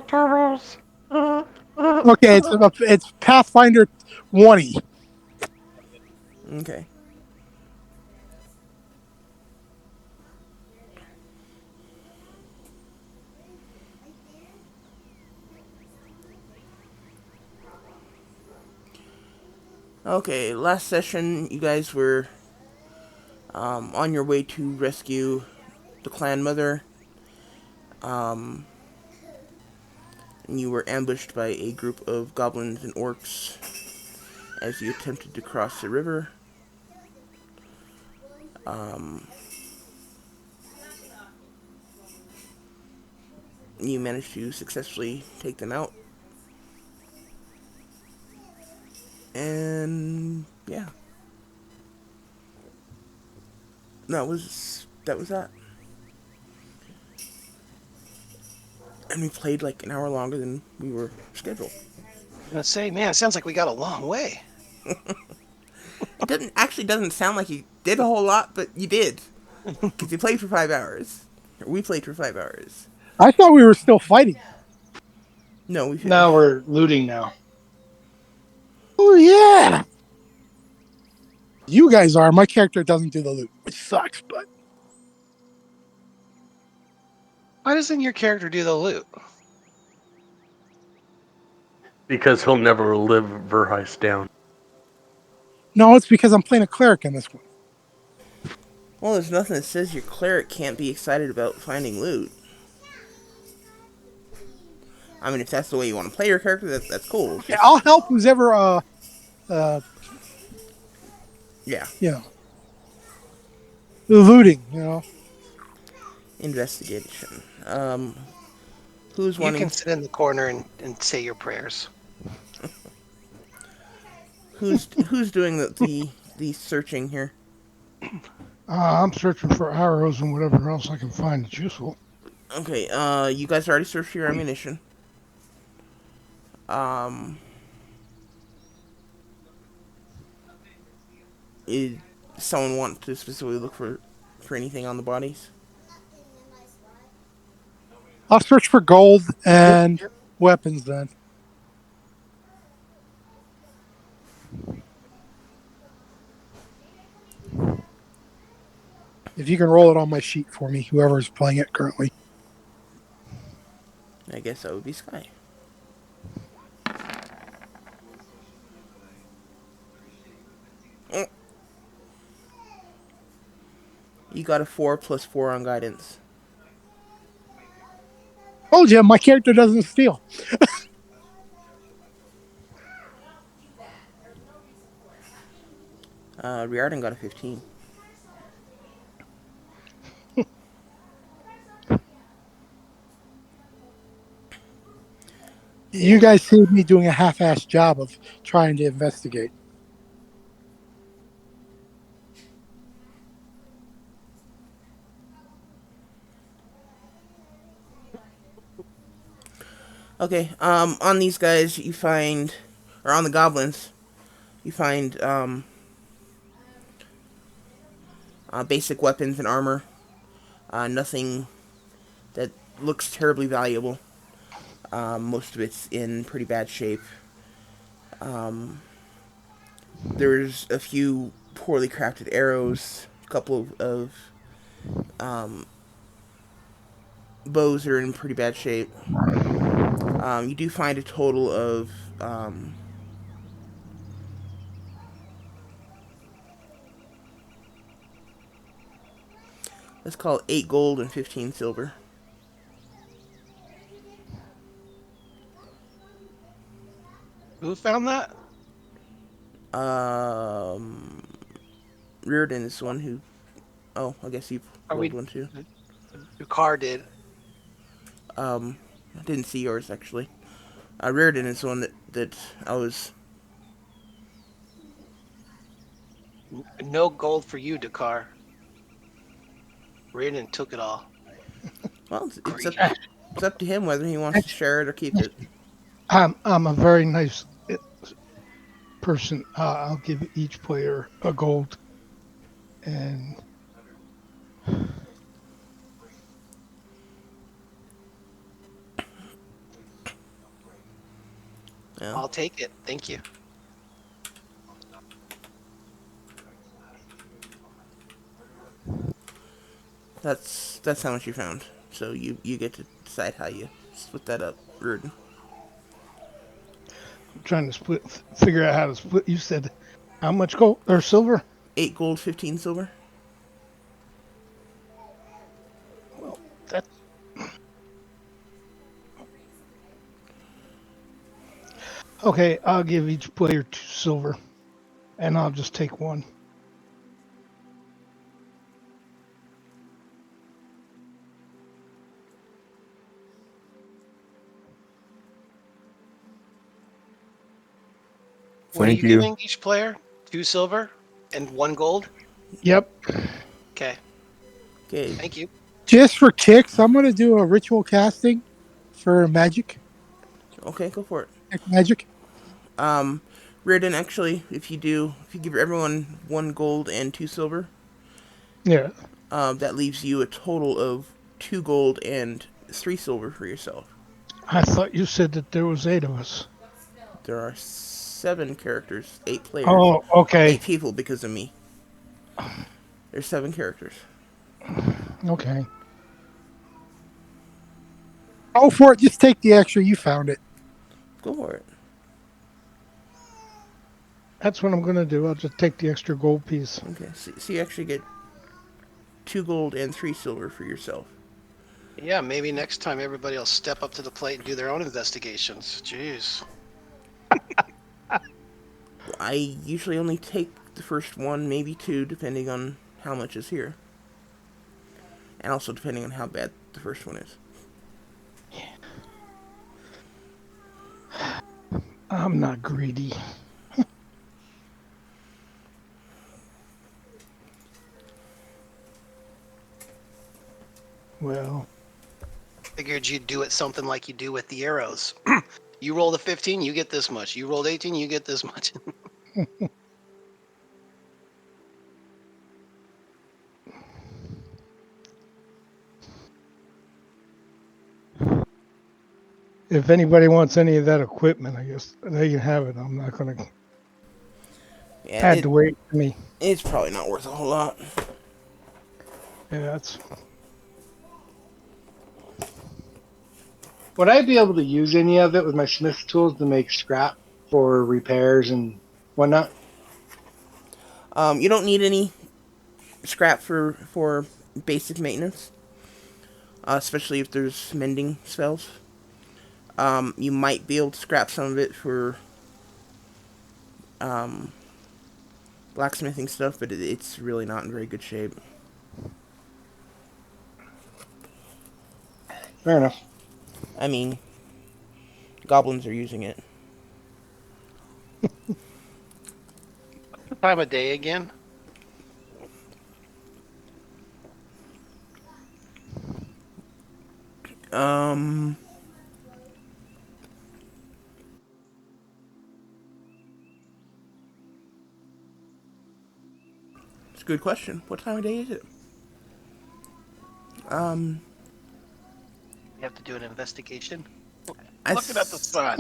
YouTubers. Okay, it's Pathfinder 20. Okay. Okay, last session, you guys were on your way to rescue the clan mother. Um, and you were ambushed by a group of goblins and orcs as you attempted to cross the river. Um, you managed to successfully take them out. And yeah, that was that. And we played like an hour longer than we were scheduled. I'm gonna say, man, it sounds like we got a long way. It doesn't sound like you did a whole lot, but you did because you played for 5 hours. Or we played for 5 hours. I thought we were still fighting. No, we Now finished. we're looting now. Oh yeah, you guys are. My character doesn't do the loot, which sucks. But Why doesn't your character do the loot? Because he'll never live Verheist down. no, it's because I'm playing a cleric in this one. Well, there's nothing that says your cleric can't be excited about finding loot. I mean, if that's the way you want to play your character, that's cool. Yeah, I'll help who's ever Yeah. you know, looting. You know, Investigation. Who's You wanting? can sit in the corner and say your prayers. Who's doing the searching here? I'm searching for arrows and whatever else I can find that's useful. Okay. You guys already searched your ammunition. Is someone want to specifically look for anything on the bodies? I'll search for gold and weapons then. If you can roll it on my sheet for me, whoever is playing it currently. I guess that would be Sky. You got a 4 plus 4 on guidance. Oh, Jim, my character doesn't steal. Riordan got a 15. You guys see me doing a half-assed job of trying to investigate. Okay, on these guys you find, or on the goblins, you find, basic weapons and armor. Nothing that looks terribly valuable. Most of it's in pretty bad shape. There's a few poorly crafted arrows, a couple of bows are in pretty bad shape. You do find a total of let's call it 8 gold and 15 silver. Who found that? Um, Reardon is the one who. Oh, I guess you Are rolled we? one too. Your car did. I didn't see yours actually. Reardon is the one that I was. No gold for you, Dakar. Raiden took it all. Well, it's up to him whether he wants to share it or keep it. I'm a very nice person. I'll give each player a gold, and Yeah, I'll take it. Thank you. that's how much you found. So you get to decide how you split that up, Rudin. I'm trying to figure out how to split. You said how much gold or silver? 8 gold, 15 silver. Well, that's okay. I'll give each player 2 silver, and I'll just take one. What are Thank you you. giving each player? 2 silver and 1 gold? Yep. Okay. Okay, Thank you. Just for kicks, I'm gonna do a ritual casting for magic. okay, go for it. Magic. Um, Reardon, actually, if you give everyone 1 gold and 2 silver, Yeah. that leaves you a total of 2 gold and 3 silver for yourself. I thought you said that there was 8 of us. There are 7 characters, 8 players, Oh, okay. 8 people because of me. There's 7 characters. Okay. Oh, for it. Just take the extra. You found it. Go for it. That's what I'm gonna do. I'll just take the extra gold piece. Okay, so you actually get 2 gold and 3 silver for yourself. Yeah, maybe next time everybody will step up to the plate and do their own investigations. Jeez. I usually only take the first one, maybe two, depending on how much is here, and also depending on how bad the first one is. I'm not greedy. Well, Figured you'd do it something like you do with the arrows. You rolled a 15, you get this much. You rolled 18, you get this much. if anybody wants any of that equipment, I guess they can have it. I'm not gonna Yeah, had to wait for me. it's probably not worth a whole lot. Yeah, that's Would I be able to use any of it with my smith tools to make scrap for repairs and whatnot? You don't need any scrap for basic maintenance, especially if there's mending spells. You might be able to scrap some of it for um, blacksmithing stuff, but it's really not in very good shape. Fair enough. I mean, goblins are using it. Time of day again? Um, it's a good question. What time of day is it? Um, You have to do an investigation. I Looking at the sun.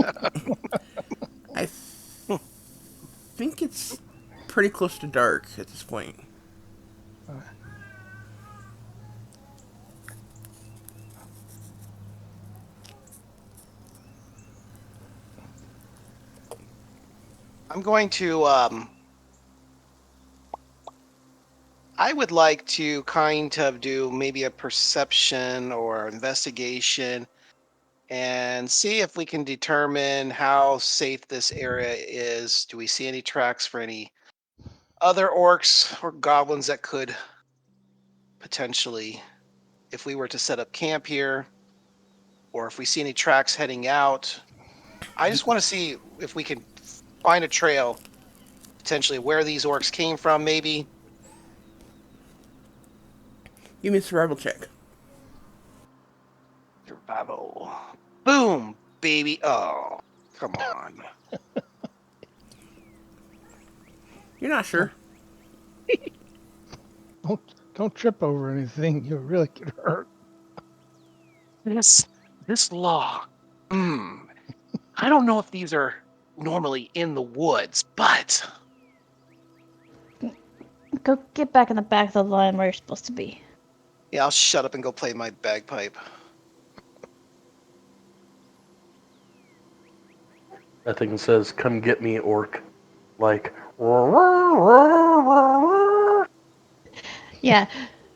I think it's pretty close to dark at this point. I'm going to I would like to kind of do maybe a perception or investigation and see if we can determine how safe this area is. Do we see any tracks for any other orcs or goblins that could potentially, if we were to set up camp here, or if we see any tracks heading out? I just want to see if we can find a trail, potentially where these orcs came from, maybe. Give me a survival check. Survival. Boom, baby. Oh, come on. You're not don't sure. don't trip over anything. You'll really get hurt. This this log. Hmm. I don't know if these are normally in the woods, but Go get back in the back of the line where you're supposed to be. yeah, I'll shut up and go play my bagpipe. That thing says, "Come get me, orc." Like, Yeah,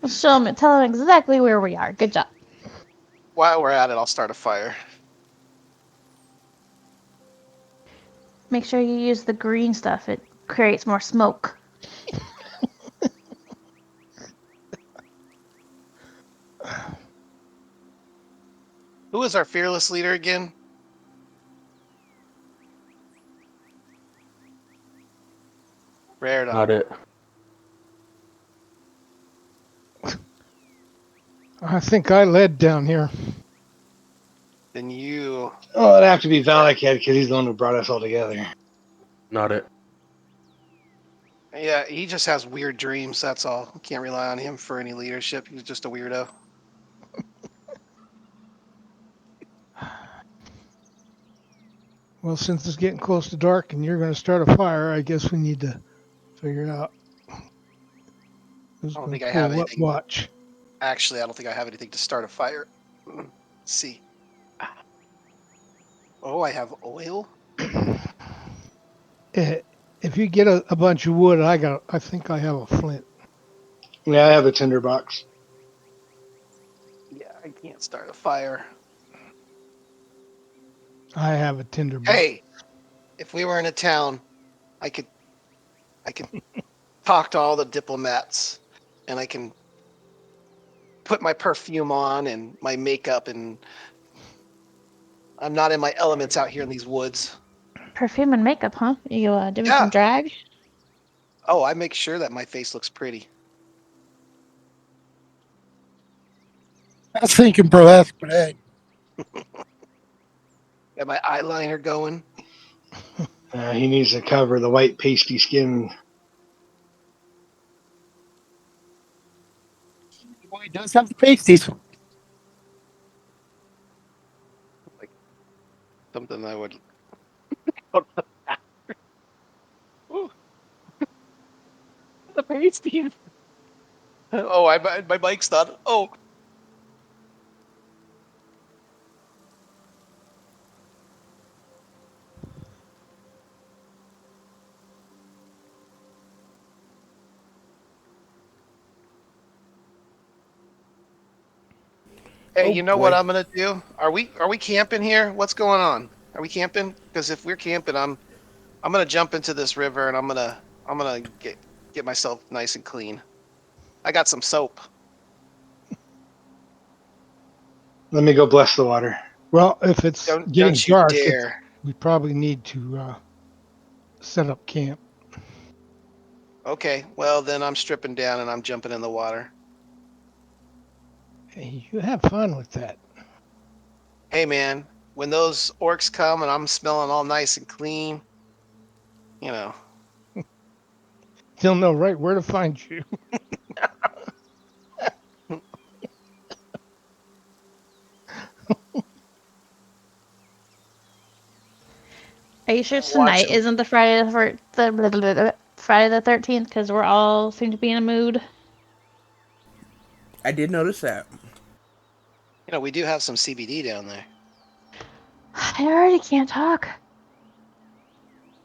show him, tell him exactly where we are. Good job. While we're at it, I'll start a fire. Make sure you use the green stuff. It creates more smoke. Who is our fearless leader again? Rare. not it. I think I led down here. Then you. Oh, it'd have to be Valakhead because he's the one who brought us all together. Not it. Yeah, he just has weird dreams. That's all. Can't rely on him for any leadership. He's just a weirdo. Well, since it's getting close to dark and you're going to start a fire, I guess we need to figure out who's I don't going think to I pull have what anything. watch. Actually, I don't think I have anything to start a fire. Let's see. Oh, I have oil. If you get a bunch of wood, I think I have a flint. Yeah, I have a tinderbox. Yeah, I can't start a fire. I have a tinderbox. Hey, if we were in a town, I could talk to all the diplomats, and I can put my perfume on and my makeup, and I'm not in my elements out here in these woods. Perfume and makeup, huh? You doing some Yeah. drag? Oh, I make sure that my face looks pretty. I was thinking burlesque, but hey, Got my eyeliner going. He needs to cover the white pasty skin. boy, he does have the pasties. Like something I would. Ooh, the pasties. Oh, my mic's not. Oh, hey, Oh you know what boy. I'm gonna do? Are we camping here? What's going on? Are we camping? Because if we're camping, I'm gonna jump into this river and I'm gonna get myself nice and clean. I got some soap. Let me go bless the water. Well, if it's getting Don't you dark, dare. we probably need to set up camp. Okay, well then I'm stripping down and I'm jumping in the water. Hey, you have fun with that. Hey man, when those orcs come and I'm smelling all nice and clean, you know. They'll know right where to find you. Are you sure Watch tonight them. isn't the Friday the 13th? Because we're all seem to be in a mood. I did notice that. We do have some CBD down there. I already can't talk.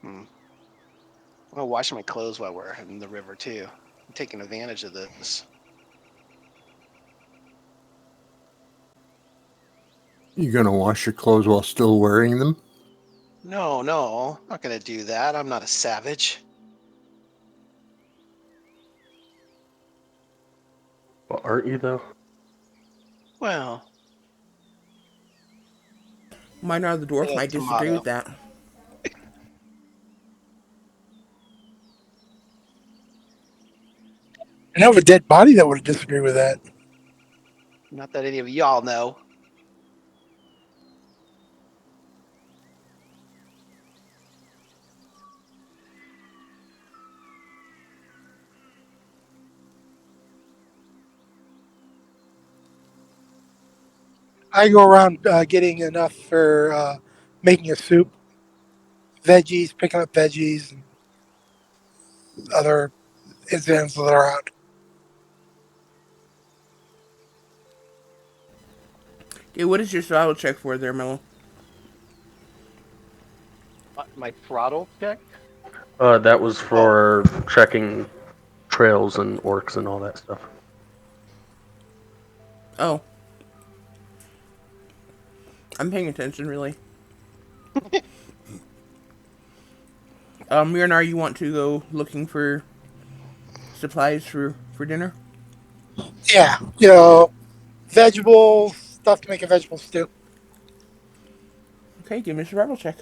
Hmm. I'm gonna wash my clothes while we're in the river too. I'm taking advantage of this. You gonna wash your clothes while still wearing them? No, I'm not gonna do that. I'm not a savage. Well, aren't you though? Well, Minor the dwarf might disagree tomato. with that. I know of a dead body that would disagree with that. Not that any of y'all know. I go around getting enough for making a soup. veggies, picking up veggies, and other incidents that are out. Okay, what is your survival check for there, Mello? My throttle check. That was Oh, for checking trails and orcs and all that stuff. Oh, I'm paying attention, really. Miranar, you want to go looking for supplies for dinner? Yeah, vegetables, stuff to make a vegetable stew. Okay, give me a survival check.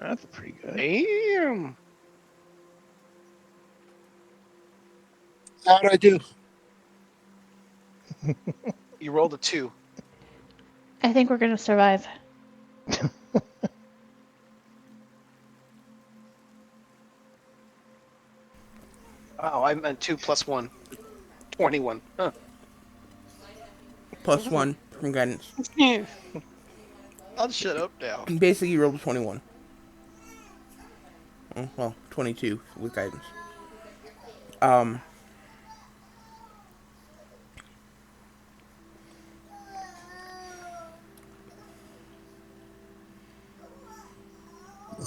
That's pretty good. damn. How do I do? You rolled a 2. I think we're gonna survive. Oh, I meant 2 plus 1. 21. Huh. Plus 1 from guidance. I'll shut up now. Basically, you rolled a 21. Oh, well, 22 with guidance. Um,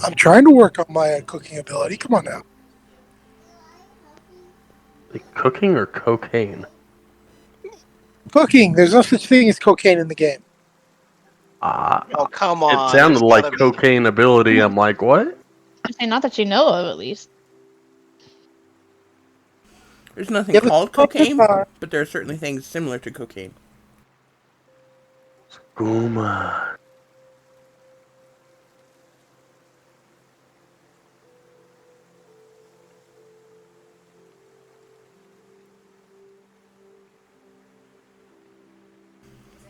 I'm trying to work on my cooking ability. Come on now. Like cooking or cocaine? Cooking. There's no such thing as cocaine in the game. Oh, come It on. sounded There's like gotta be. cocaine ability. I'm like, what? I say not that you know of, at least. there's nothing Yeah, but called smokers cocaine, are. but there are certainly things similar to cocaine. Guma.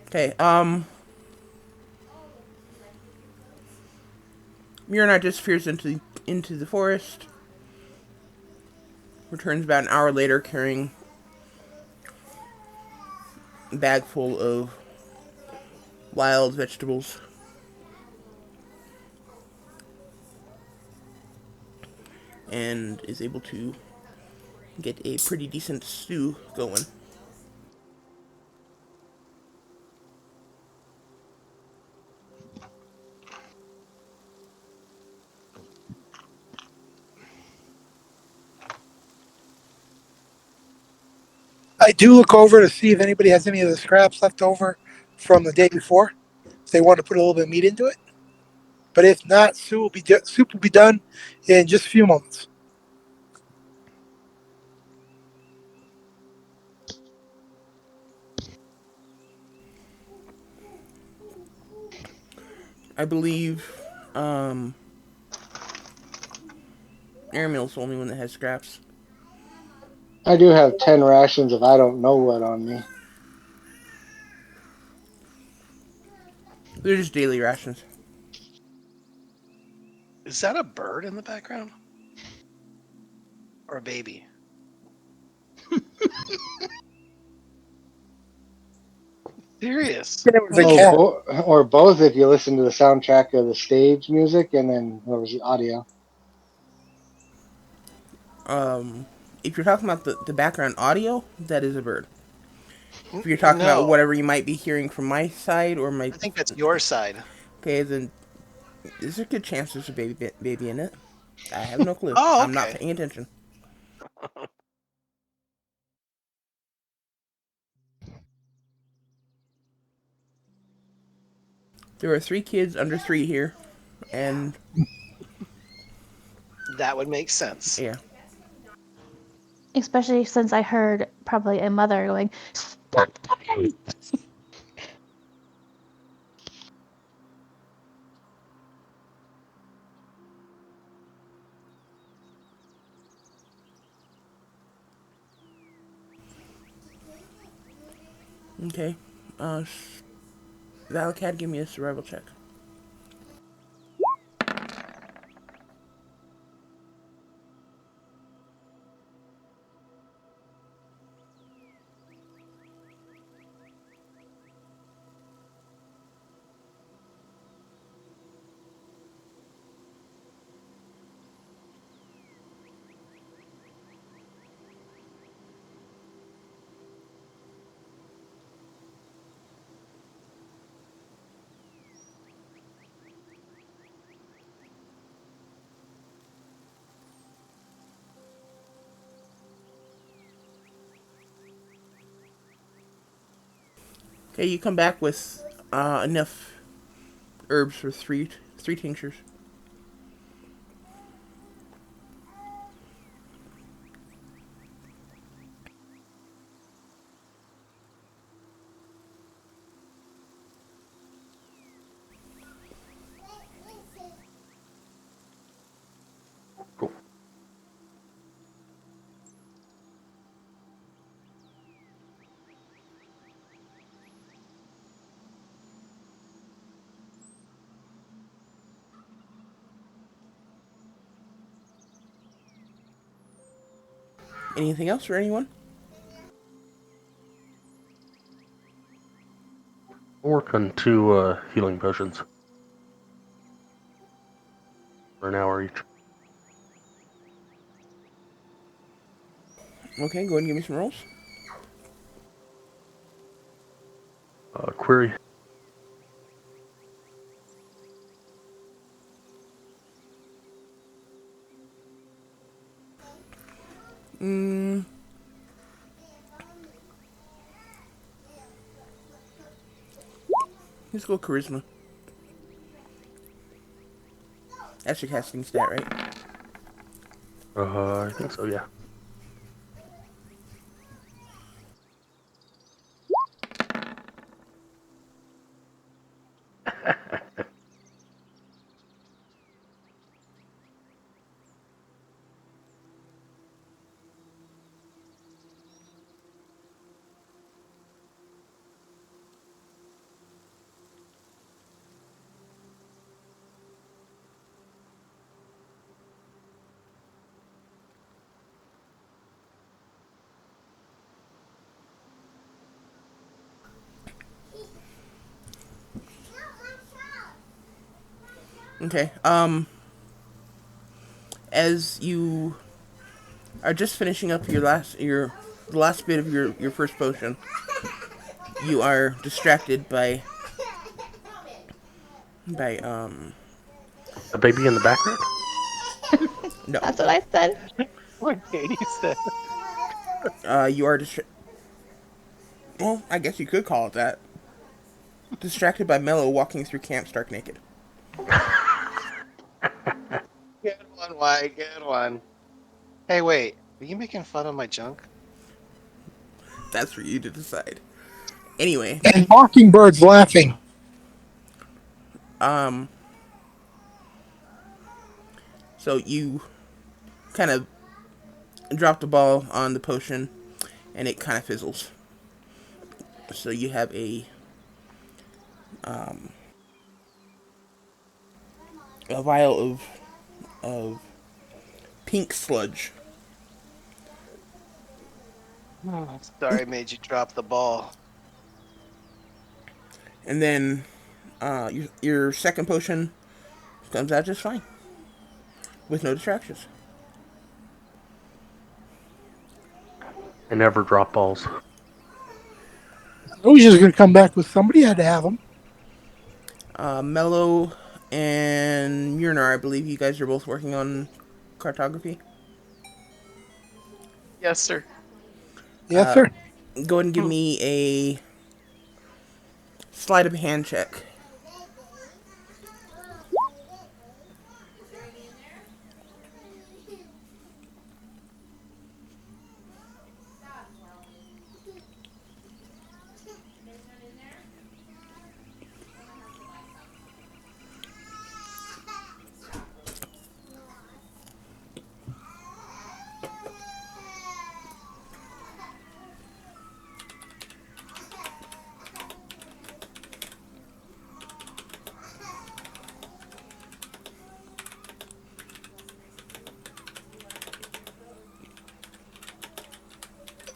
Okay, Miranar disappears into the forest. Returns about an hour later carrying a bag full of wild vegetables. And is able to get a pretty decent stew going. I do look over to see if anybody has any of the scraps left over from the day before. If they want to put a little bit of meat into it. But if not, soup will be done in just a few moments. I believe Airmail's the only one that has scraps. I do have 10 rations of I don't know what on me. They're just daily rations. Is that a bird in the background? Or a baby? Serious. And it was a Oh, cat. or both if you listen to the soundtrack of the stage music and then what was the audio. If you're talking about the background audio, that is a bird. If you're talking about No. whatever you might be hearing from my side or my... I think that's your side. Okay, then there's a good chance there's a baby in it. I have no clue. Oh, I'm not okay. paying attention. There are 3 kids under 3 here, and That would make sense. yeah. Especially since I heard probably a mother going, "Stop talking!" Okay. Uh, Valakad, give me a survival check. Okay, you come back with enough herbs for three tinctures. Cool. Anything else for anyone? I'll work on two healing potions for an hour each. Okay, go ahead and give me some rolls. Query. Mm, let's go charisma. That's your casting stat, right? I think so, yeah. Okay. As you are just finishing up your the last bit of your first potion, you are distracted by. A baby in the background? No. That's what I said. What Katie said. You are well, I guess you could call it that. Distracted by Mello walking through camp stark naked. Good one, White. Good one. Hey, wait. Are you making fun of my junk? That's for you to decide. Anyway, And Mockingbird's laughing. um, so you kind of drop the ball on the potion, and it kind of fizzles. So you have a vial of pink sludge, Oh, sorry, I made you drop the ball. and then your second potion comes out just fine with no distractions. I never drop balls. I was just going to come back with somebody had to have them. Mello and Murnar, I believe you guys are both working on cartography. Yes, sir. Yes, sir. Go ahead and give me a sleight of hand check.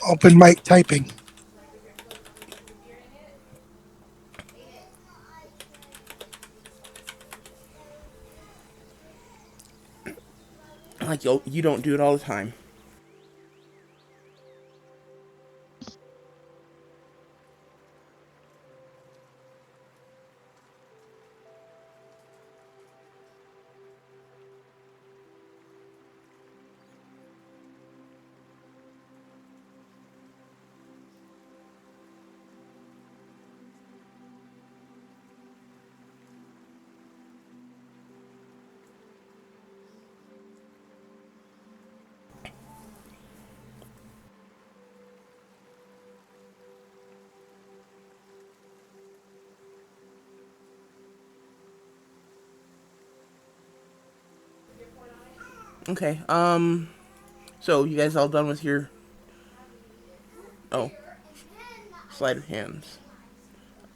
Open mic typing. Like you don't do it all the time. Okay. So you guys all done with your? Oh, sleight of hands.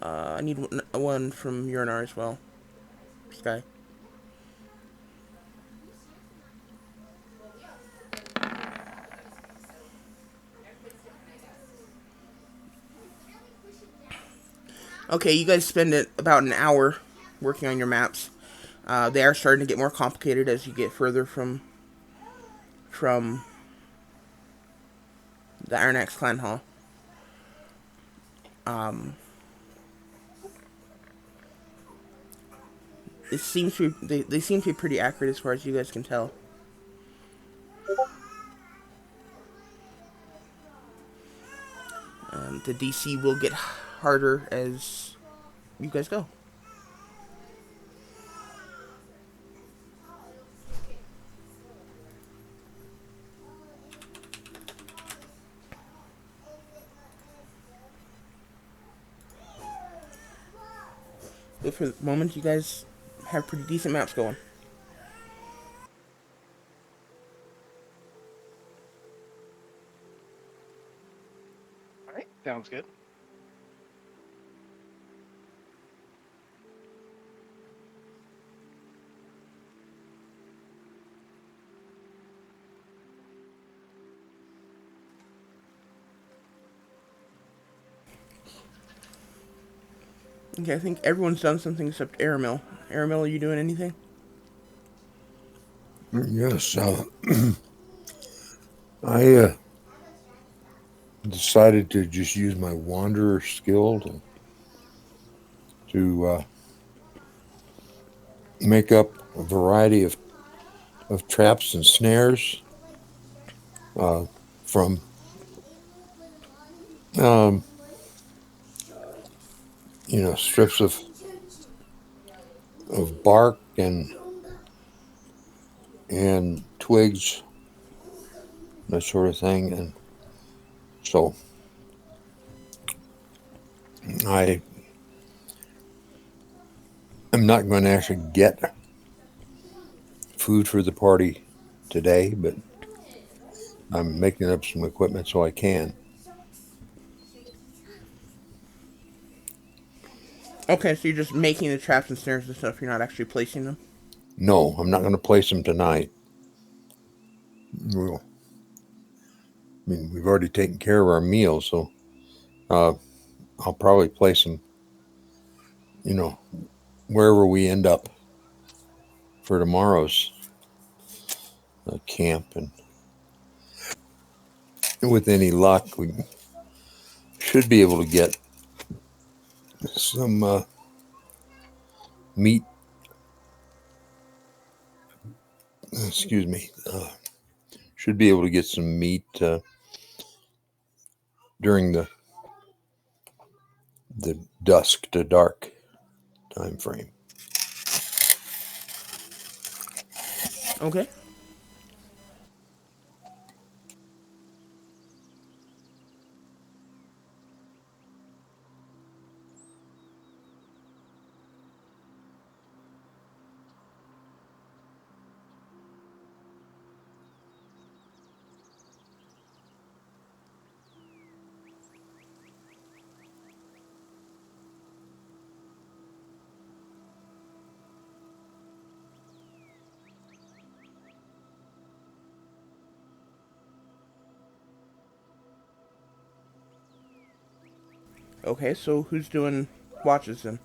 I need one from Urinar as well. Sky. Okay, you guys spend about an hour working on your maps. They are starting to get more complicated as you get further from the Iron Axe Clan Hall. Um, it seems to be, they seem to be pretty accurate as far as you guys can tell. The DC will get harder as you guys go. But for the moment, you guys have pretty decent maps going. All right, sounds good. Okay, I think everyone's done something except Airmill. Airmill, are you doing anything? Yes, I decided to just use my wanderer skill to make up a variety of traps and snares uh, from um, strips of bark and twigs, that sort of thing. And so I am not going to actually get food for the party today, but I'm making up some equipment so I can. Okay, so you're just making the traps and snares and stuff. You're not actually placing them. No, I'm not going to place them tonight. We'll, I mean, we've already taken care of our meals, so uh, I'll probably place them, you know, wherever we end up for tomorrow's camp. And with any luck, we should be able to get some meat. Excuse me. Should be able to get some meat during the dusk to dark time frame. Okay. Okay, so who's doing watches then?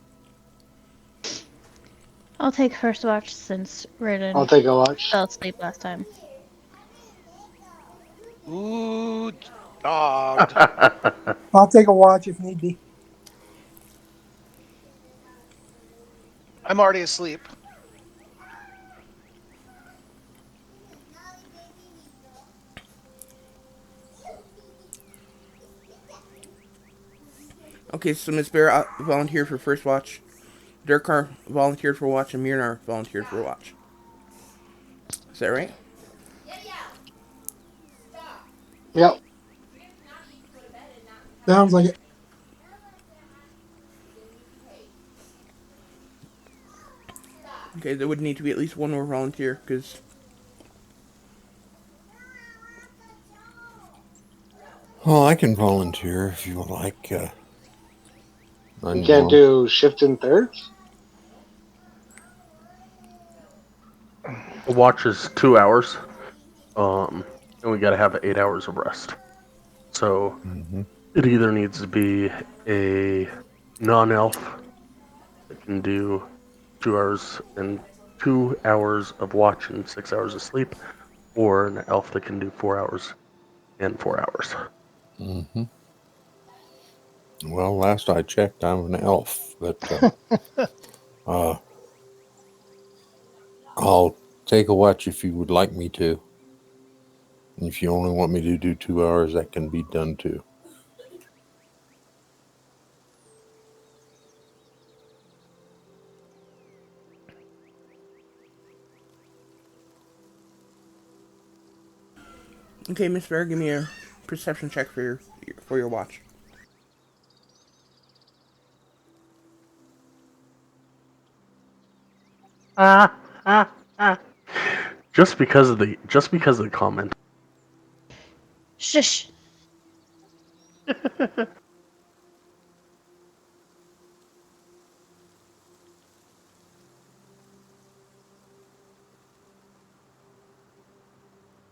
I'll take first watch since I'll Raiden take a watch. fell asleep last time. Ooh, dogged. I'll take a watch if need be. I'm already asleep. Okay, so Miss Bear volunteered for first watch. Durkar volunteered for watch, and Mirnar volunteered for watch. Is that right? Yep. Sounds like it. Okay, there would need to be at least one more volunteer, because Oh, I can volunteer if you would like. We I'm can't more. do shift in thirds. A watch is 2 hours, and we got to have 8 hours of rest. So Hmm. it either needs to be a non-elf that can do 2 hours and 2 hours of watch and 6 hours of sleep, or an elf that can do 4 hours and 4 hours. Hmm. Well, last I checked, I'm an elf, but uh, I'll take a watch if you would like me to. And if you only want me to do 2 hours, that can be done too. Okay, Miss Bear, give me a perception check for your watch. Ah, ah, ah. Just because of the comment. Shush.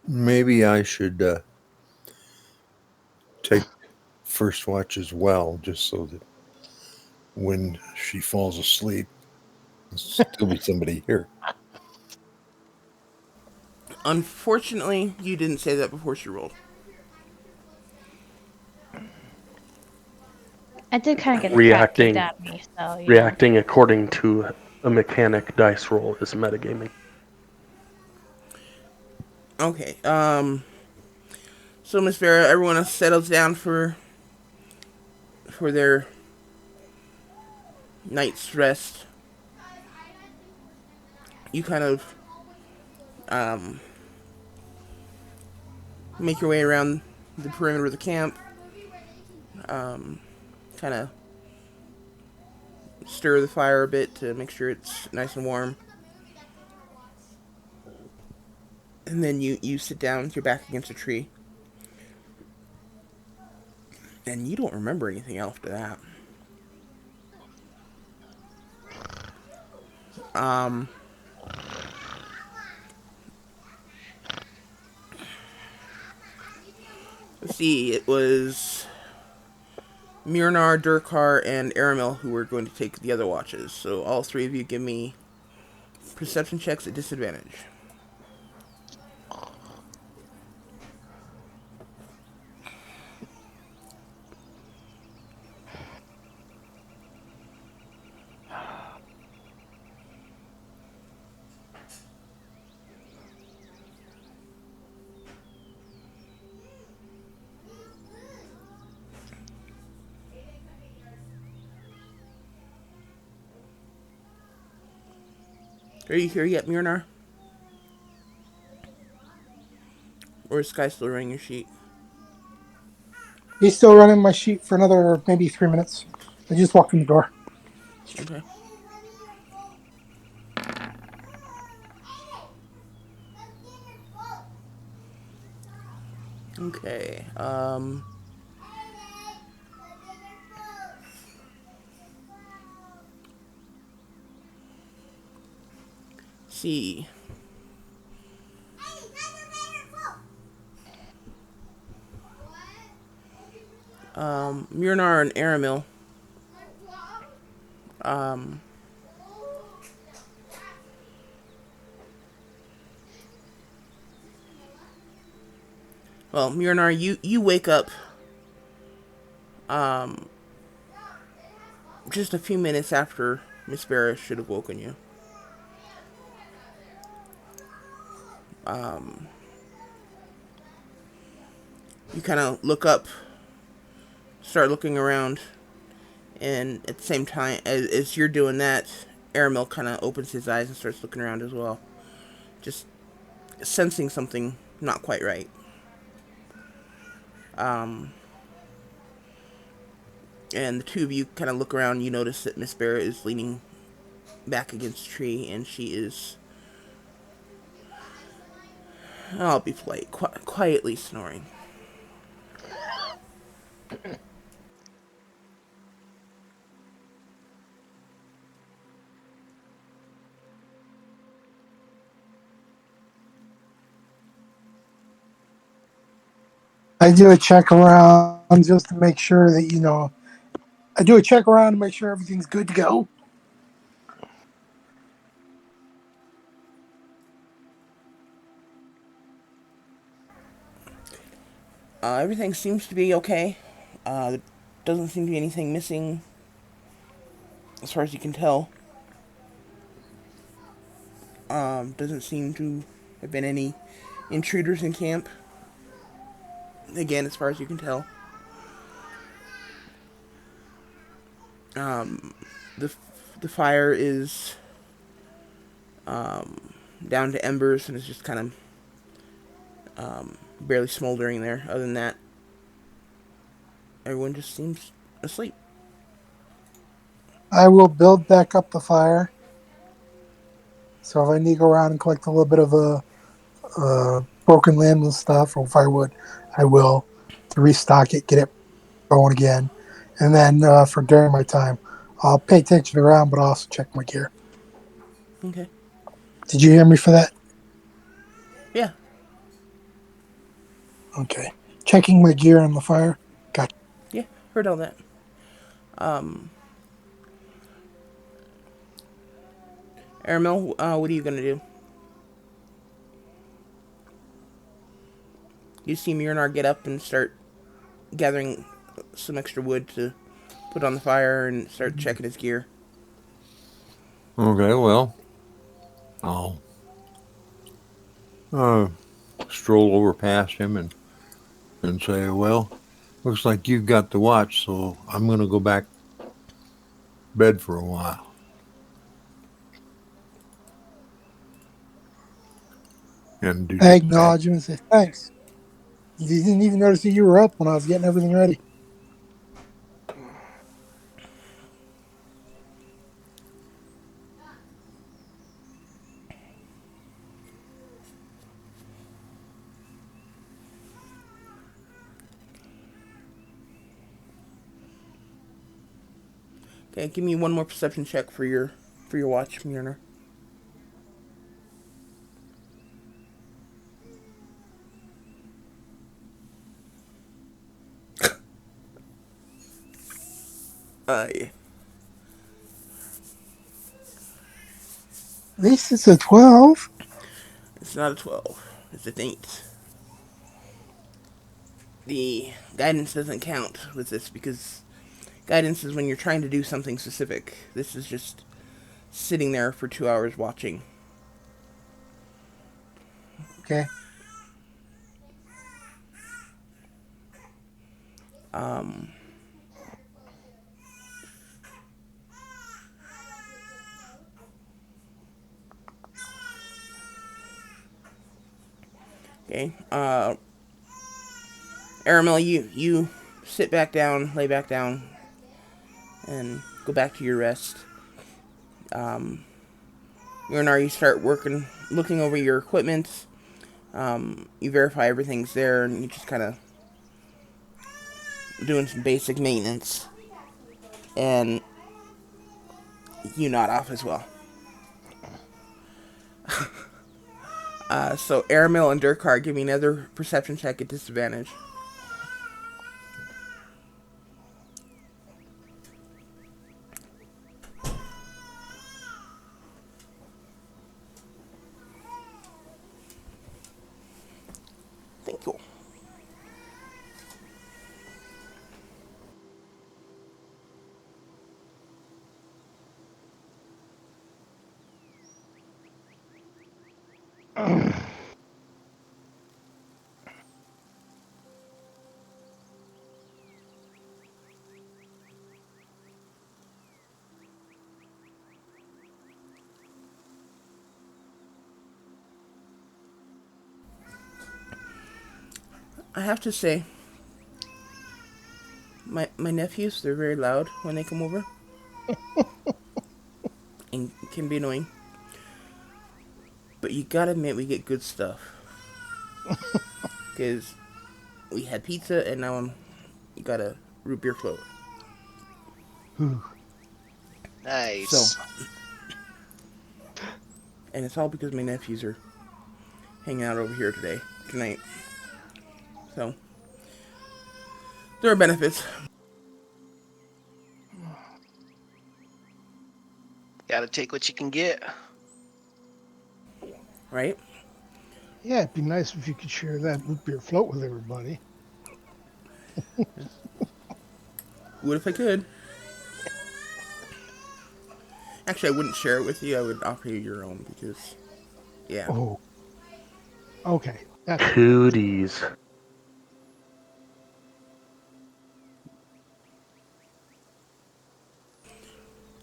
Maybe I should take first watch as well, just so that when she falls asleep, there'll still be somebody here. Unfortunately, you didn't say that before she rolled. I did kind of get the crap kicked reacting out of me, so you know. reacting according to a mechanic dice roll is metagaming. Okay. So Miss Vera, everyone else settles down for their night's rest. You kind of um make your way around the perimeter of the camp. Kind of stir the fire a bit to make sure it's nice and warm. And then you sit down with your back against a tree. And you don't remember anything after that. Um, let's see, it was Myrnar, Durkar, and Aramil who were going to take the other watches. So all three of you give me perception checks at disadvantage. Are you here yet, Myrnar? Or is Sky still running your sheet? He's still running my sheet for another maybe 3 minutes. I just walked in the door. Okay. Okay. See. Myrnar and Aramil. Um, well, Myrnar, you wake up um, just a few minutes after Miss Barra should have woken you. You kind of look up, start looking around, and at the same time as you're doing that, Aramil kind of opens his eyes and starts looking around as well, just sensing something not quite right. Um, and the two of you kind of look around. You notice that Miss Barra is leaning back against a tree, and she is, I'll be polite, quietly snoring. I do a check around just to make sure that I do a check around to make sure everything's good to go. Everything seems to be okay. There doesn't seem to be anything missing as far as you can tell. Doesn't seem to have been any intruders in camp. Again, as far as you can tell. Um, the the fire is down to embers and it's just kind of barely smoldering there. Other than that, everyone just seems asleep. I will build back up the fire. So if I need to go around and collect a little bit of broken limbs and stuff or firewood, I will to restock it, get it going again. And then for during my time, I'll pay attention around, but I'll also check my gear. Okay. Did you hear me for that? Yeah. Okay. Checking my gear on the fire. Gotcha. Yeah. Heard all that. Um, Aramel, what are you gonna do? You see Myrnar get up and start gathering some extra wood to put on the fire and start checking his gear. Okay, well, I'll uh, stroll over past him and say, well, looks like you've got the watch, so I'm going to go back to bed for a while and do I just that. acknowledge him and say thanks. You didn't even notice that you were up when I was getting everything ready. Okay, give me one more perception check for your watch, Myrnar. Yeah. At least it's a 12. It's not a 12. It's an 8. The guidance doesn't count with this because guidance is when you're trying to do something specific. This is just sitting there for 2 hours watching. Okay. Um, okay. Aramel, you sit back down, lay back down, and go back to your rest. Um, Myrnar, you start working, looking over your equipment. You verify everything's there, and you just kind of doing some basic maintenance. And you nod off as well. So Aramil and Durkar, give me another perception check at disadvantage. Thank you. I have to say, my nephews, they're very loud when they come over. And can be annoying. But you gotta admit, we get good stuff. Because we had pizza, and now you gotta root beer float. Ooh. So, Nice. and it's all because my nephews are hanging out over here tonight. So, there are benefits, Gotta take what you can get. right? Yeah, it'd be nice if you could share that root beer float with everybody. What if I could? Actually, I wouldn't share it with you. I would offer you your own because, yeah. Oh, okay. That's fair. Cooties.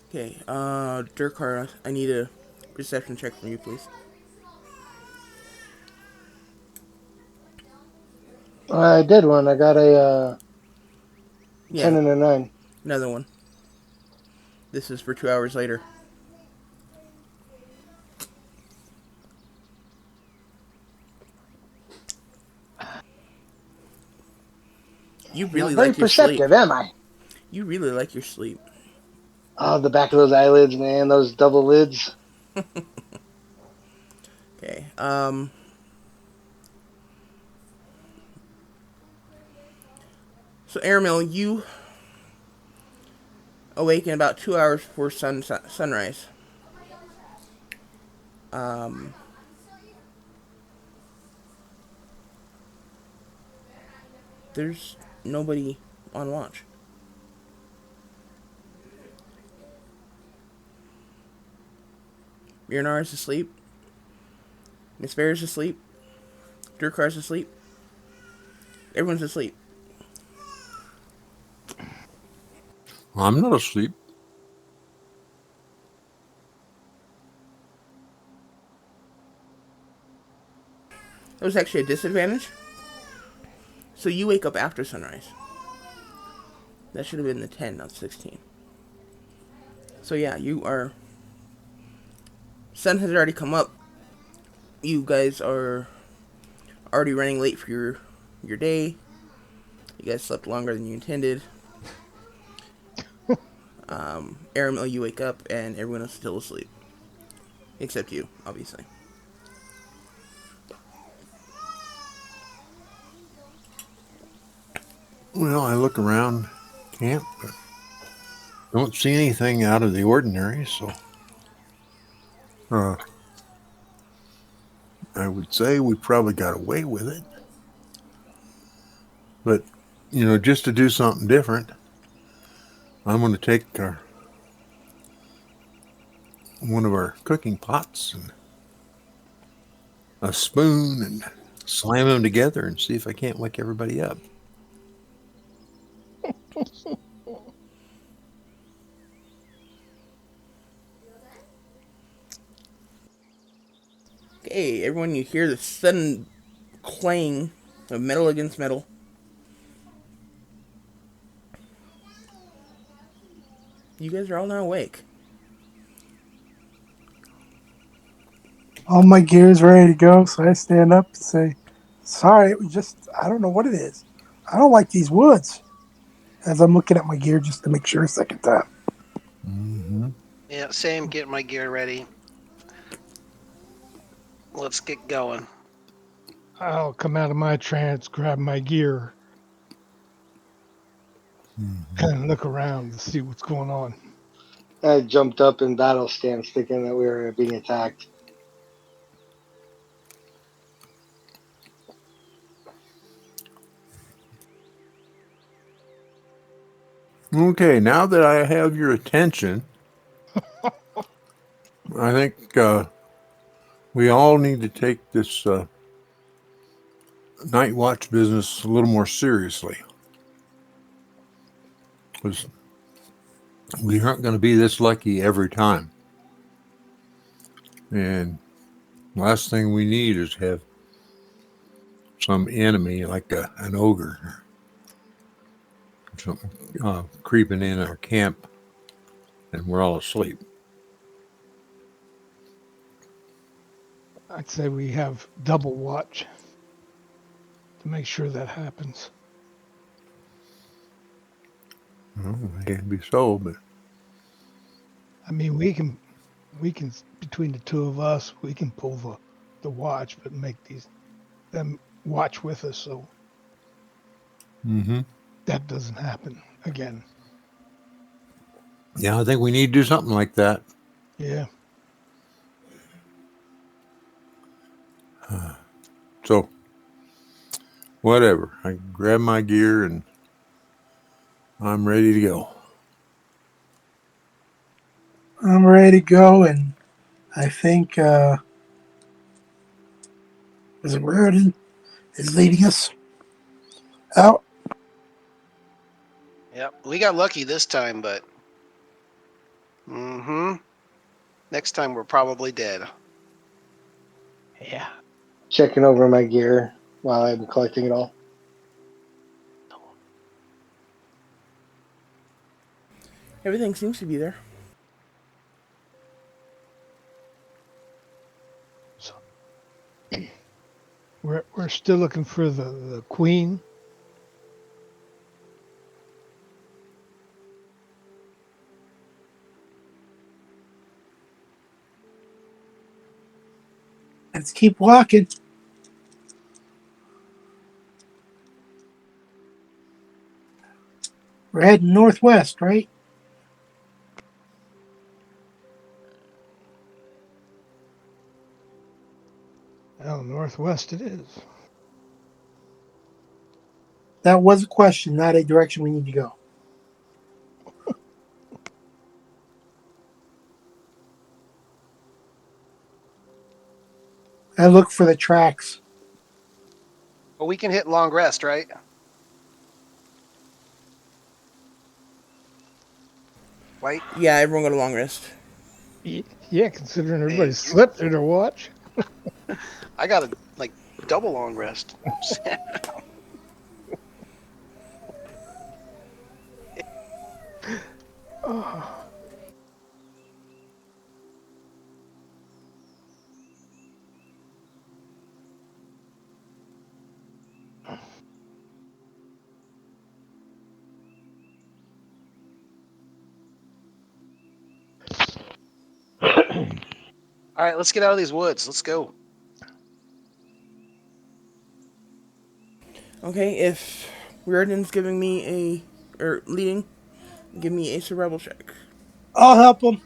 Okay, Durkar, I need a perception check from you, please. I did one. I got a 10 Yeah, and a 9. another one. This is for 2 hours later. You Not really very like your sleep. perceptive, am I? You really like your sleep. Oh, the back of those eyelids, man. Those double lids. Okay, so Aramil, you awaken about 2 hours before sunrise. Um, there's nobody on watch. Miranar's asleep. Miss Bear's asleep. Durkar's asleep. Everyone's asleep. I'm not asleep. That was actually a disadvantage. So you wake up after sunrise. That should have been the 10, not 16. So yeah, you are. Sun has already come up. You guys are already running late for your day. You guys slept longer than you intended. Aramil, you wake up and everyone is still asleep. Except you, obviously. Well, I look around camp, but don't see anything out of the ordinary, so uh, I would say we probably got away with it. But, just to do something different, I'm going to take one of our cooking pots and a spoon and slam them together and see if I can't wake everybody up. Okay, everyone, you hear the sudden clang of metal against metal. You guys are all now awake. All my gear is ready to go, so I stand up and say, "Sorry, I don't know what it is. I don't like these woods." As I'm looking at my gear just to make sure a second time. Mm-hmm. Yeah, same. Get my gear ready. Let's get going. I'll come out of my trance, grab my gear, Mm-hmm. and look around to see what's going on. I jumped up in battle stance thinking that we were being attacked. Okay, now that I have your attention, I think we all need to take this night watch business a little more seriously. Because we aren't going to be this lucky every time. And last thing we need is have some enemy like an ogre or something creeping in our camp and we're all asleep. I'd say we have double watch to make sure that happens. Well, it can't be so, but I mean, we can between the two of us, we can pull the watch, but make them watch with us, so mm-hmm. that doesn't happen again. Yeah, I think we need to do something like that. Yeah. So whatever, I grab my gear and I'm ready to go. I'm ready to go, and I think is it Raritan is leading us out. Yep, we got lucky this time, but mm-hmm. Next time we're probably dead. Yeah. Checking over my gear while I'm collecting it all. Everything seems to be there. So we're still looking for the queen. Let's keep walking. We're heading northwest, right? Oh, northwest it is. That was a question, not a direction we need to go. I look for the tracks. Well, we can hit long rest, right? White. Yeah, everyone got a long rest. Yeah, considering everybody Hey, slept through their watch. I got a like double long rest. Oh. All right, let's get out of these woods. Let's go. Okay, if Reardon's giving me or leading, give me a survival check. I'll help them.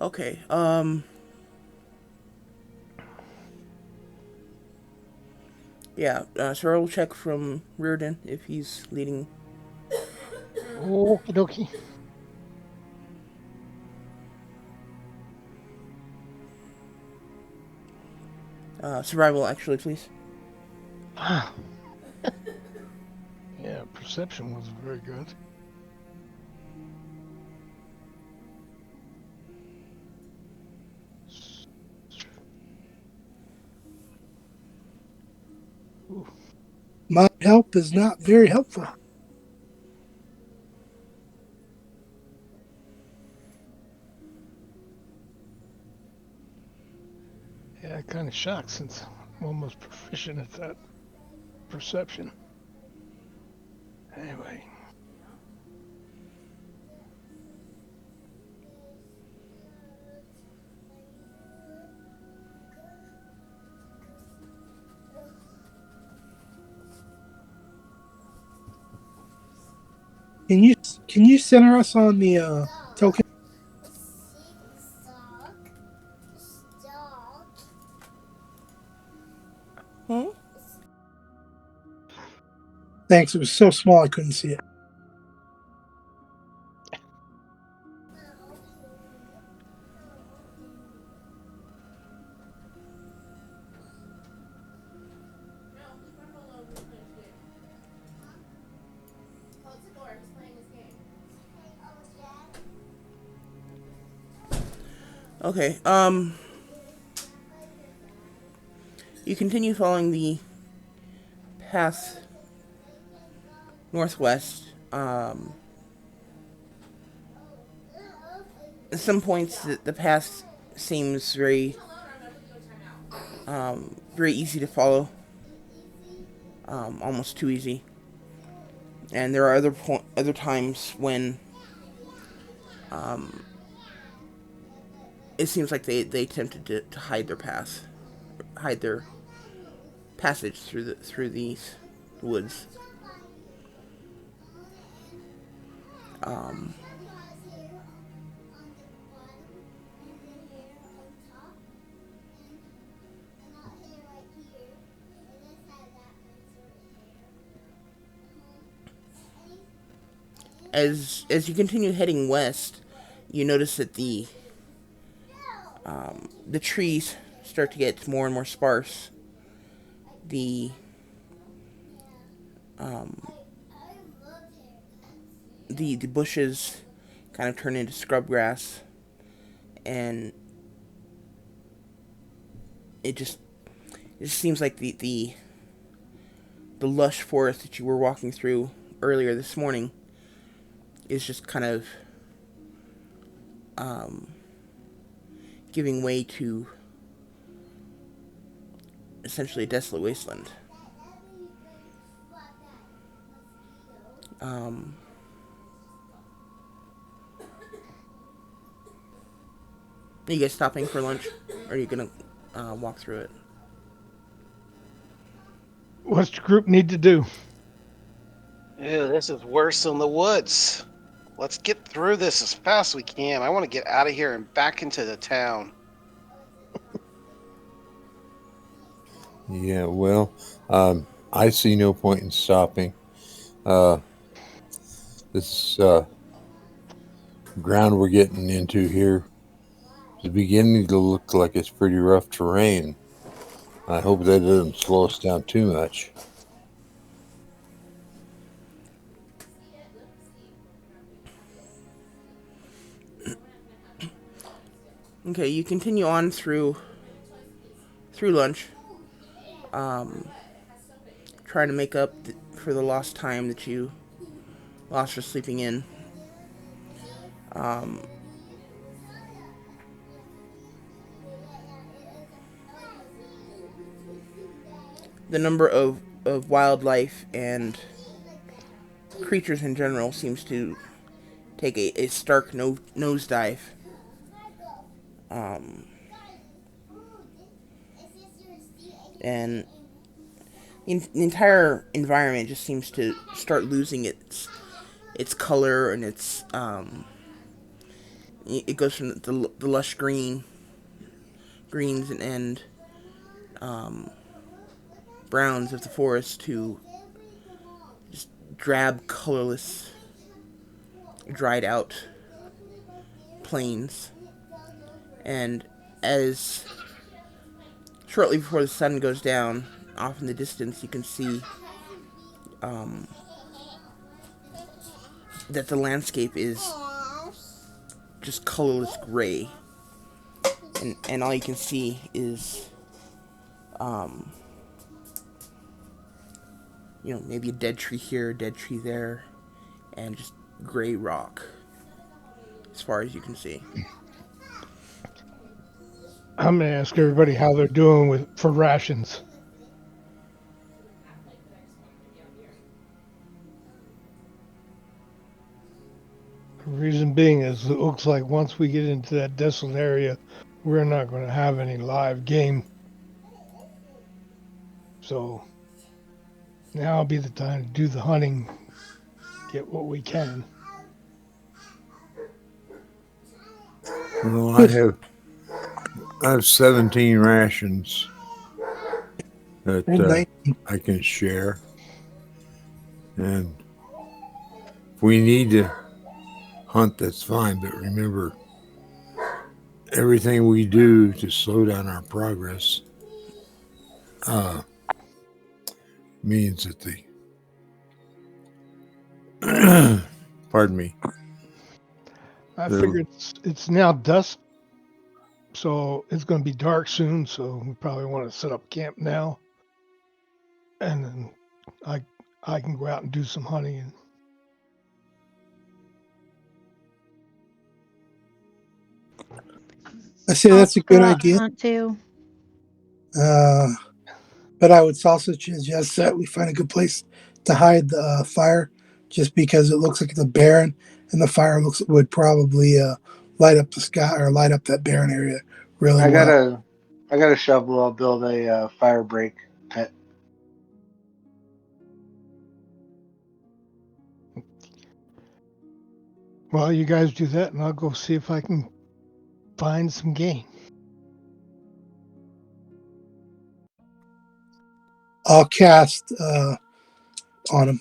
Okay, yeah, survival check from Reardon if he's leading. Okie dokie. Survival, actually, please. Ah. Yeah, perception wasn't very good. Ooh. My help is not very helpful. Yeah, kind of shocked since I'm almost proficient at that perception. Anyway, Can you center us on the token? Thanks. It was so small I couldn't see it. Okay. You continue following the path northwest. At some points, the path seems very easy to follow. Almost too easy. And there are other times when it seems like they attempted to hide their path, hide their passage through these woods. Um, as you continue heading west, you notice that the trees start to get more and more sparse. The um, the bushes kind of turn into scrub grass, and it just seems like the lush forest that you were walking through earlier this morning is just kind of um, giving way to essentially a desolate wasteland. Um, are you guys stopping for lunch? Or are you gonna walk through it? What's the group need to do? Ew, this is worse than the woods. Let's get through this as fast as we can. I want to get out of here and back into the town. Yeah, well, I see no point in stopping. Uh, this ground we're getting into here is beginning to look like it's pretty rough terrain. I hope that doesn't slow us down too much. Okay, you continue on through lunch, trying to make up for the lost time that you lost for sleeping in. Um, the number of wildlife and creatures in general seems to take a stark nosedive. Um, and the entire environment just seems to start losing its color and it goes from the lush greens and um, browns of the forest to just drab, colorless, dried out plains. And as shortly before the sun goes down, off in the distance, you can see um, that the landscape is just colorless gray, and all you can see is um, maybe a dead tree here, a dead tree there, and just gray rock as far as you can see. I'm gonna ask everybody how they're doing for rations. The reason being is it looks like once we get into that desolate area, we're not going to have any live game. So now will be the time to do the hunting, get what we can. Well, Good. I have 17 rations that And 19. I can share. And if we need to hunt, that's fine. But remember, everything we do to slow down our progress means that pardon me, I the, figured it's now dusk, so it's going to be dark soon. So we probably want to set up camp now, and then I I can go out and do some hunting. And I say I'll that's a go good out and idea. hunt too. Uh, but I would also suggest that we find a good place to hide the fire, just because it looks like it's a barren, and the fire looks would probably light up the sky or light up that barren area really I got well. a I got a shovel. I'll build a fire break pit. while you guys do that, and I'll go see if I can find some game. I'll cast on him.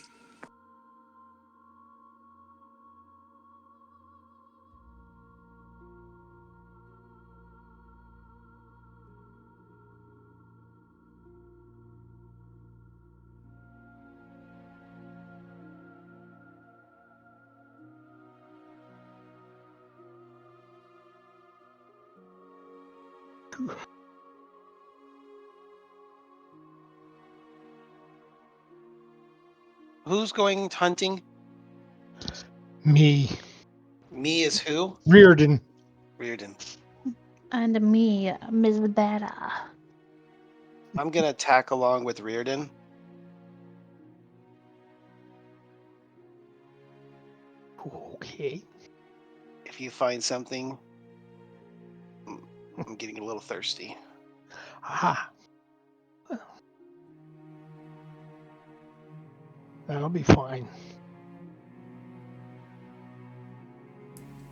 Who's going hunting? Me, Me is who? Reardon. Reardon. And me, Ms. Beta. I'm gonna tack along with Reardon. Okay. If you find something, I'm getting a little thirsty. Aha. That'll be fine.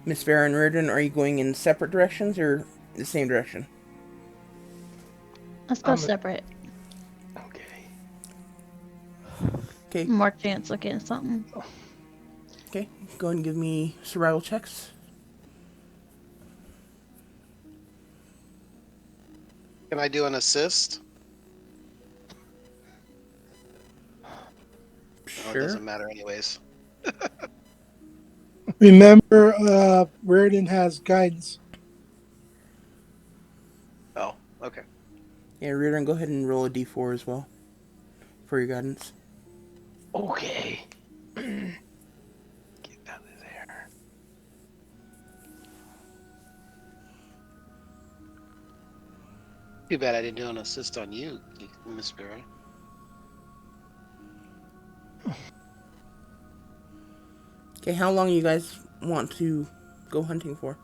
Miss Vera and Reardon, are you going in separate directions or the same direction? Let's go separate. Okay. Okay, More chance of getting something. okay. Go ahead and give me survival checks. Can I do an assist? Oh, it Sure. doesn't matter anyways. Remember, Reardon has guidance. Oh, okay. Yeah, Reardon, go ahead and roll a d4 as well for your guidance. Okay. Get out of there. Too bad I didn't do an assist on you, Miss Vera. Okay, how long you guys want to go hunting for?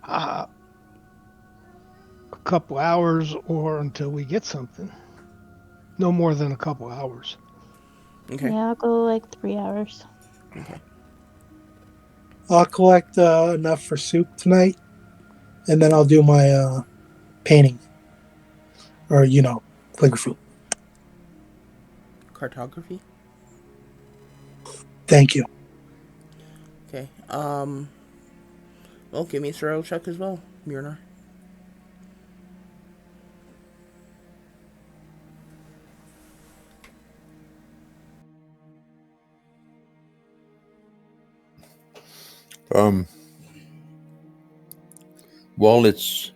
A couple hours or until we get something. No more than a couple hours. Okay. Yeah, I'll go like 3 hours. Okay. I'll collect enough for soup tonight, and then I'll do my painting, or calligraphy. Cartography. Thank you. Okay. Well, give me a survival check as well, Myrna. um, while it's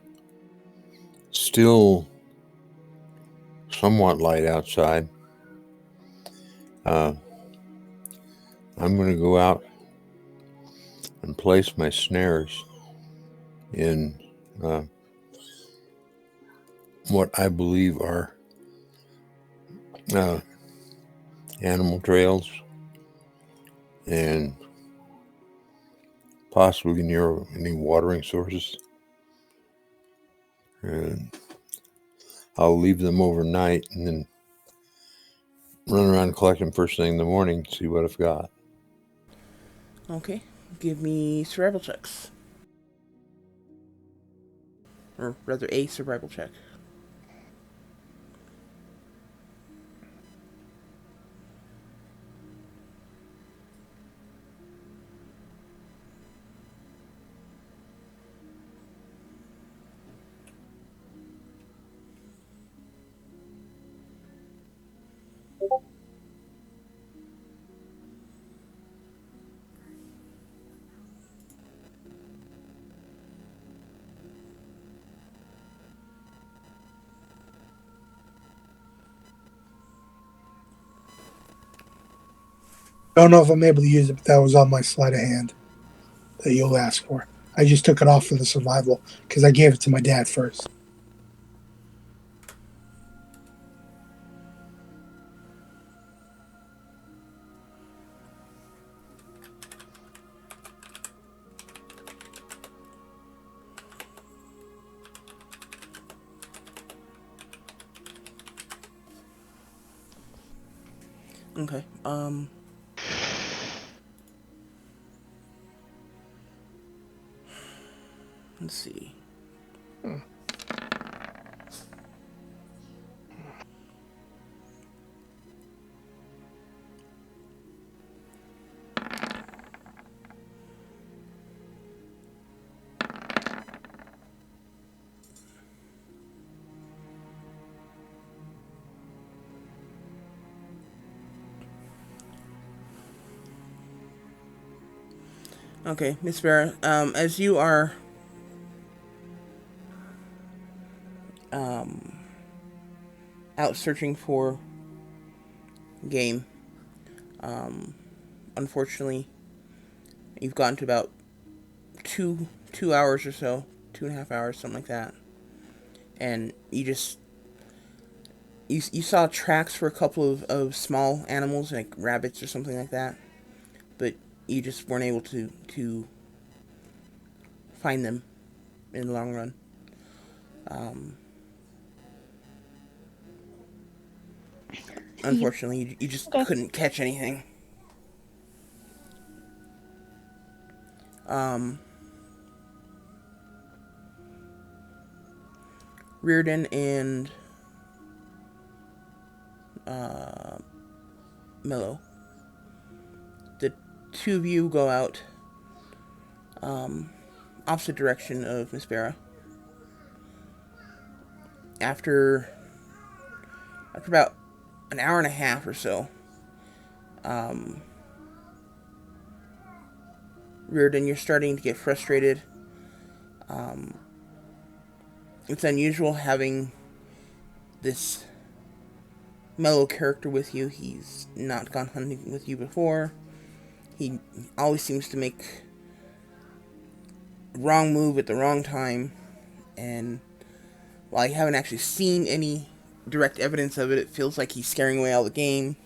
still somewhat light outside, I'm going to go out and place my snares in what I believe are animal trails and possibly near any watering sources. And I'll leave them overnight and then run around and collect them first thing in the morning to see what I've got. Okay. Give me survival checks. Or rather, a survival check. Don't know if I'm able to use it, but that was on my sleight of hand that you'll ask for. I just took it off for the survival because I gave it to my dad first. Okay. Let's see. Okay, Miss Vera, as you are um, out searching for game, um, unfortunately, you've gotten to about 2 hours or so, 2.5 hours, something like that, and you saw tracks for a couple of small animals like rabbits or something like that, but you just weren't able to find them in the long run. Um, Unfortunately, you just Okay. couldn't catch anything. Um, Reardon and uh, Mello, the two of you go out um, opposite direction of Miss Vera. After about an hour and a half or so, um, Reardon, you're starting to get frustrated. Um, it's unusual having this Mellow character with you. He's not gone hunting with you before. He always seems to make the wrong move at the wrong time, and while you haven't actually seen any direct evidence of it, it feels like he's scaring away all the game.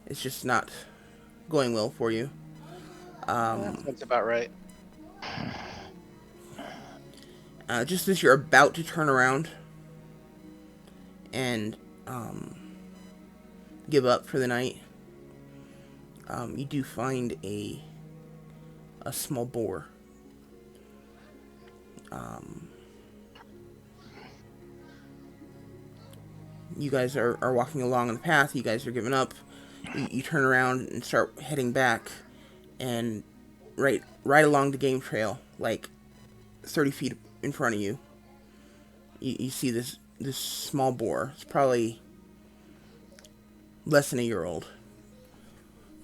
It's just not going well for you. That Um, sounds about right. just as you're about to turn around and um, give up for the night, you do find a small boar. Um, you guys are walking along on the path. You guys are giving up. You turn around and start heading back, and right along the game trail, like 30 feet in front of you, you see this small boar. It's probably less than a year old,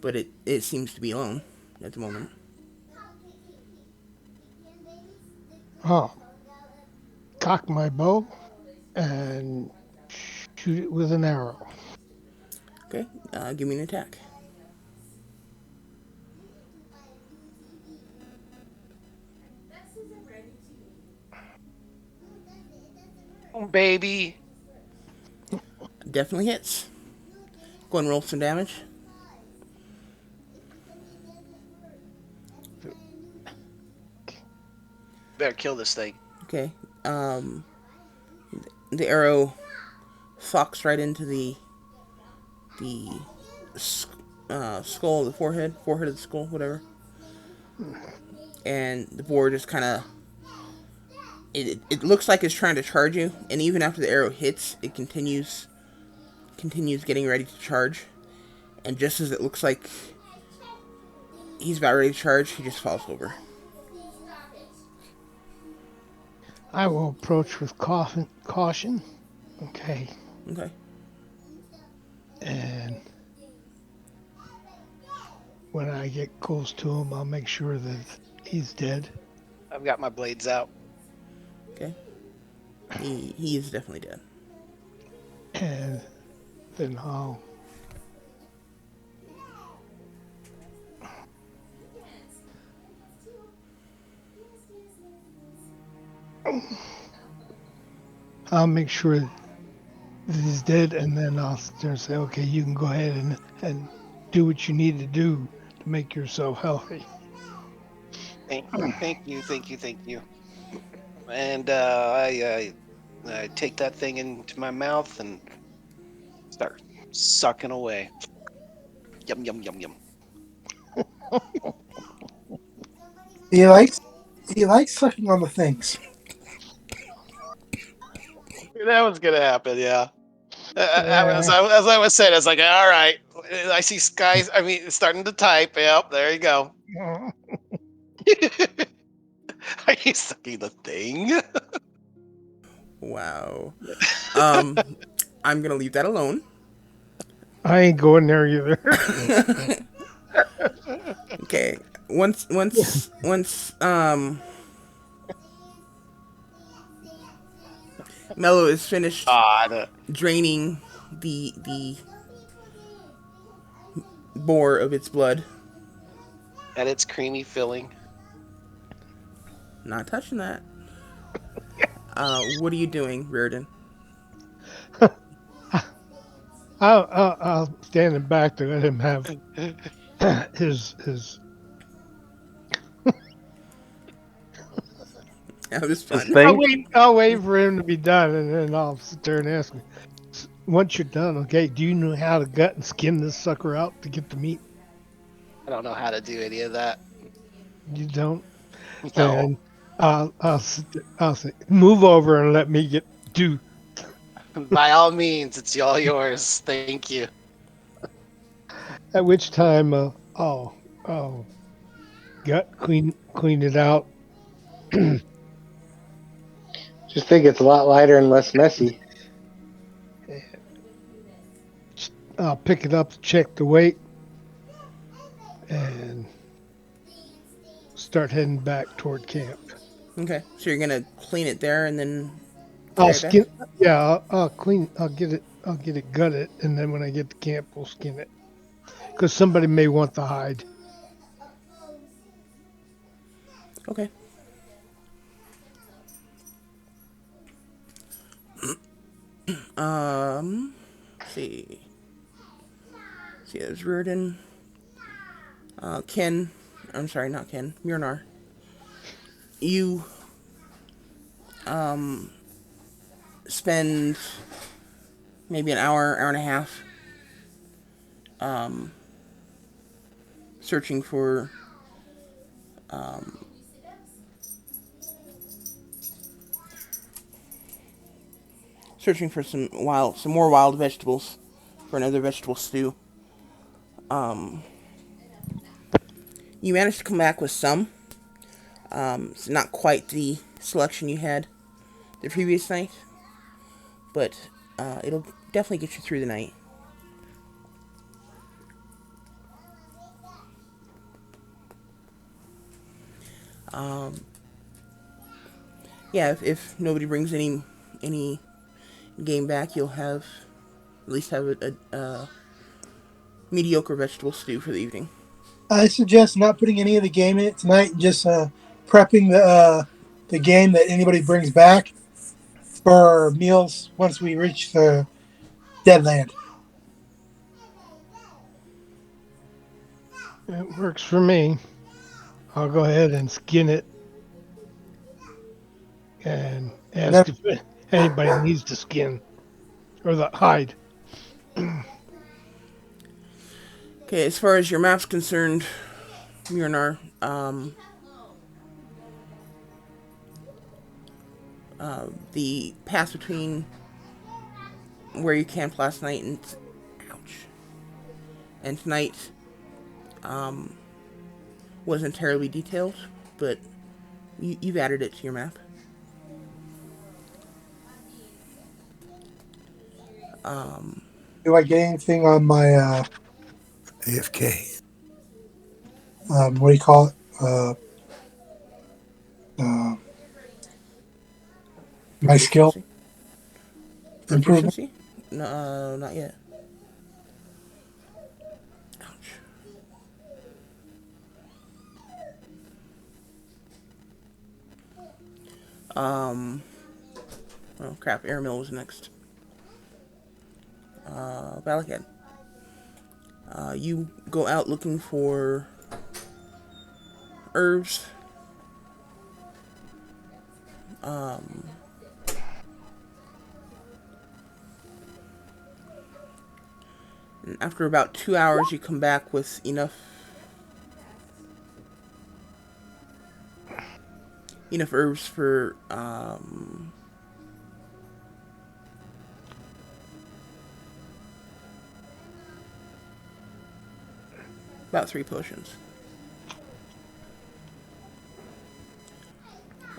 but it seems to be alone at the moment. Oh, cock my bow and shoot it with an arrow. Okay, give me an attack. Oh, baby. Definitely hits. Go and roll some damage. Better kill this thing. Okay. Um, the arrow fucks right into the skull, the forehead of the skull, whatever. And the boar just kind of it looks like it's trying to charge you, and even after the arrow hits, it continues getting ready to charge. And just as it looks like he's about ready to charge, he just falls over. I will approach with caution. Okay. Okay. And when I get close to him, I'll make sure that he's dead. I've got my blades out. Okay. He is definitely dead. And then I'll make sure that he's dead, and then I'll sit there and say, okay, you can go ahead and do what you need to do to make yourself healthy. Thank you. And I take that thing into my mouth and start sucking away. Yum yum yum yum. He likes sucking on the things. That was gonna happen, yeah. Yeah. As I was saying, I was like, all right, I see skies. I mean, it's starting to type. Yep, there you go. Are you sucking the thing? Wow. Um, I'm gonna leave that alone. I ain't going there either. Okay. Once Mello is finished God. draining the boar of its blood, And it's creamy filling. not touching that. What are you doing, Reardon? I'll stand in back to let him have his. That was His fun. thing? I'll wait for him to be done, and then I'll sit there and ask him. Once you're done, okay, do you know how to gut and skin this sucker out to get the meat? I don't know how to do any of that. You don't? No. Then I'll say, move over and let me get do. By all means, it's all yours. Thank you. At which time, I'll gut clean it out. Just think it's a lot lighter and less messy. I'll pick it up, check the weight, and start heading back toward camp. Okay, so you're gonna clean it there and then I'll carry it back. skin. Yeah, I'll clean. I'll get it. I'll get it gutted, and then when I get to camp, we'll skin it. Because somebody may want the hide. Okay. Let's see. See, there's Reardon. Ken. I'm sorry, not Ken. Myrnar. You spend maybe an hour and a half searching for some more wild vegetables for another vegetable stew. You managed to come back with some. It's not quite the selection you had the previous night, but it'll definitely get you through the night. Yeah, if nobody brings any game back, you'll have at least have a mediocre vegetable stew for the evening. I suggest not putting any of the game in it tonight, and just prepping the game that anybody brings back for meals once we reach the deadland. It works for me. I'll go ahead and skin it and And then ask if anybody needs the skin or the hide. Okay, as far as your map's concerned, Myrnar, the path between where you camped last night and ouch, and tonight wasn't terribly detailed, but you've added it to your map. Do I get anything on my AFK. what do you call it? Uh, my skill Proficiency? improvement? Proficiency? No, not yet. Ouch. Um. Oh crap! Airmill was next. Valakad. You go out looking for herbs. Um. And after about 2 hours, you come back with enough herbs for about 3 potions.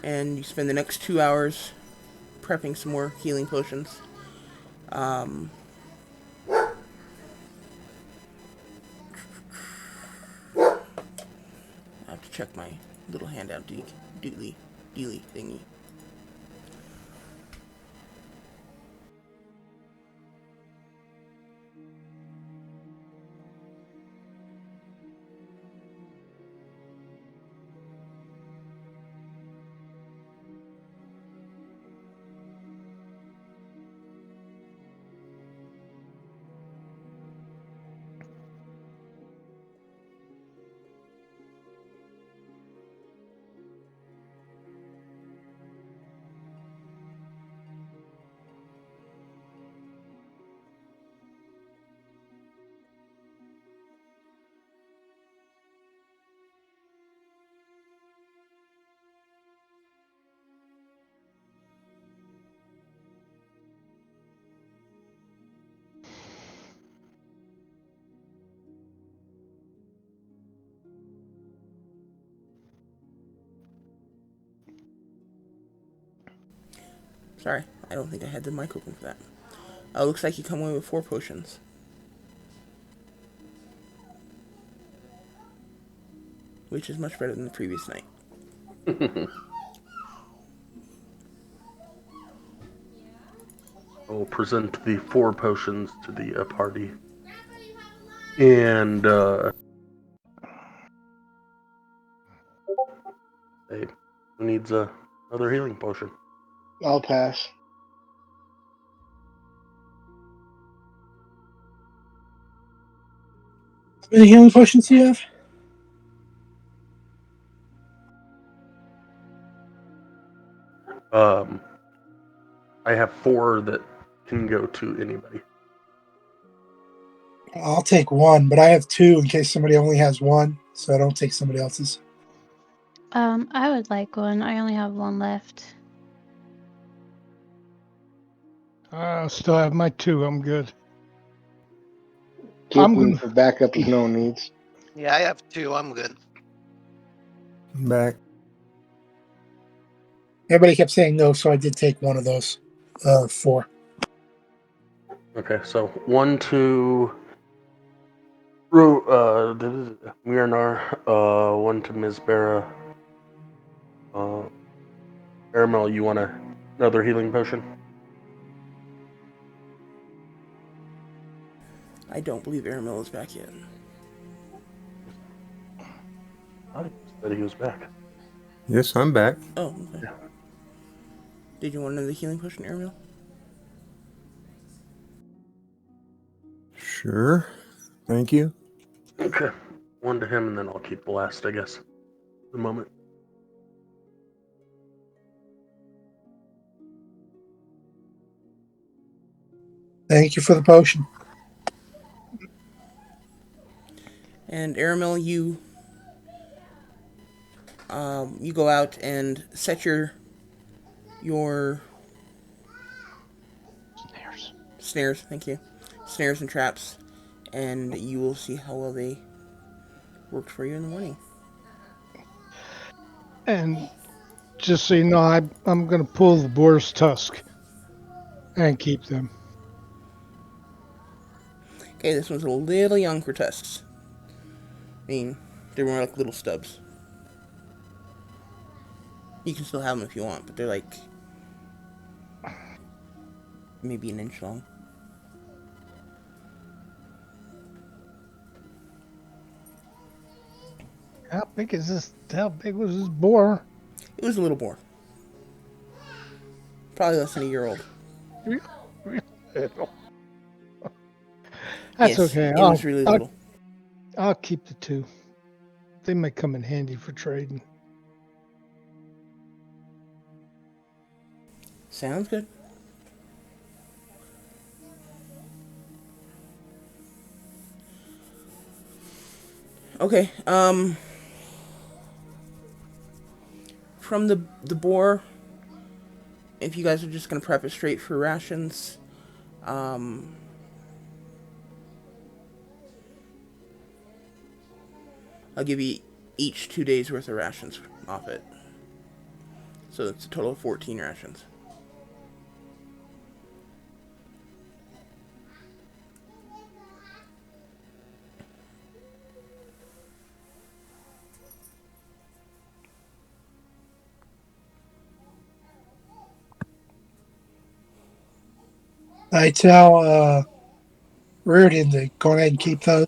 And you spend the next 2 hours prepping some more healing potions. Um, I have to check my little handout dealy thingy. Sorry, I don't think I had the mic open for that. Looks like you come away with 4 potions, which is much better than the previous night. I'll present the 4 potions to the party. And hey, who needs another healing potion? I'll pass. How many healing potions do you have? Um, I have 4 that can go to anybody. I'll take one, but I have two in case somebody only has one, so I don't take somebody else's. I would like one. I only have one left. I still have my 2. I'm good. Keep I'm them gonna. for backup if no one needs. Yeah, I have two. I'm good. Back. Everybody kept saying no, so I did take one of those. 4. Okay, so 1 to Myrnar, 1 to Ms. Barra. Aramel, you want another healing potion? I don't believe Airmill is back yet. I thought he said he was back. Yes, I'm back. Oh, okay. Yeah. Did you want another healing potion, Airmill? Sure. Thank you. Okay. 1 to him, and then I'll keep the last, I guess. The moment. Thank you for the potion. And Airmill, you go out and set your snares. Thank you, snares and traps, and you will see how well they worked for you in the morning. And just so you know, I'm gonna pull the boar's tusk and keep them. Okay, this one's a little young for tusks. I mean, they're more like little stubs. You can still have them if you want, but they're like maybe an inch long. How big is this? How big was this boar? It was a little more. Probably less than a year old. That's Yes, okay. it was really little. I'll keep the two. They might come in handy for trading. Sounds good. Okay, from the boar, if you guys are just gonna prep it straight for rations, um, I'll give you each 2 days worth of rations off it. So it's a total of 14 rations. I tell Reardon to go ahead and keep those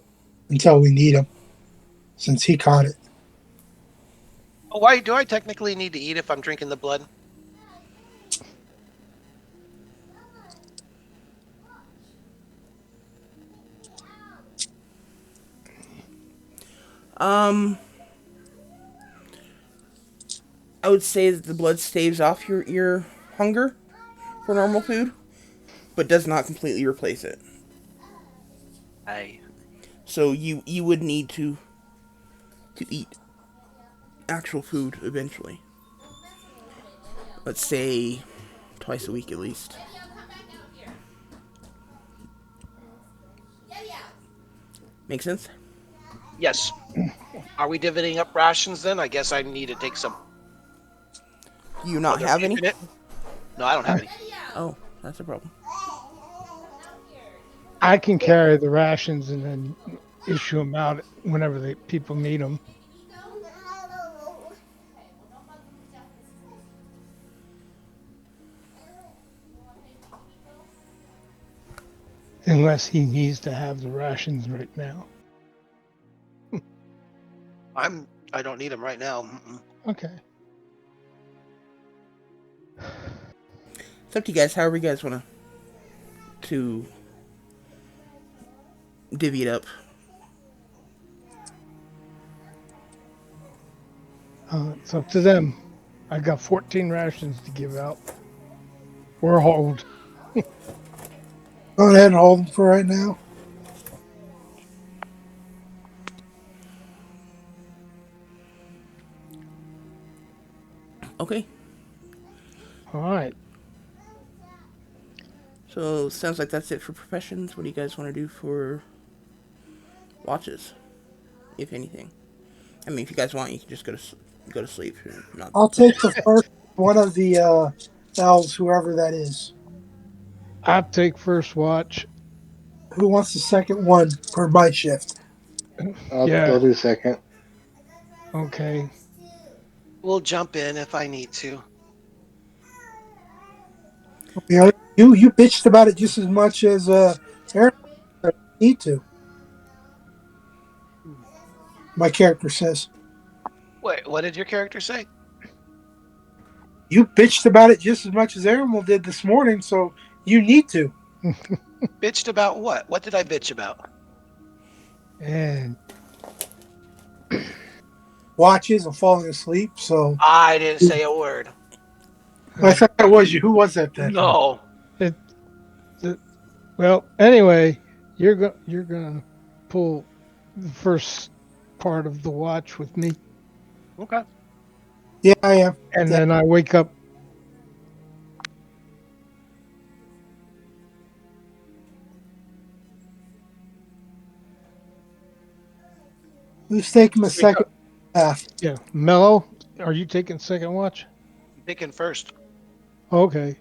until we need them, since he caught it. Why do I technically need to eat if I'm drinking the blood? Um, I would say that the blood staves off your hunger for normal food, but does not completely replace it. I So you would need to eat actual food eventually. Let's say twice a week at least. Make sense? Yes. Are we dividing up rations then? I guess I need to take some. Do you not They're have any? keeping it? No, I don't have any. Oh, that's a problem. I can carry the rations and then issue them out whenever people need them. Unless he needs to have the rations right now. I don't need them right now. Mm-mm. Okay. It's up to you guys. However you guys want to divvy it up. It's up to them. I got 14 rations to give out. Or hold. Go ahead and hold them for right now. Okay. All right. So sounds like that's it for professions. What do you guys want to do for watches, if anything? I mean, if you guys want, you can just go to sleep. Not. I'll take the first one of the elves, whoever that is. I'll take first watch. Who wants the second one per my shift? I'll Yeah. do second. Okay. We'll jump in if I need to. You bitched about it just as much as Aaron need to. My character says. Wait, what did your character say? You bitched about it just as much as Aaron did this morning, so you need to. Bitched about what? What did I bitch about? And Watches and falling asleep, so I didn't say a word. I thought that was you. Who was that then? No. it, well, anyway, you're gonna pull the first part of the watch with me, Okay. Yeah, I am. and Yeah. then I wake up. Who's taking the Wake second up. half? Yeah, Mellow. Are you taking second watch? I'm picking first. Okay,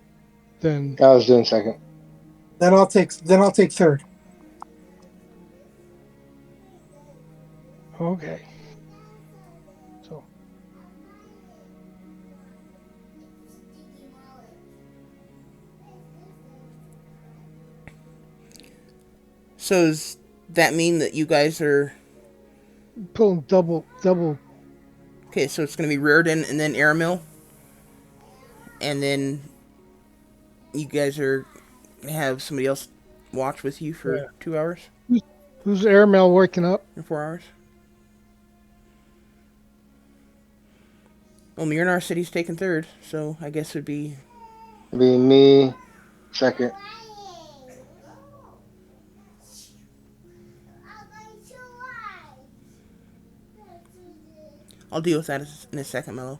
then I was doing second. Then I'll take third. Okay. So So does that mean that you guys are pulling double. okay? So it's going to be Reardon and then Airmill, and then you guys are gonna have somebody else watch with you for Yeah. 2 hours Who's, who's airmail waking up? or 4 hours. Well, Myrnar City's taking third, so I guess it'd be Be me second. I'll deal with that in a second, Mello.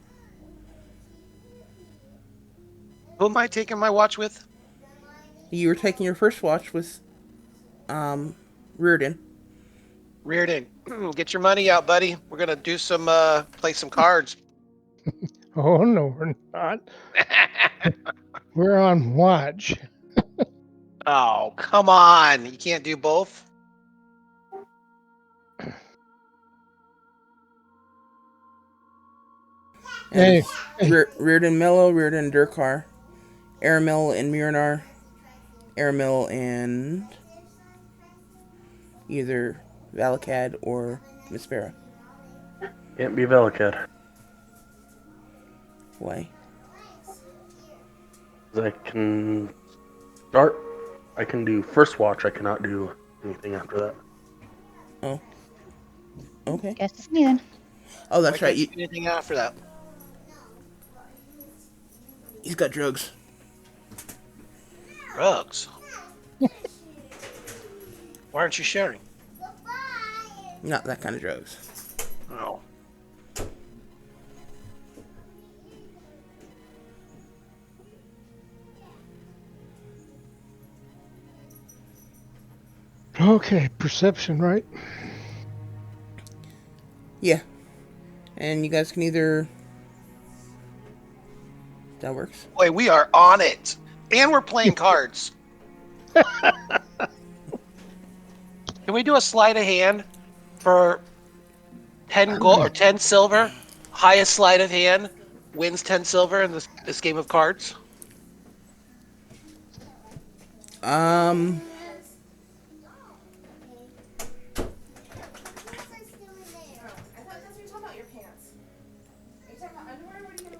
Who am I taking my watch with? You were taking your first watch with Reardon. Reardon, get your money out, buddy. We're gonna do some play some cards. Oh no, we're not. We're on watch. Oh, come on. You can't do both? And Hey, it's hey, Reardon Mello, Reardon Durkar, Airmill and Myrnar, Airmill and either Valakad or Mispera. Can't be Velikad. Why? 'Cause I can start. I can do first watch. I cannot do anything after that. Oh, okay. Guess it's me then. Oh, Why that's right. can't you do anything after that? He's got drugs. Drugs. Why aren't you sharing? Not that kind of drugs. Oh. okay, perception, right? Yeah. And you guys can either. That works. Boy, we are on it. And we're playing cards. Can we do a sleight of hand for 10 gold or 10 silver? Highest sleight of hand wins 10 silver in this game of cards. Um.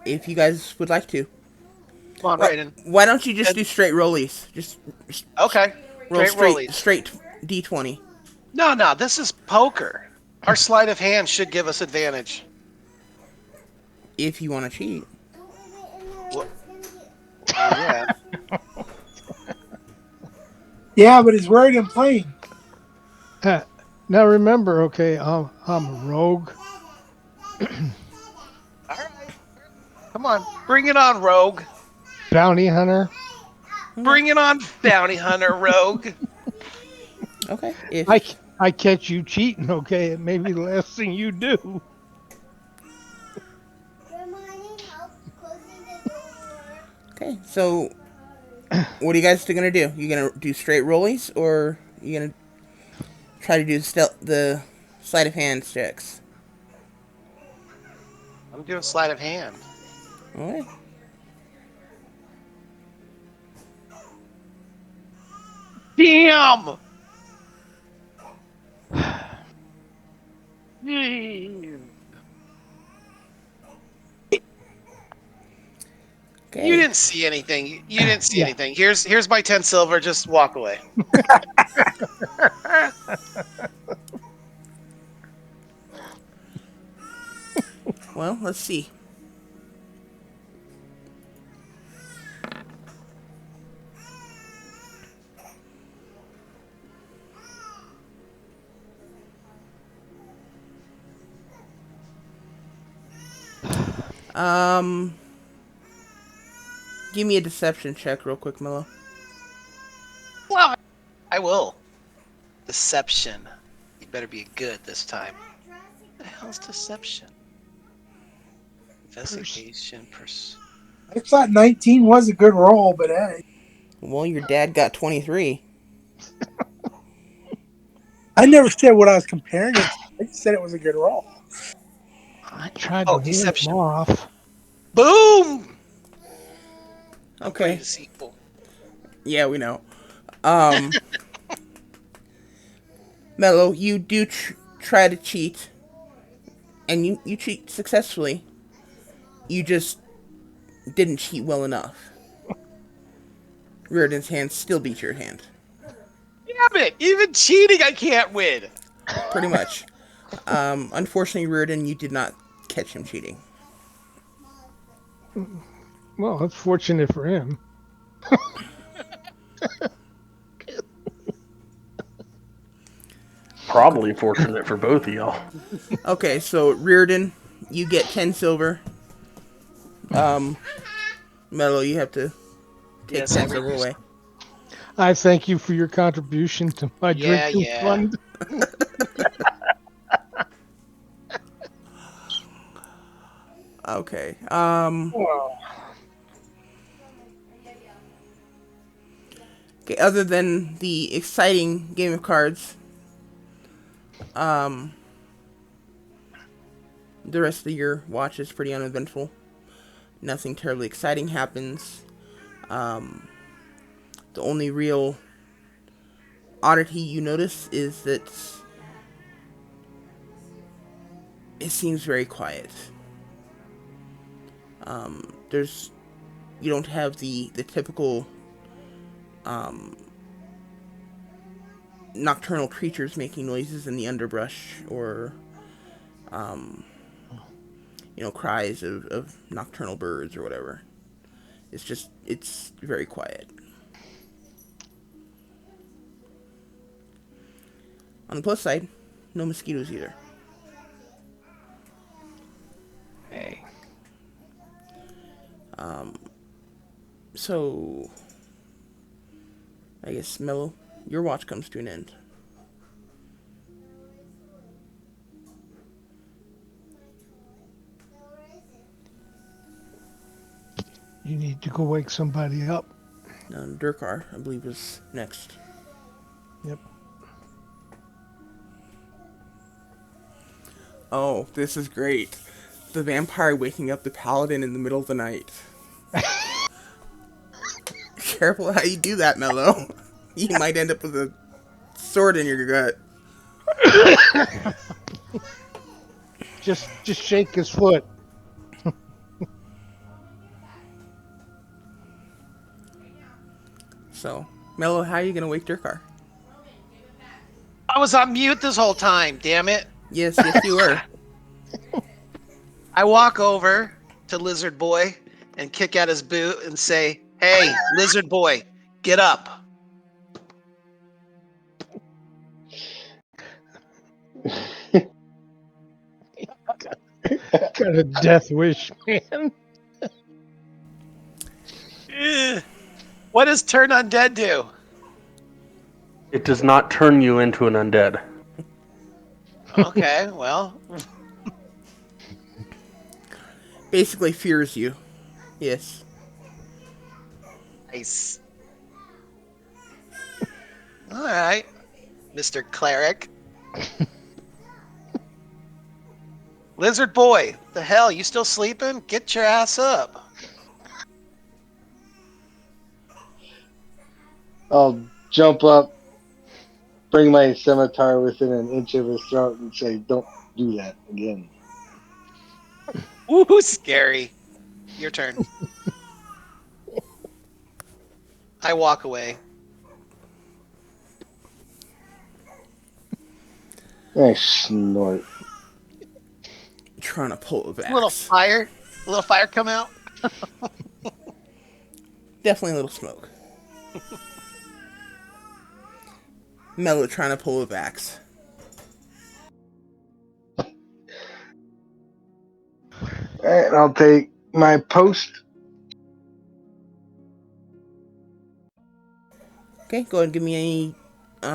If you guys would like to. Come on, Why, Raiden. why don't you just do straight rollies? Just Okay. roll Straight rollies. straight D20. No, this is poker. Our sleight of hand should give us advantage. If you want to cheat. Well, yeah. Yeah, but he's worried and playing. Now remember, okay, I'm a rogue. All right. Come on. Bring it on, Rogue. Bounty hunter. Bring it on, Bounty Hunter Rogue. Okay. If I catch you cheating, okay? It may be the last thing you do. okay. So, what are you guys gonna do? You gonna do straight rollies, or you gonna try to do the sleight of hand checks? I'm doing sleight of hand. Okay. Damn! Okay. You didn't see anything. You didn't see Yeah. anything. Here's my 10 silver. Just walk away. Well, let's see. Um, give me a deception check real quick, Mello. Well, I will. Deception. You better be good this time. What the hell's deception? Investigation. I thought 19 was a good roll, but hey, Well, your dad got 23. I never said what I was comparing it to. I just said it was a good roll. I tried to Oh, warn him deception. off. Boom! I'm pretty Okay. deceitful. Yeah, we know. Um, Mello, you do try to cheat, and you cheat successfully. You just didn't cheat well enough. Reardon's hand still beats your hand. Damn it! Even cheating, I can't win. Pretty much. Unfortunately, Reardon, you did not catch him cheating. Well, that's fortunate for him. Probably fortunate for both of y'all. Okay, so Reardon, you get 10 silver. Mello, you have to take Yes, I 10 silver reduced. away. I thank you for your contribution to my Yeah, drinking yeah. fund. Okay. Well, Okay, other than the exciting game of cards, the rest of your watch is pretty uneventful. Nothing terribly exciting happens. The only real oddity you notice is that it seems very quiet. There's you don't have the typical nocturnal creatures making noises in the underbrush or cries of nocturnal birds or whatever. It's very quiet. On the plus side, no mosquitoes either. hey, So I guess Mello, your watch comes to an end. you need to go wake somebody up. Durkar, I believe, is next. Yep. Oh, this is great. The vampire waking up the paladin in the middle of the night. Careful how you do that, Mello. You might end up with a sword in your gut. Just shake his foot. So, Mello, how are you gonna wake Durkar? I was on mute this whole time, damn it. Yes, yes, you were. I walk over to Lizard Boy and kick at his boot and say, "Hey, Lizard Boy, get up." Got a death wish, man. Ugh. What does turn undead do? It does not turn you into an undead. Okay, well, Basically fears you. Yes. nice. All right, Mr. Cleric. Lizard Boy, the hell, you still sleeping? Get your ass up. I'll jump up, bring my scimitar within an inch of his throat, and say, "Don't do that again." Ooh, scary. Your turn. I walk away. I snort. Trying to pull a A little Vax. fire. A little fire come out. Definitely a little smoke. Mello trying to pull a Vax. And I'll take my post. Okay, go ahead and give me a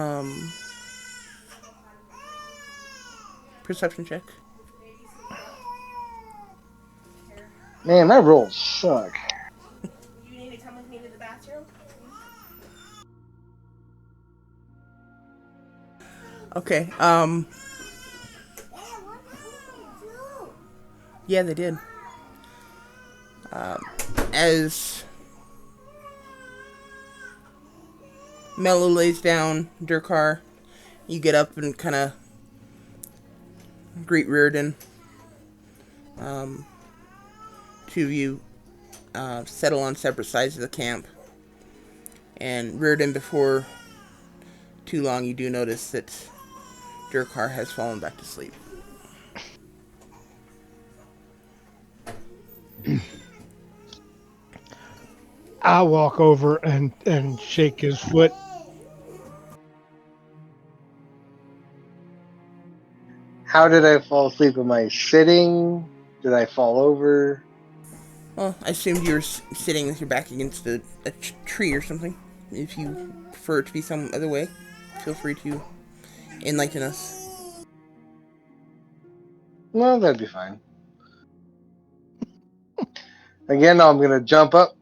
perception check. Man, my rolls suck. You need to come with me to the bathroom? Okay, Yeah, they did. As Mello lays down Durkar, you get up and kind of greet Reardon. Two of you settle on separate sides of the camp. And Reardon, before too long, you do notice that Durkar has fallen back to sleep. I walk over and shake his foot. How did I fall asleep? Am I sitting? Did I fall over? Well, I assumed you were sitting with your back against a tree or something. If you prefer it to be some other way, feel free to enlighten us. No, that'd be fine. Again, I'm gonna jump up,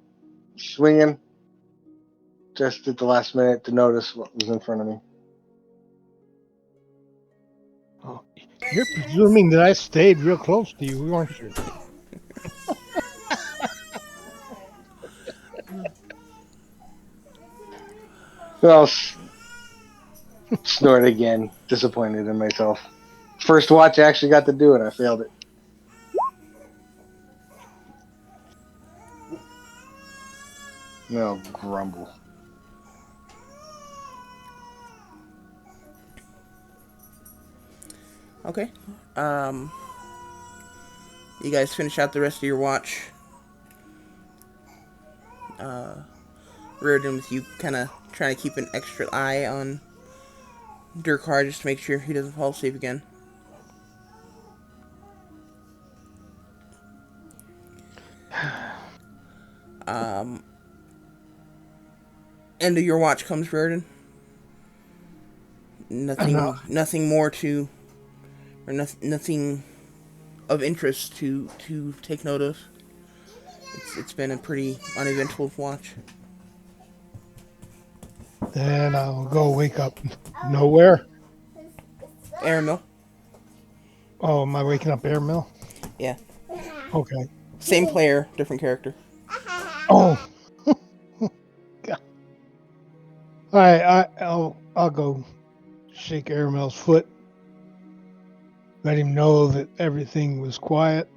swinging, just at the last minute to notice what was in front of me. Oh, you're presuming that I stayed real close to you, aren't you? Well, snort again, disappointed in myself. First watch I actually got to do it, I failed it. No, grumble. Okay. You guys finish out the rest of your watch. Reardon with you kind of trying to keep an extra eye on Durkar just to make sure he doesn't fall asleep again. End of your watch comes, Reardon. No, Nothing more to, or nothing of interest to take note of. It's been a pretty uneventful watch. then I'll go wake up. Nowhere. Aramil, Oh, am I waking up Airmill? yeah, Okay. same player, different character. Oh, God. All right. I'll go shake Airmill's foot. Let him know that everything was quiet,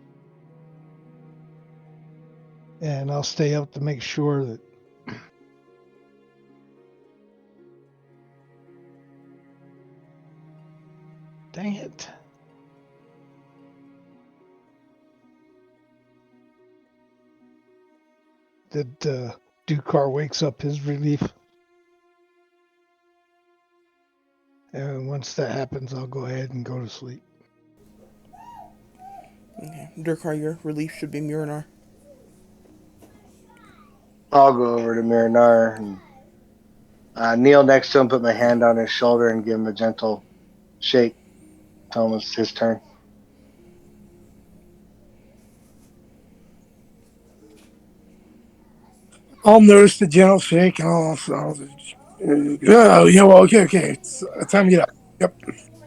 and I'll stay up to make sure that. Dang it. That Dukar wakes up his relief. And once that happens, I'll go ahead and go to sleep. Okay. Durkar, your relief should be Murinar. I'll go over to Mirinar and kneel next to him, put my hand on his shoulder, and give him a gentle shake. Tell him it's his turn. I'll notice the gentle shake, and yeah, well, okay. It's time to get up. Yep.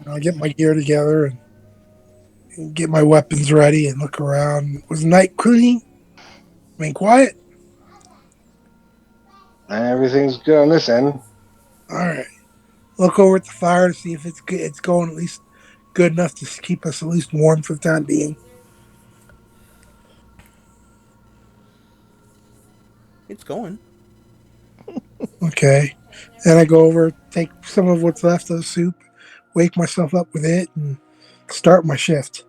I'll get my gear together and get my weapons ready and look around. Was the night clean? I mean, quiet? Everything's good on this end. All right. Look over at the fire to see if it's good. It's going at least good enough to keep us at least warm for the time being. It's going. Okay. Then I go over, take some of what's left of the soup, wake myself up with it, and start my shift.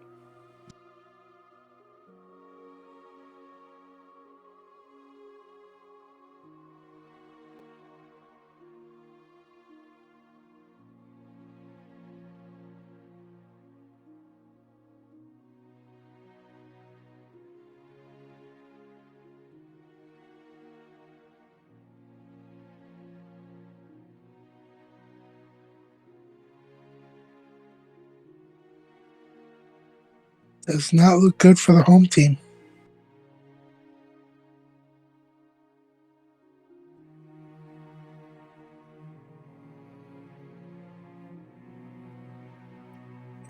Does not look good for the home team.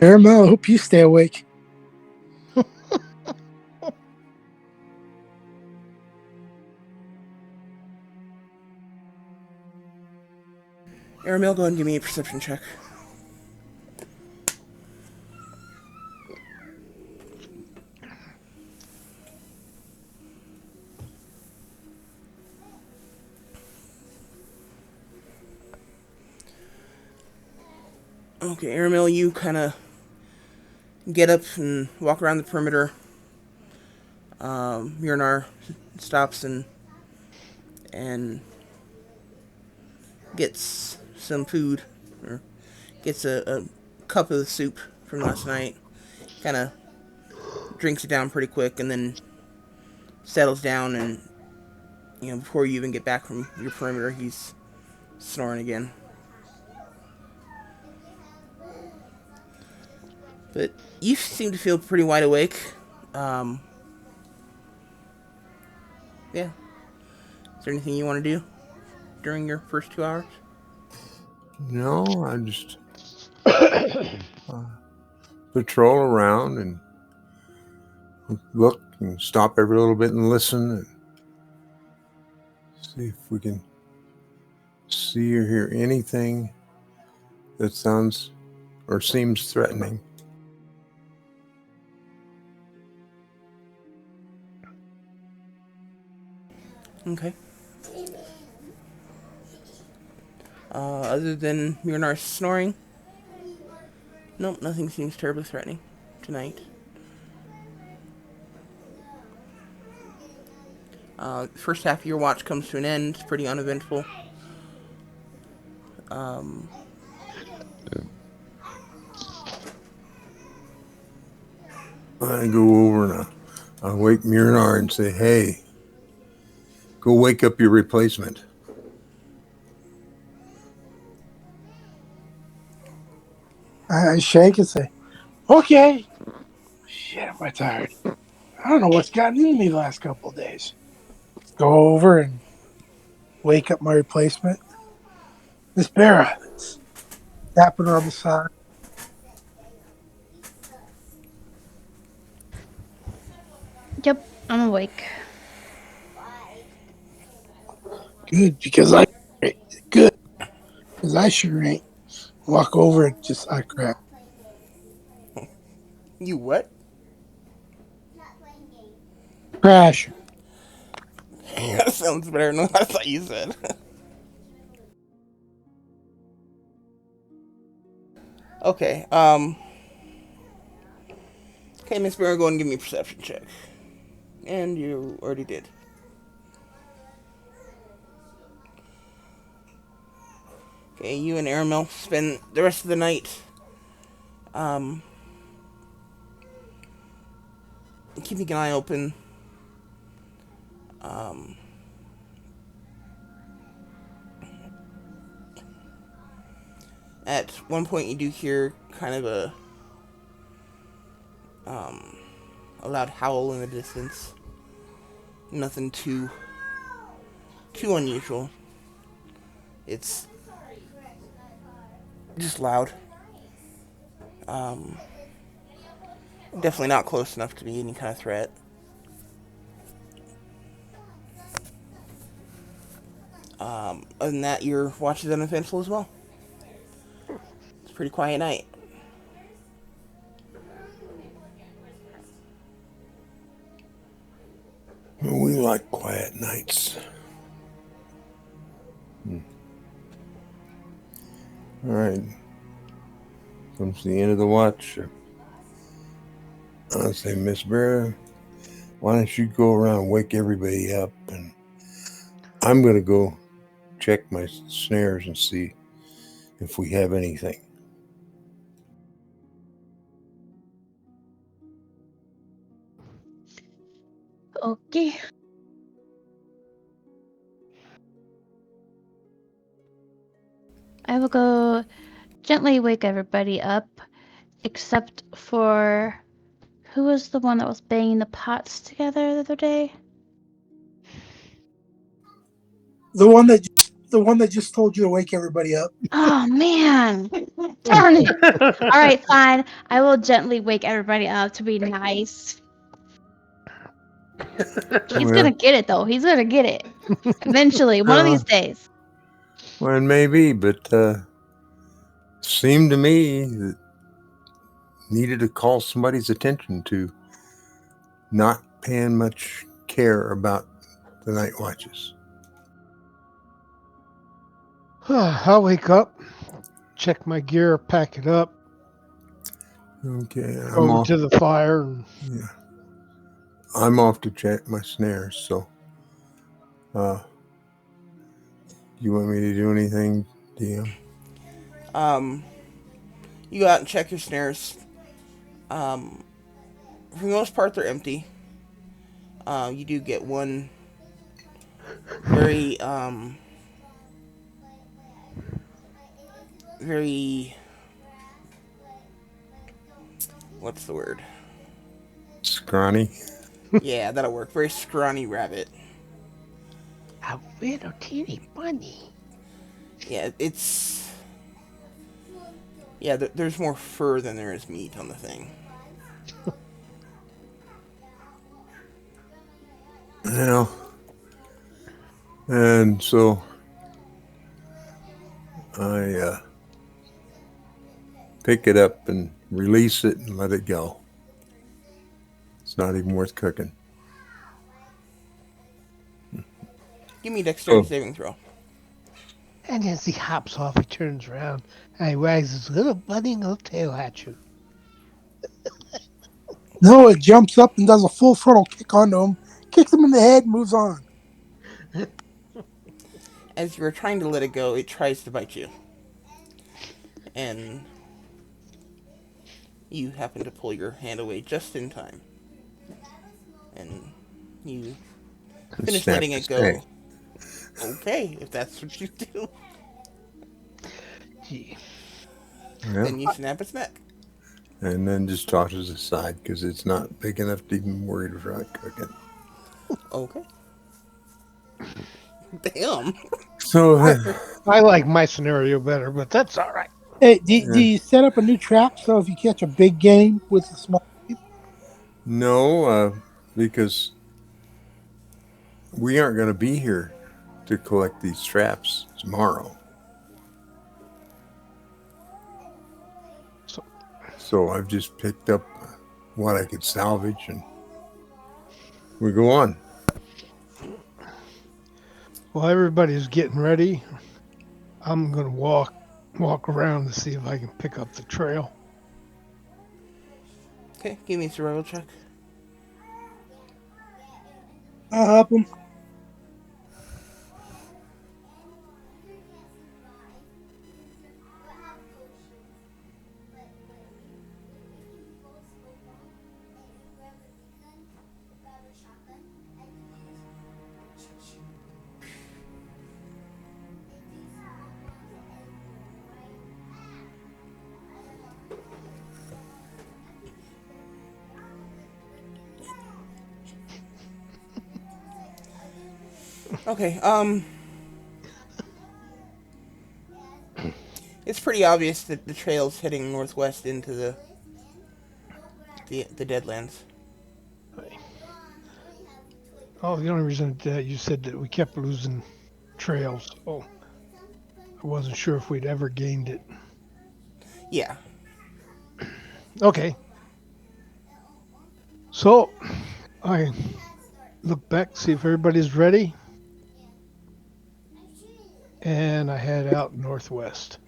Aramel, I hope you stay awake. Aramil, go ahead and give me a perception check. Okay, Aramil, you kind of get up and walk around the perimeter. Myrnar stops and gets some food, or gets a cup of the soup from last night. Kind of drinks it down pretty quick, and then settles down. And before you even get back from your perimeter, he's snoring again. But you seem to feel pretty wide awake. Um, yeah. Is there anything you want to do during your first 2 hours? No, I just patrol around and look and stop every little bit and listen and see if we can see or hear anything that sounds or seems threatening. Okay. Other than Myrnar snoring, nope, nothing seems terribly threatening tonight. First half of your watch comes to an end. It's pretty uneventful. I go over and I wake Myrnar and say, "Hey, go wake up your replacement." I shake and say, okay. Shit, am I tired? I don't know what's gotten into me the last couple of days. Go over and wake up my replacement. Miss Barra. Tapping her on the side. Yep, I'm awake. Good, because I good, because I sure ain't. Walk over and just I crack. You what? Crash. That sounds better than what I thought you said. Okay, okay, Miss Barra, go and give me a perception check. And you already did. Okay, you and Aramel spend the rest of the night, um, keeping an eye open. Um, at one point you do hear kind of a loud howl in the distance. Nothing too unusual. It's just loud. Definitely not close enough to be any kind of threat. Other than that, your watch is uneventful as well. It's a pretty quiet night. We like quiet nights. All right. Comes the end of the watch. I say, Miss Barra, why don't you go around and wake everybody up, and I'm going to go check my snares and see if we have anything. Okay. I will go gently wake everybody up, except for who was the one that was banging the pots together the other day? The one that just told you to wake everybody up. Oh man, darn it! All right, fine. I will gently wake everybody up to be nice. He's Well, gonna get it though. He's gonna get it eventually, one of these days. Well, maybe, but seemed to me that needed to call somebody's attention to not paying much care about the night watches. I'll wake up, check my gear, pack it up, Okay, go I'm over off. to the fire, and Yeah, I'm off to check my snares. So, uh, you want me to do anything, DM? Um, you go out and check your snares. Um, for the most part, they're empty. You do get one very, very, what's the word? Scrawny. Yeah, that'll work. Very scrawny rabbit. a little teeny bunny. Yeah, it's yeah. There's more fur than there is meat on the thing. Yeah, and so I pick it up and release it and let it go. It's not even worth cooking. Give me a dexterity So saving throw. And as he hops off, he turns around and he wags his little bunny little tail at you. No, it jumps up and does a full throttle kick onto him, kicks him in the head, and moves on. As you're trying to let it go, it tries to bite you, and you happen to pull your hand away just in time, and you finish snap letting it its neck. go. Okay, if that's what you do, Gee. Yeah, then you snap its neck. and then just tosses it aside because it's not big enough to even worry about cooking. Okay. Damn. So I, I like my scenario better, but that's all right. hey, do uh, you set up a new trap so if you catch a big game with a small game? no, because we aren't going to be here to collect these traps tomorrow. So, So I've just picked up what I could salvage and we go on. while everybody's getting ready, I'm gonna walk around to see if I can pick up the trail. Okay, give me a survival check. I'll help him. Okay, it's pretty obvious that the trail's heading northwest into the Deadlands. Oh, the only reason that you said that we kept losing trails, so I wasn't sure if we'd ever gained it. Yeah. Okay, so I look back, see if everybody's ready, and I head out northwest.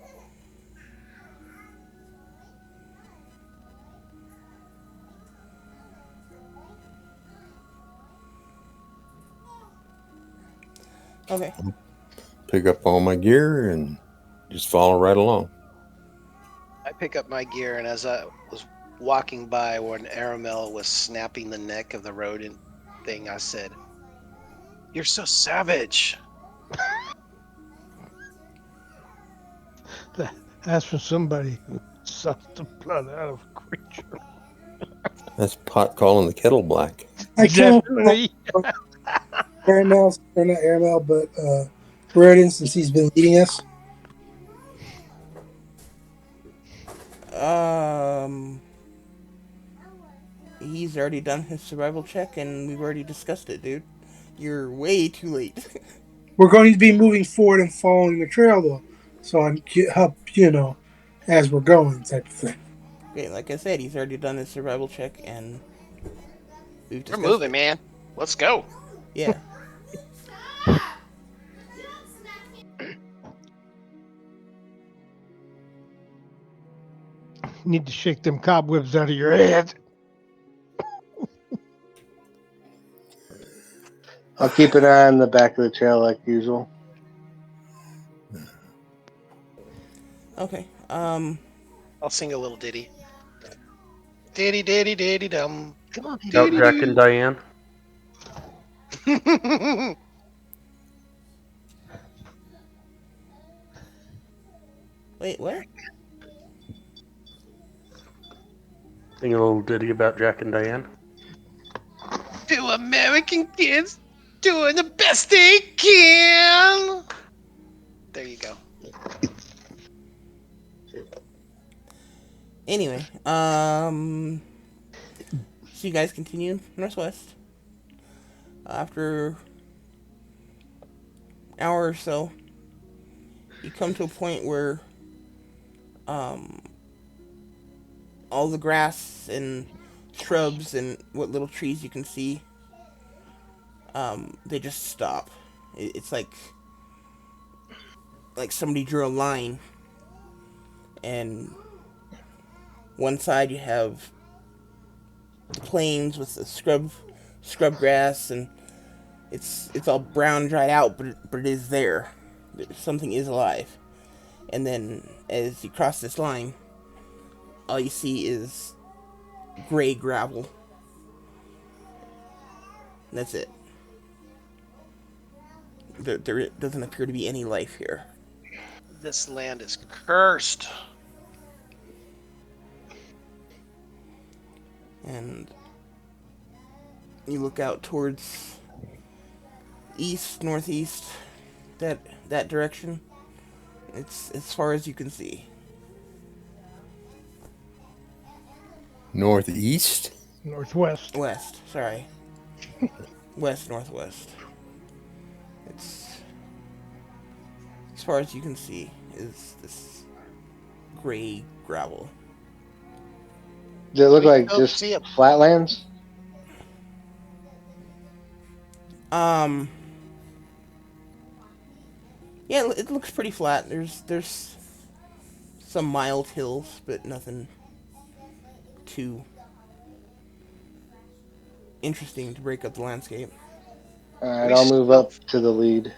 Okay. Pick up all my gear and just follow right along. I pick up my gear, and as I was walking by when Aramel was snapping the neck of the rodent thing, I said, "You're so savage." That's for somebody who sucks the blood out of a creature. That's pot calling the kettle black. I can't Definitely. Airmail, or not airmail, but Rodin, since he's been leading us. Um, he's already done his survival check, and we've already discussed it, dude. You're way too late. We're going to be moving forward and following the trail, though. So I'm help, as we're going, type of thing. Okay, like I said, he's already done his survival check, and we've We're discussed moving, it. man. Let's go. Yeah. Need to shake them cobwebs out of your head. I'll keep an eye on the back of the trail like usual. Okay. I'll sing a little ditty. Ditty, ditty, ditty, dum. Come on, Out ditty, Jack and doo. Diane. Wait, what? Sing a little ditty about Jack and Diane. Two American kids doing the best they can. There you go. Anyway, so you guys continue northwest. After an hour or so, you come to a point where um, all the grass and shrubs and what little trees you can see, they just stop. It's like somebody drew a line, and one side you have the plains with the scrub grass, and it's all brown, dried out, but it is there. Something is alive. And then as you cross this line, all you see is gray gravel. And that's it. There doesn't appear to be any life here. This land is cursed. And you look out towards east, northeast, that direction. It's as far as you can see. Northeast? Northwest. West, sorry. West, northwest. It's as far as you can see is this gray gravel. Does it look We like still just see a flatlands? Um, yeah, it looks pretty flat. There's some mild hills, but nothing too interesting to break up the landscape. Alright, we I'll move still up to the lead.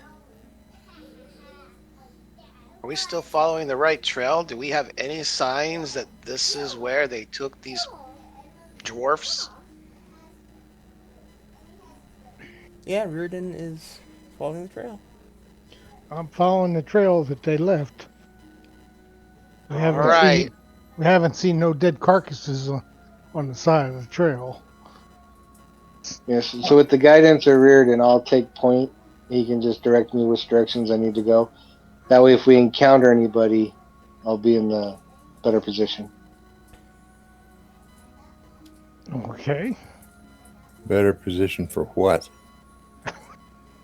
are we still following the right trail? Do we have any signs that this is where they took these dwarfs? Yeah, Reardon is following the trail. I'm following the trail that they left. We All haven't right. seen we haven't seen no dead carcasses on the side of the trail. Yes, so with the guidance of Reardon, I'll take point. He can just direct me which directions I need to go. That way, if we encounter anybody, I'll be in the better position. Okay. Better position for what?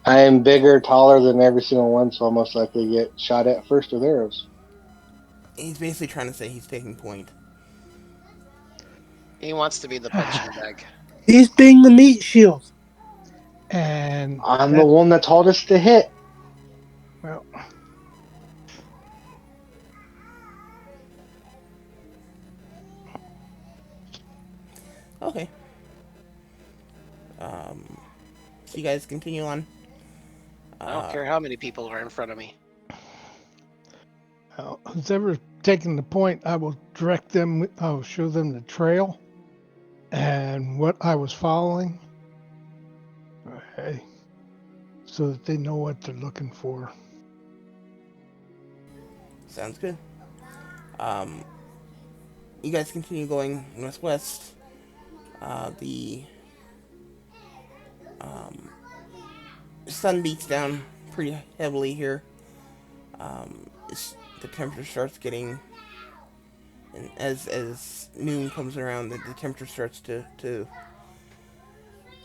I am bigger, taller than every single one, so I'll most likely get shot at first with arrows. He's basically trying to say he's taking point. He wants to be the punching bag. He's being the meat shield. And I'm the that one that's hardest to hit. well, Okay. So you guys continue on. I don't care how many people are in front of me. who's ever taken the point, I will direct them. I will show them the trail and what I was following. Okay. So that they know what they're looking for. Sounds good. Um, you guys continue going northwest. The sun beats down pretty heavily here. The temperature starts getting, and as noon comes around, the temperature starts to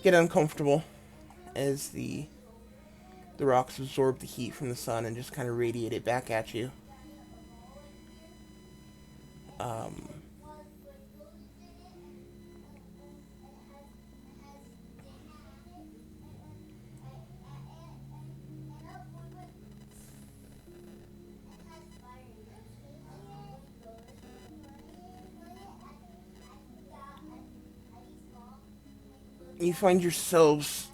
get uncomfortable as the The rocks absorb the heat from the sun and just kind of radiate it back at you. Um, you find yourselves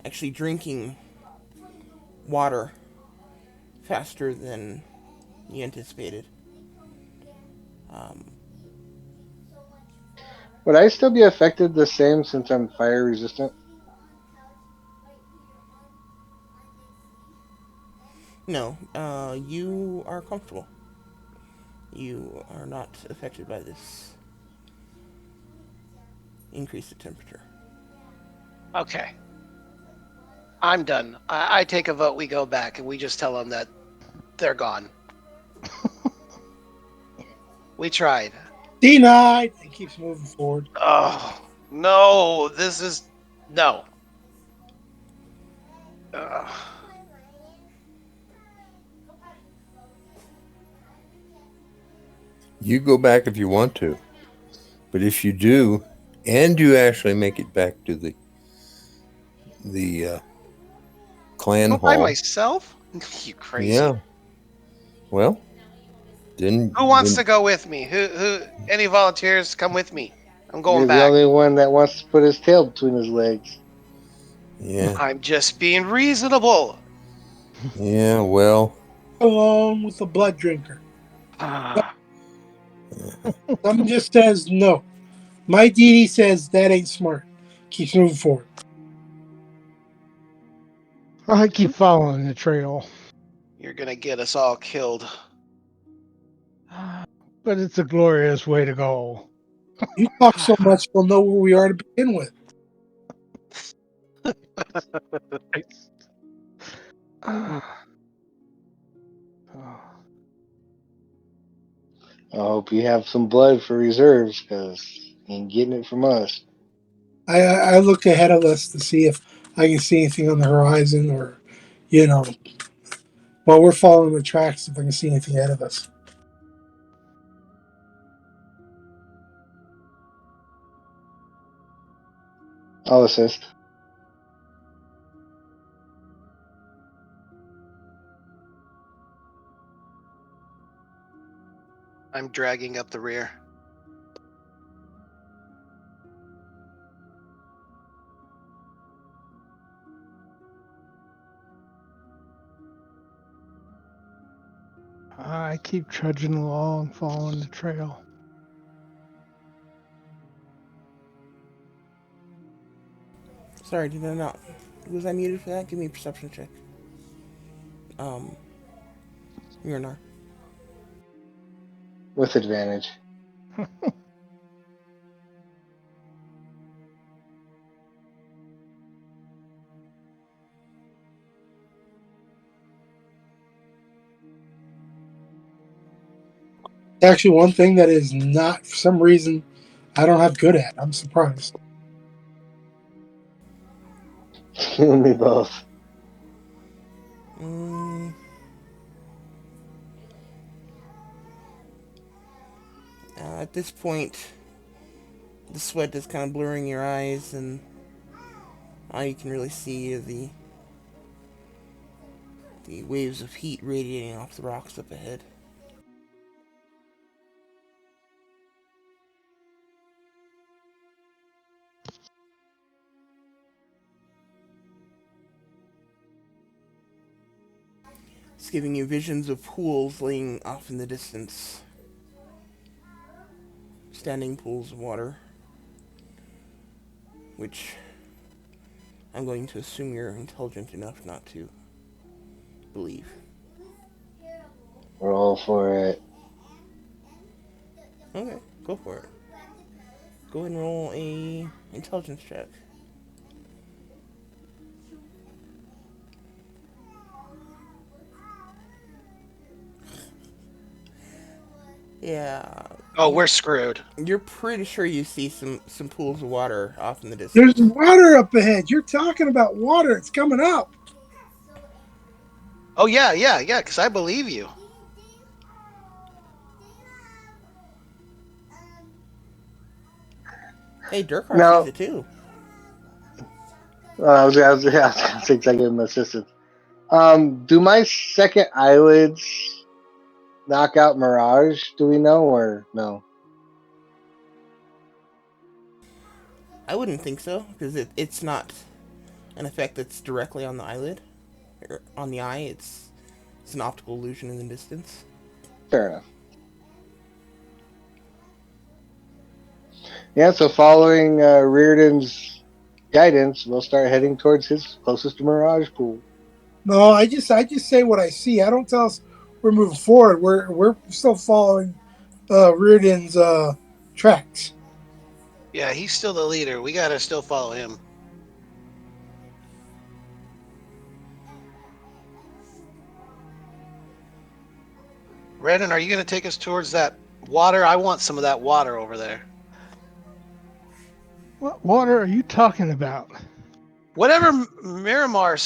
actually drinking water faster than you anticipated. Um, Would I still be affected the same since I'm fire resistant? no, you are comfortable. You are not affected by this increase in temperature. Okay. I'm done. I take a vote. We go back and we just tell them that they're gone. We tried. Denied. And keeps moving forward. Oh, no. This is. No. Ugh. You go back if you want to, but if you do, and you actually make it back to the clan Go by hall, myself? You crazy. yeah. Well, Who wants then to go with me? Any volunteers come with me? I'm going You're the back. only one that wants to put his tail between his legs. yeah, I'm just being reasonable. yeah. Well, Alone with the blood drinker. Ah, Someone just says no. My DD says that ain't smart. Keeps moving forward. I keep following the trail, you're gonna get us all killed. but it's a glorious way to go. You talk so much, we'll know where we are to begin with. It's, ah, ah. I hope you have some blood for reserves, because you ain't getting it from us. I look ahead of us to see if I can see anything on the horizon or, you know, while we're following the tracks, if I can see anything ahead of us. I'll assist. I'm dragging up the rear. I keep trudging along, following the trail. Sorry, did I not? Was I muted for that? Give me a perception check. Um, Myrnar. With advantage. Actually, one thing that is not, for some reason, I don't have good at. I'm surprised. You and me both. Mm, at this point, the sweat is kind of blurring your eyes, and all you can really see are the waves of heat radiating off the rocks up ahead. It's giving you visions of pools laying off in the distance. Standing pools of water, which I'm going to assume you're intelligent enough not to believe. Roll for it. Okay, go for it. Go ahead and roll a intelligence check. Yeah, Oh, we're screwed. you're pretty sure you see some pools of water off in the There's distance. water up ahead. You're talking about water. It's coming up. Oh yeah, yeah, yeah. Because I believe you. Hey, Durkar sees Now, it too. yeah, I was gonna say 'cause I gave him assistance. Do my second eyelids knock out Mirage? Do we know or no? I wouldn't think so because it's not an effect that's directly on the eyelid or on the eye. It's an optical illusion in the distance. Fair enough. Yeah, so following Reardon's guidance, we'll start heading towards his closest Mirage pool. No, I just say what I see. I don't tell us we're moving forward. We're still following Reardon's tracks. Yeah, he's still the leader. We gotta still follow him. Redden, are you gonna take us towards that water? I want some of that water over there. What water are you talking about? Whatever Miramar,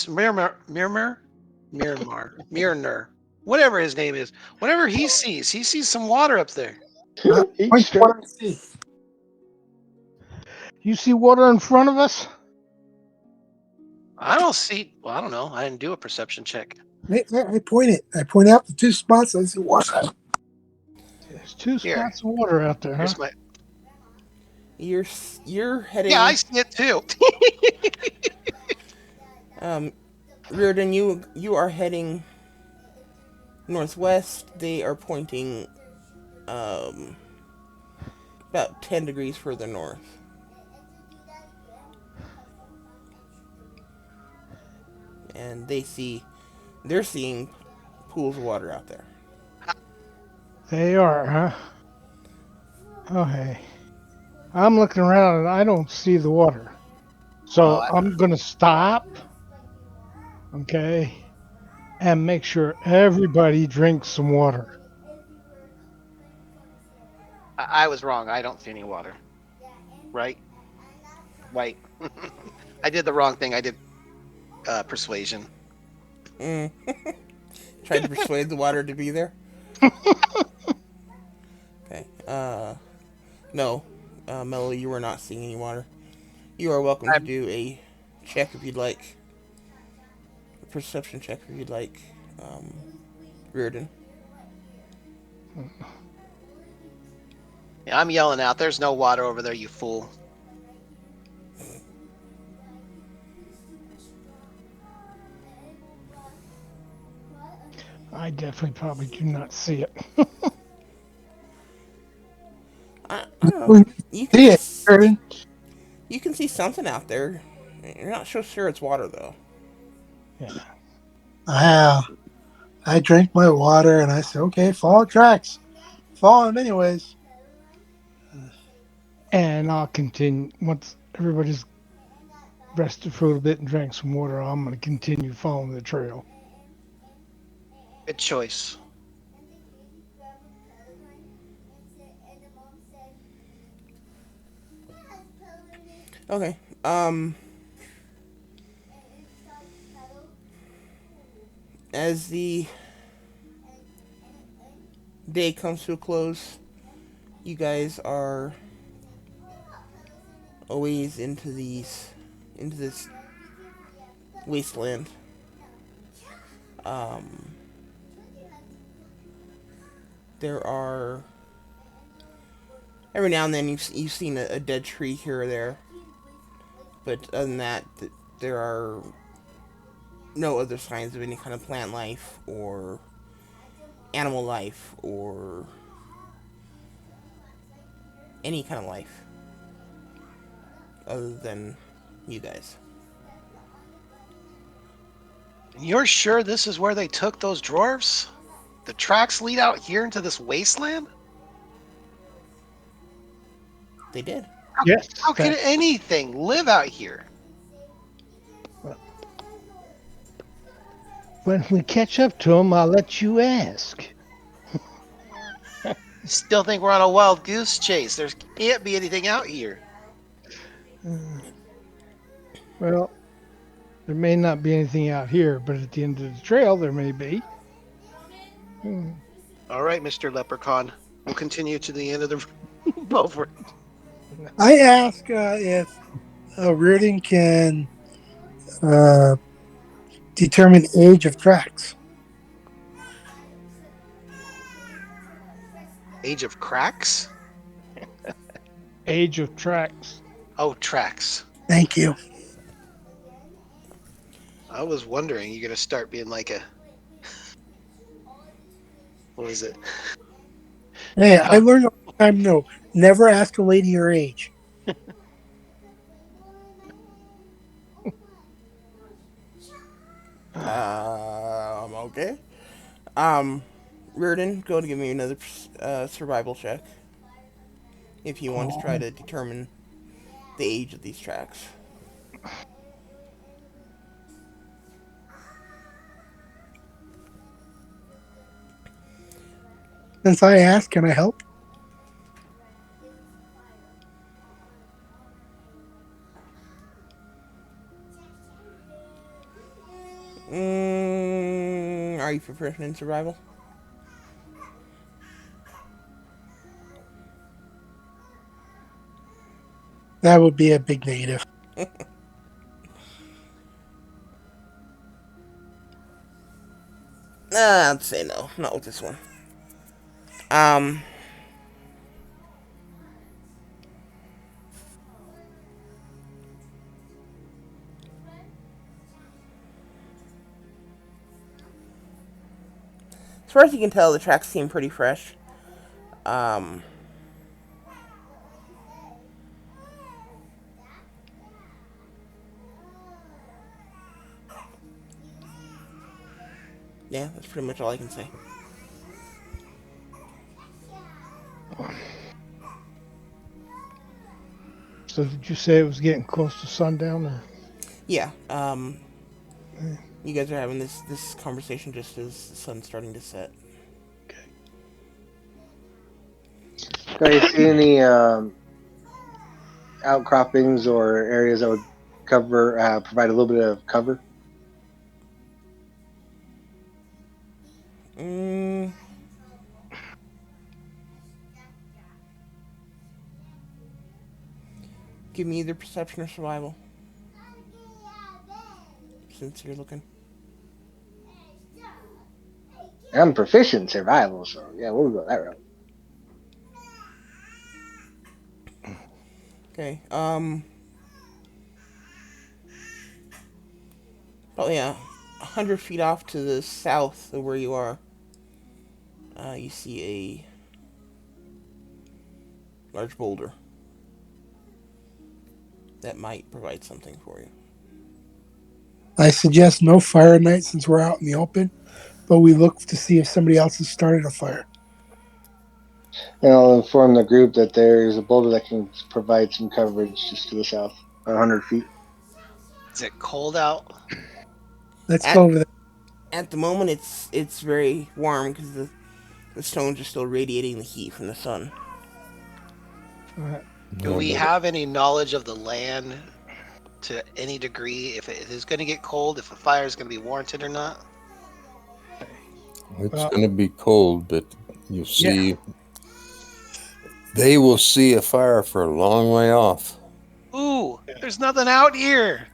whatever his name is, whatever he sees some water up there. Eat Point to straight. what I see. You see water in front of us? I don't see. Well, I don't know. I didn't do a perception check. I point it. I point out the two spots. I see water. There's two Here, spots of water out there, huh? here's my. You're you're Yeah, I heading see it too. um Reardon. You are heading northwest. They are pointing um about 10 degrees further north. And they're seeing pools of water out there. They are, huh? Okay. I'm looking around and I don't see the water. Oh, So I'm going to stop, okay, and make sure everybody drinks some water. I was wrong. I don't see any water. Right? Wait. I did the wrong thing. I did persuasion. Mm. Tried to persuade the water to be there. Okay. No, Mello, you are not seeing any water. You are welcome to I'm, do a check if you'd like. A perception check if you'd like. Um, Reardon. I'm yelling out. There's no water over there, you fool. I definitely probably do not see it. I don't know. We You can see it, s- Reardon. you can see something out there. You're not so sure it's water though. Yeah. Ah, I drank my water and I said, okay, follow tracks. Follow them anyways. And I'll continue once everybody's rested for a bit and drank some water. I'm going to continue following the trail. Good choice. Okay. As the day comes to a close, you guys are a ways into this wasteland. Um, there are every now and then you've seen a dead tree here or there, but other than that, there are no other signs of any kind of plant life or animal life or any kind of life other than you guys. You're sure this is where they took those dwarves? The tracks lead out here into this wasteland? They did. How, Yes, how could that's anything live out here? when we catch up to them. I'll let you ask. Still think we're on a wild goose chase. There can't be anything out here. Uh, well, There may not be anything out here, but at the end of the trail there may be. Hmm. All right, Mr. Leprechaun. We'll continue to the end of the over. I ask if Reardon can uh, determine age of tracks. Age of Cracks? Age of tracks. Oh, tracks. Thank you. I was wondering you're gonna start being like a what is it? Hey, I Uh, learned all the time. No, never ask a lady her age. Okay. Um, Reardon, go to give me another survival check if you want to try Oh, to determine the age of these tracks. Since I asked, can I help? Are you proficient in survival? That would be a big negative. I'd say no, not with this one. Um, as far as you can tell, the tracks seem pretty fresh. Um, yeah, that's pretty much all I can say. so did you say it was getting close to sundown, or? Yeah, eh, you guys are having this conversation just as the sun's starting to set. Do you see any outcroppings or areas that would cover provide a little bit of cover? Mm, give me either perception or survival, since you're looking. I'm proficient in survival, so yeah, we'll go that route. Okay. Oh yeah, 100 feet off to the south of where you are, you see a large boulder that might provide something for you. I suggest no fire at night since we're out in the open, but we look to see if somebody else has started a fire. And I'll inform the group that there's a boulder that can provide some coverage just to the south, 100 feet. is it cold out? Let's At go over there. at the moment, it's very warm because the stones are still radiating the heat from the sun. uh, Do Yeah, we but have any knowledge of the land to any degree if it is going to get cold, if a fire is going to be warranted or not? it's well, going to be cold, but you yeah. see, they will see a fire for a long way off. Ooh, there's nothing out here.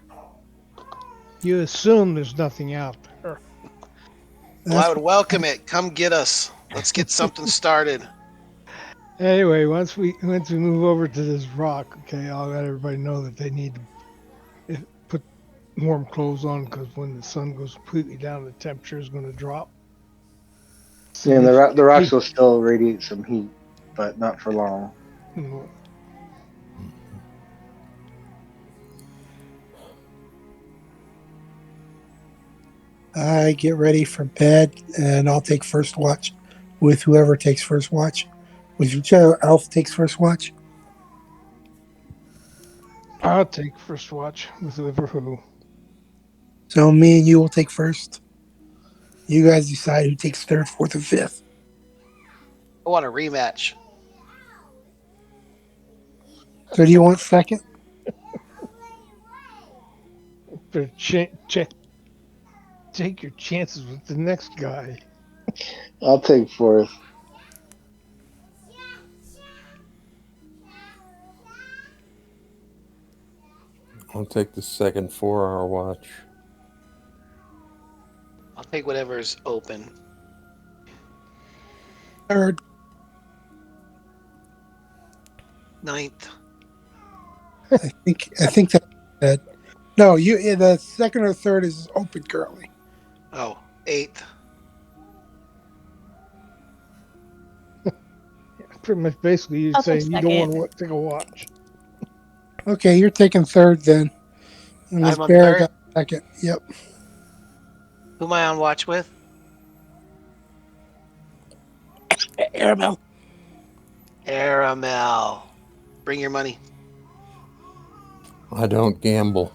You assume there's nothing out there. Well, I That's would welcome it. Come get us. Let's get something started. Anyway, once we move over to this rock, okay, I'll let everybody know that they need to put warm clothes on because when the sun goes completely down, the temperature is going to drop Yeah, and the rocks significantly. will still radiate some heat, but not for long. Mm. I get ready for bed, and I'll take first watch with whoever takes first watch. With whichever elf takes first watch. I'll take first watch with whoever who. So me and you will take first. You guys decide who takes third, fourth, and fifth. I want a rematch. So do you want second? better take your chances with the next guy. I'll take fourth. I'll take the second 4-hour watch. I'll take whatever's open. Third, Ninth. I think that no, the second or third is open currently. Oh, eighth. Pretty much, basically, you're I'll take saying you don't want second. to take a watch. Okay, you're taking third then. And Miss I'm on Bear third. got second. Yep. Who am I on watch with? Airmail. Aramel. Bring your money. I don't gamble.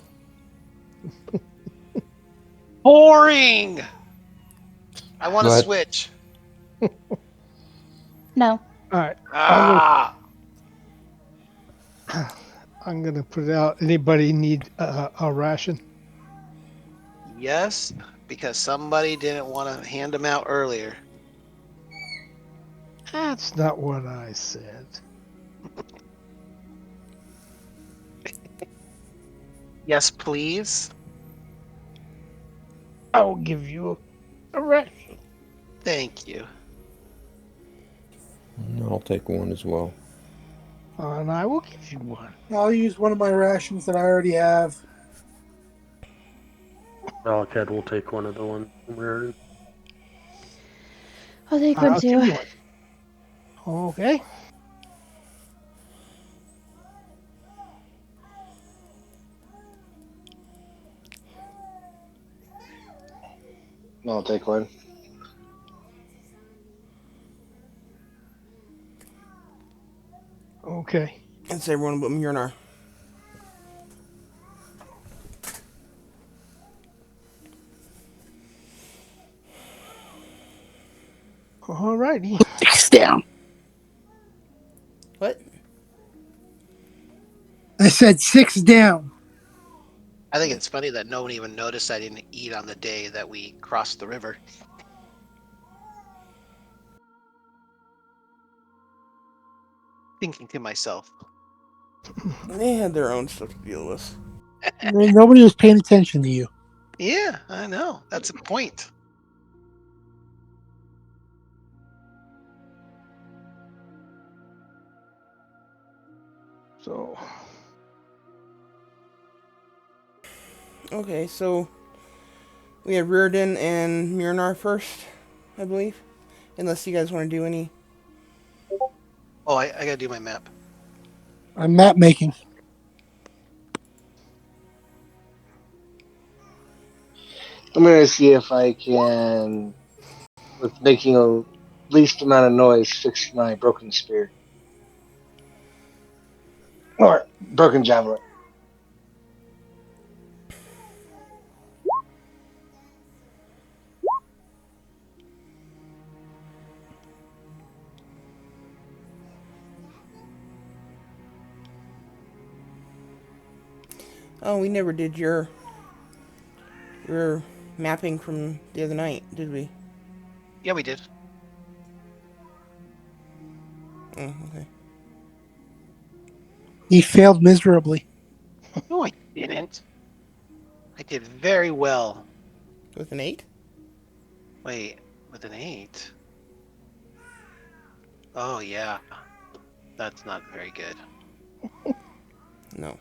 Boring. I want to But switch. No. All right, I'm Ah. gonna I'm gonna put it out. Anybody need a ration? Yes, because somebody didn't want to hand them out earlier. That's not what I said. Yes, please. I will give you a ration, Thank you. I'll take one as well. and I will give you one. I'll use one of my rations that I already have. Valakad will take one of the ones from Reardon. I'll take one I'll too. give you one. Okay. I'll take one. Okay. That's everyone but Mjolnir. All righty. Six down. What? I said six down. I think it's funny that no one even noticed I didn't eat on the day that we crossed the river. Thinking to myself, They had their own stuff to deal with. Nobody was paying attention to you. yeah, I know. That's a point. So, Okay, so we have Reardon and Mjolnir first, I believe. Unless you guys want to do any. Oh, I gotta do my map. I'm map making. I'm gonna see if I can, with making a least amount of noise, fix my broken spear or broken javelin. Oh, we never did your mapping from the other night, did we? Yeah, we did. Oh, okay. He failed miserably. No, I didn't. I did very well. With an 8? Wait, with an 8? Oh, yeah. That's not very good. No.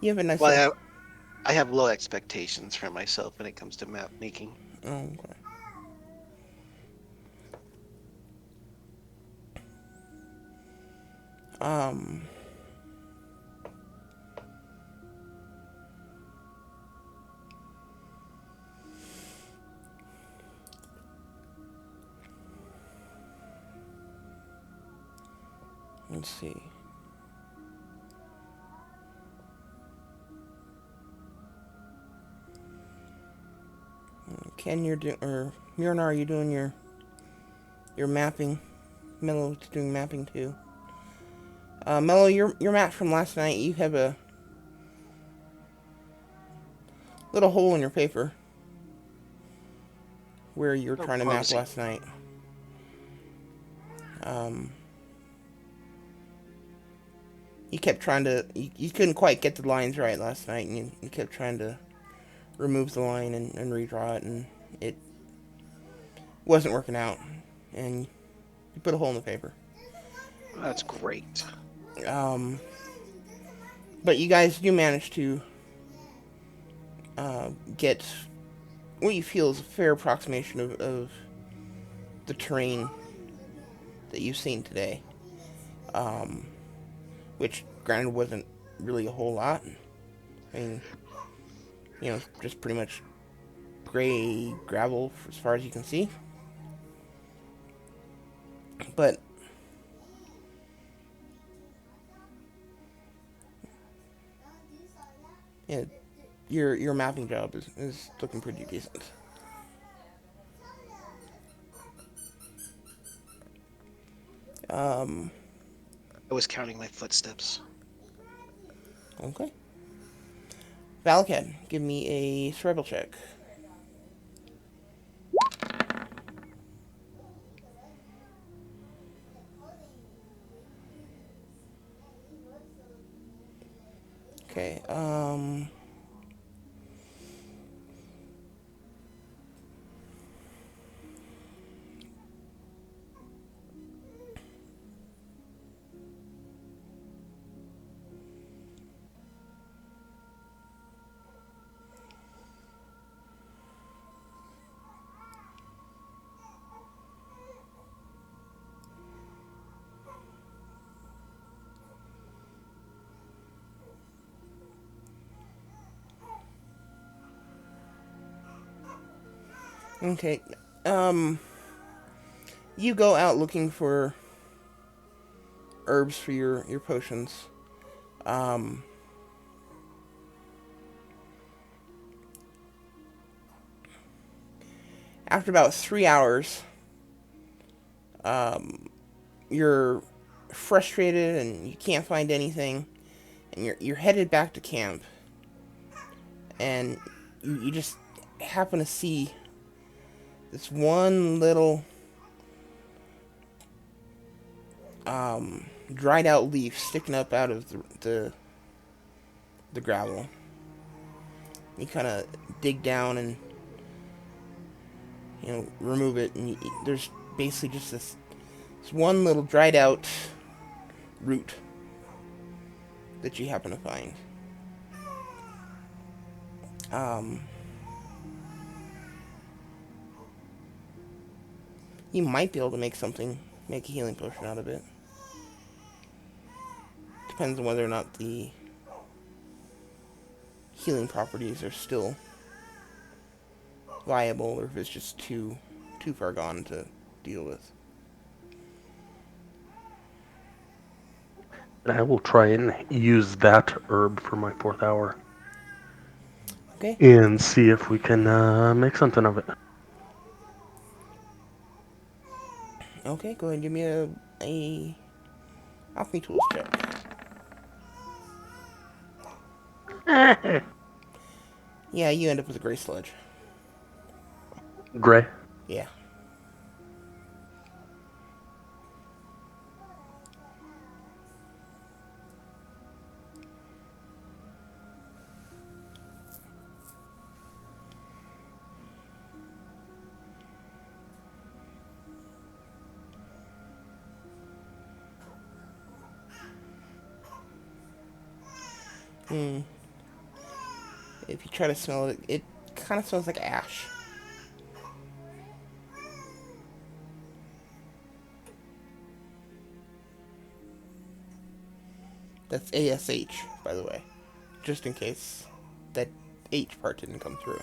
You have a nice Well, little. I have low expectations for myself when it comes to map making. Oh, okay. Um. Let's see. Ken, you're doing, or Mjolnir, are you doing your mapping? Mello's doing mapping too. Mello, your map from last night, you have a little hole in your paper where you were So trying to map clumsy. last night. Um, you kept trying to, you couldn't quite get the lines right last night, and you kept trying to remove the line and redraw it, and it wasn't working out, and you put a hole in the paper. That's great. Um, but you guys do manage to get what you feel is a fair approximation of the terrain that you've seen today. Um, which, granted, wasn't really a whole lot. I mean, just pretty much gray gravel as far as you can see. But yeah, your mapping job is looking pretty decent. Um, I was counting my footsteps. okay. Valakad, give me a survival check. Okay. Okay. Um, you go out looking for herbs for your potions. Um, after about 3 hours, um, you're frustrated and you can't find anything, and you're headed back to camp, and you just happen to see this one little dried out leaf sticking up out of the gravel. You kind of dig down and remove it, and there's basically just this one little dried out root that you happen to find. Um, you might be able to make a healing potion out of it. Depends on whether or not the healing properties are still viable, or if it's just too far gone to deal with. And I will try and use that herb for my 4th hour Okay, and see if we can make something of it. okay, go ahead and give me a alchemy tools check. Yeah, you end up with a gray sludge. Gray. Yeah. Hmm. If you try to smell it, it kind of smells like ash. That's ASH, by the way, just in case that H part didn't come through.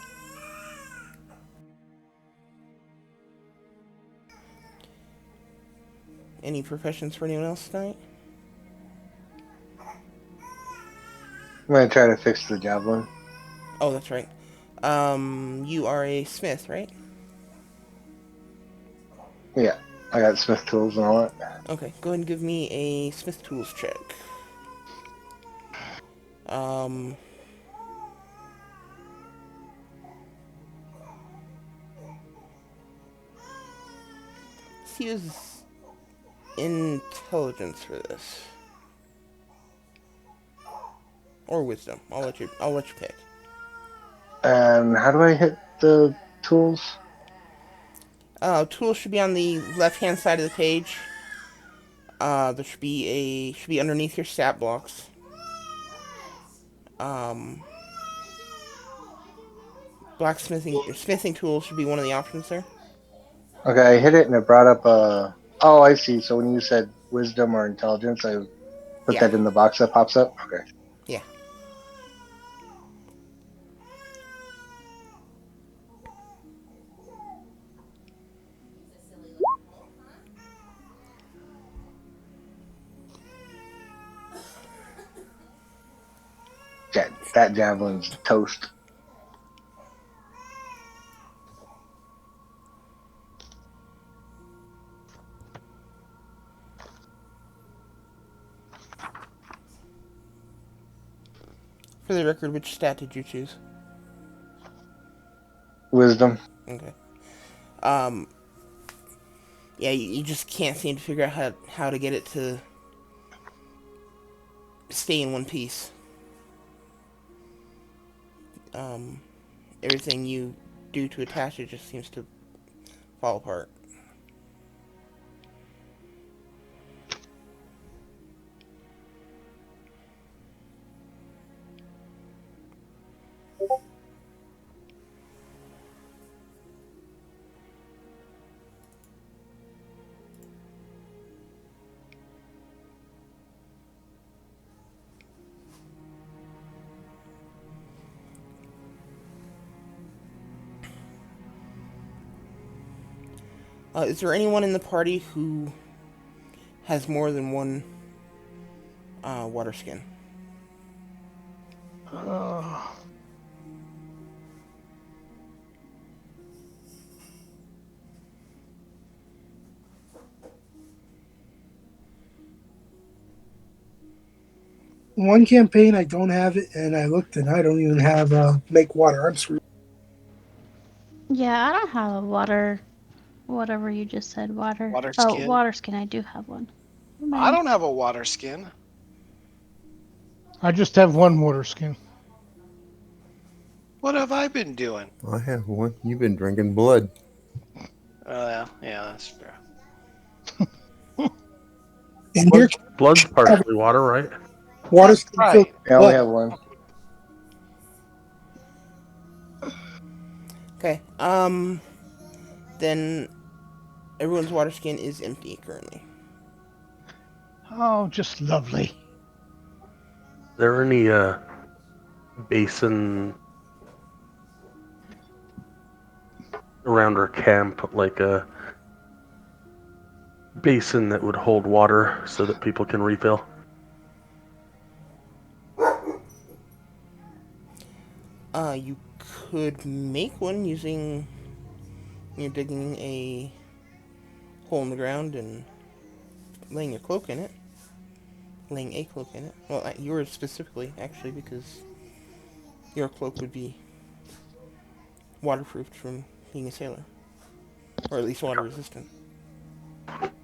Any professions for anyone else tonight? I'm gonna try to fix the javelin. Oh, that's right. You are a smith, right? Yeah. I got Smith tools and all that. Okay, go ahead and give me a Smith Tools check. Um, let's use intelligence for this, or wisdom. I'll let you. I'll let you pick. And how do I hit the tools? Tools should be on the left-hand side of the page. There should be underneath your stat blocks. Um, smithing tools should be one of the options there. Okay, I hit it and it brought up a. Oh, I see. So when you said wisdom or intelligence, I put Yeah, that in the box that pops up. Okay. yeah. That javelin's toast. For the record, which stat did you choose? Wisdom. Okay. Um, yeah, you just can't seem to figure out how to get it to stay in one piece. Um, Everything you do to attach it just seems to fall apart. Is there anyone in the party who has more than one water skin? Uh, One campaign I don't have it, and I looked and I don't even have make water. I'm screwed. Yeah, I don't have a water. Whatever you just said, water. Water Oh, skin. water skin. I do have one. Never I mind. don't have a water skin. I just have one water skin. What have I been doing? I have one. You've been drinking blood. Oh, yeah, that's true. In your Blood's, case, blood's partially water, right? water That's skin filled right. I with only blood. have one. Okay. Then everyone's water skin is empty currently. Oh, just lovely. Is there any basin around our camp, like a basin that would hold water so that people can refill? You could make one using digging a hole in the ground and laying your cloak in it. Laying a cloak in it. Well, yours specifically, actually, because your cloak would be waterproofed from being a sailor, or at least water resistant.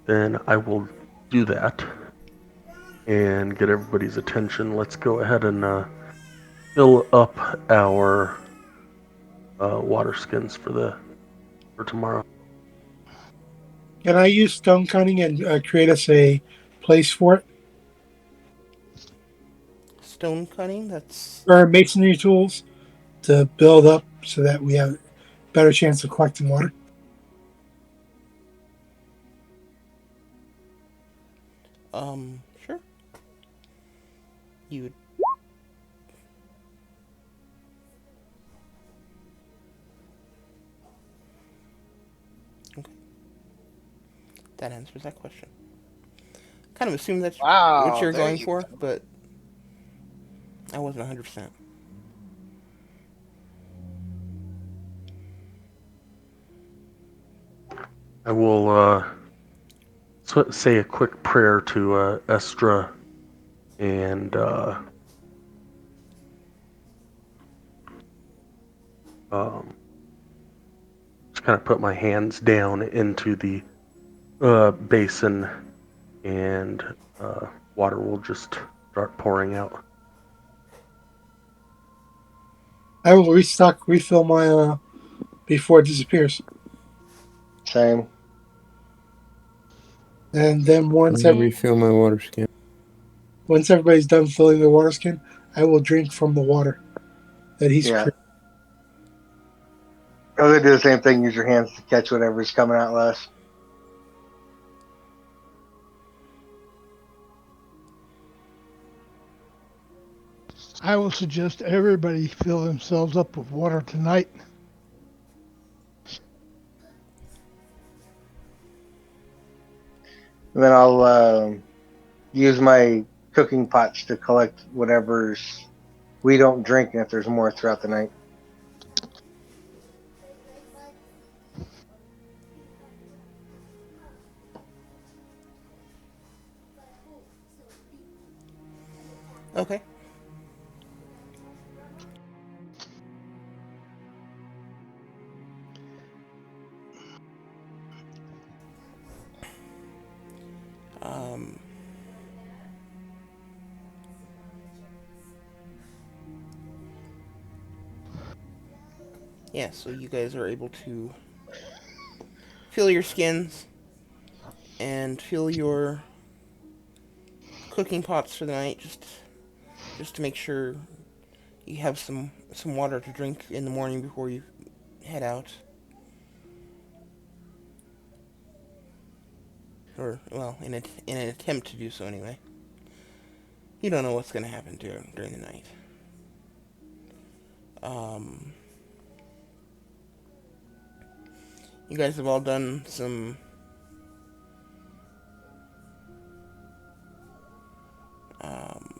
Then I will do that and get everybody's attention. Let's go ahead and fill up our water skins for tomorrow. Can I use stone cutting and create us a place for it? Stone cutting. That's Or masonry tools to build up so that we have a better chance of collecting water? sure. You would. Okay. That answers that question. Kind of assumed that's what Wow, you're there going you for, go. but I wasn't 100%. I will say a quick prayer to Estra and um, just kind of put my hands down into the basin, and water will just start pouring out. I will refill my before it disappears, Same. and then I refill my water skin. once everybody's done filling their water skin, I will drink from the water that he's Yeah. created. I was gonna do the same thing. Use your hands to catch whatever's coming out last. I will suggest everybody fill themselves up with water tonight. And then I'll use my cooking pots to collect whatever's we don't drink, and if there's more throughout the night. Okay. Um, yeah, so you guys are able to fill your skins and fill your cooking pots for the night, just to make sure you have some water to drink in the morning before you head out. Or, well, in an attempt to do so anyway. You don't know what's going to happen during the night. Um, you guys have all done some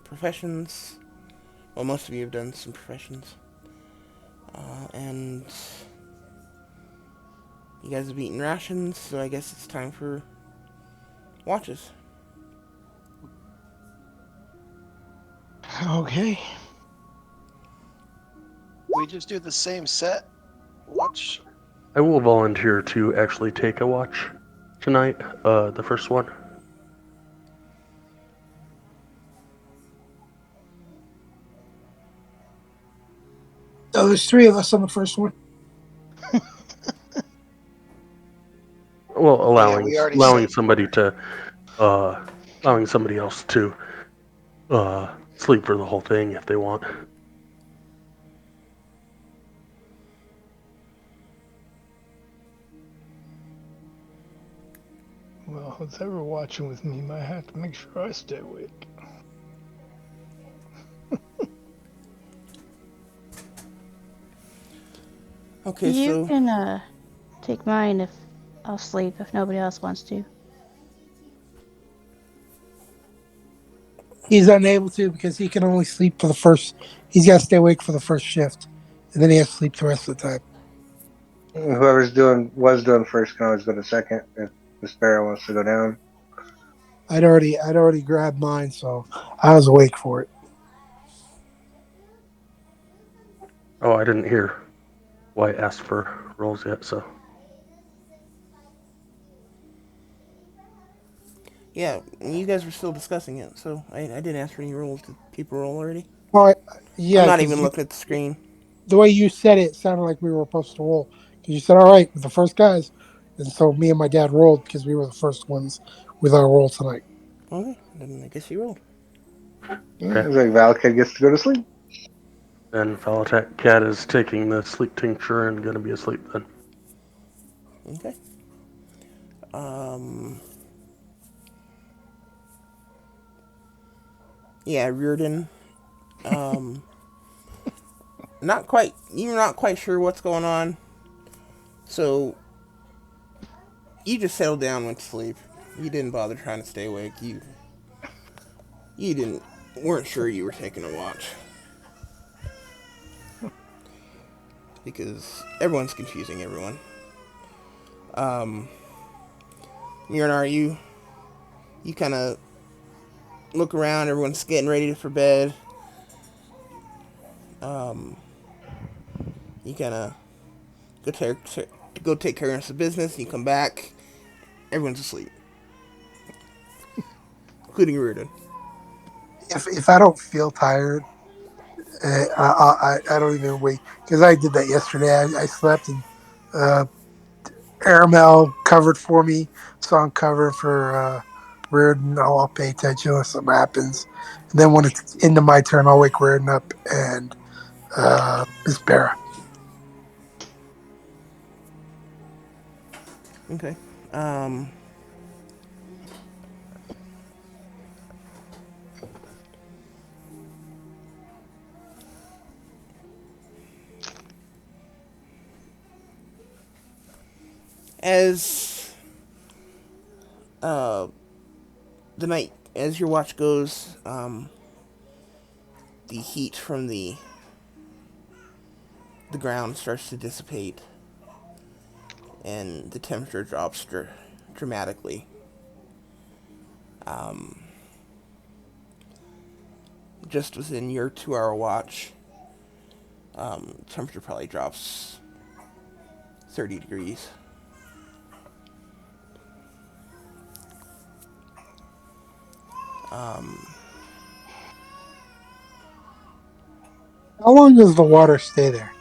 professions. Well, most of you have done some professions. And you guys have eaten rations, so I guess it's time for watches. Okay. We just do the same set. Watch. I will volunteer to actually take a watch tonight, the first one. So there's three of us on the first one. Well, Yeah, we already allowing said. somebody to allowing somebody else to sleep for the whole thing if they want. Well, who's ever watching with me might have to make sure I stay awake. Okay, You so can take mine if I'll sleep if nobody else wants to. He's unable to because he can only sleep for the first. He's got to stay awake for the first shift, and then he has to sleep the rest of the time. Whoever's was doing first can always go to second if the sparrow wants to go down. I'd already grabbed mine, so I was awake for it. Oh, I didn't hear why I asked for rolls yet, so. yeah, you guys were still discussing it, so I didn't ask for any rolls. Did people roll already? All right, I'm yeah, not because even looking at the screen. the way you said it sounded like we were supposed to roll. Because you said, "All right, with the first guys," and so me and my dad rolled because we were the first ones with our roll tonight. Okay, then I guess you rolled. Yeah, Okay. it's like Valakid gets to go to sleep. Then Falatak Cat is taking the sleep tincture and gonna be asleep then. Okay. Um. Yeah, Reardon. Um. Not quite. You're not quite sure what's going on. So you just settled down, went to sleep. You didn't bother trying to stay awake. You didn't weren't sure you were taking a watch because everyone's confusing everyone. Mirren, are you You kind of look around. Everyone's getting ready for bed. Um, you kind of go take care of some business. You come back. Everyone's asleep, including Reardon. If I don't feel tired, I don't even wait because I did that yesterday. I slept and uh, Aramel covered for me, song cover for Reardon. I'll pay attention when something happens, and then when it's into my turn, I'll wake Reardon up and Miss Barra. Okay. Um, as uh, the night, as your watch goes, the heat from the ground starts to dissipate, and the temperature drops dramatically. Um, just within your 2 hour watch, temperature probably drops 30 degrees. Um, How long does the water stay there?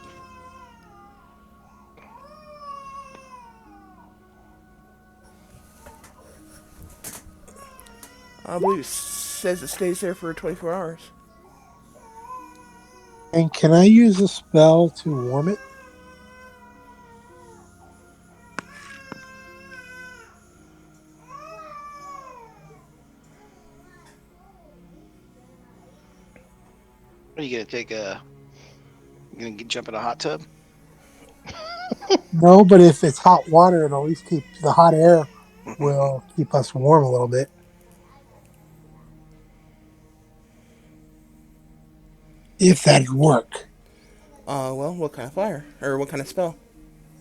I believe it says it stays there for 24 hours. And can I use a spell to warm it? Are you gonna take a? You gonna jump in a hot tub? No, but if it's hot water, it'll at least keep the hot air will keep us warm a little bit. If that'd work. Well, what kind of fire? Or what kind of spell?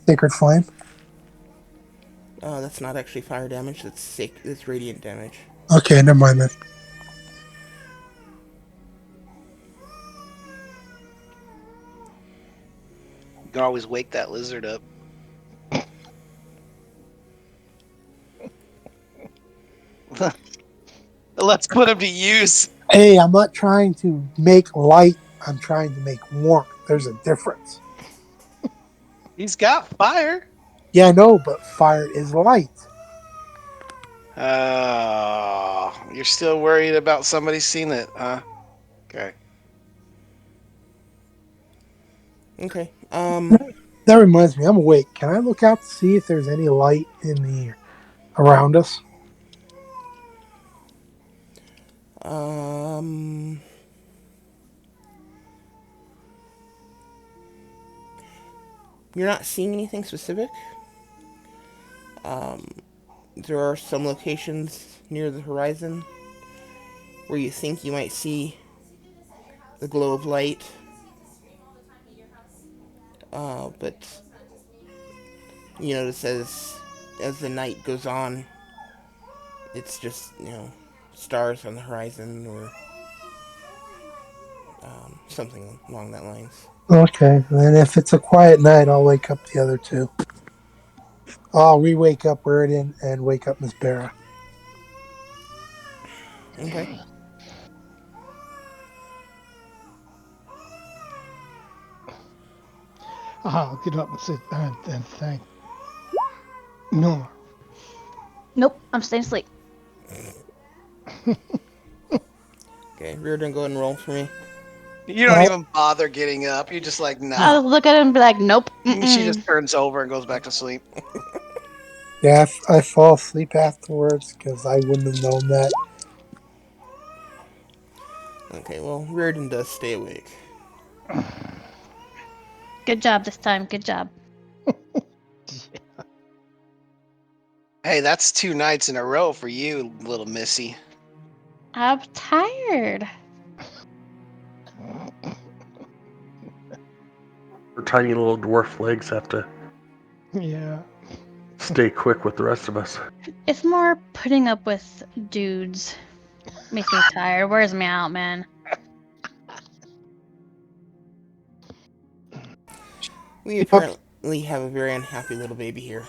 Sacred flame. That's not actually fire damage, it's radiant damage. Okay, never mind then. You can always wake that lizard up. Let's put him to use. Hey, I'm not trying to make light. I'm trying to make warmth. There's a difference. He's got fire. Yeah, I know, but fire is light. Oh, you're still worried about somebody seeing it, huh? Okay. Okay. That reminds me, I'm awake. Can I look out to see if there's any light in the around us? Um, you're not seeing anything specific. Um, there are some locations near the horizon where you think you might see the glow of light, but you notice as the night goes on, it's just stars on the horizon or something along that lines. Okay, then if it's a quiet night, I'll wake up the other two. I'll re-wake up Reardon and wake up Miss Barra. Okay. I'll get up and sit and thank Milner. Nope, I'm staying asleep. Okay, Reardon, go ahead and roll for me. You don't I, even bother getting up. You're just like, nah. I'll look at him and be like, nope, She just mm-mm. turns over and goes back to sleep. yeah, I fall asleep afterwards because I wouldn't have known that. Okay, well, Reardon does stay awake. Good job this time, good job. Hey, that's 2 nights in a row for you, little missy. I'm tired. Her tiny little dwarf legs have to Yeah. stay quick with the rest of us. It's more putting up with dudes. Makes me tired. Wears me out, man. We apparently have a very unhappy little baby here.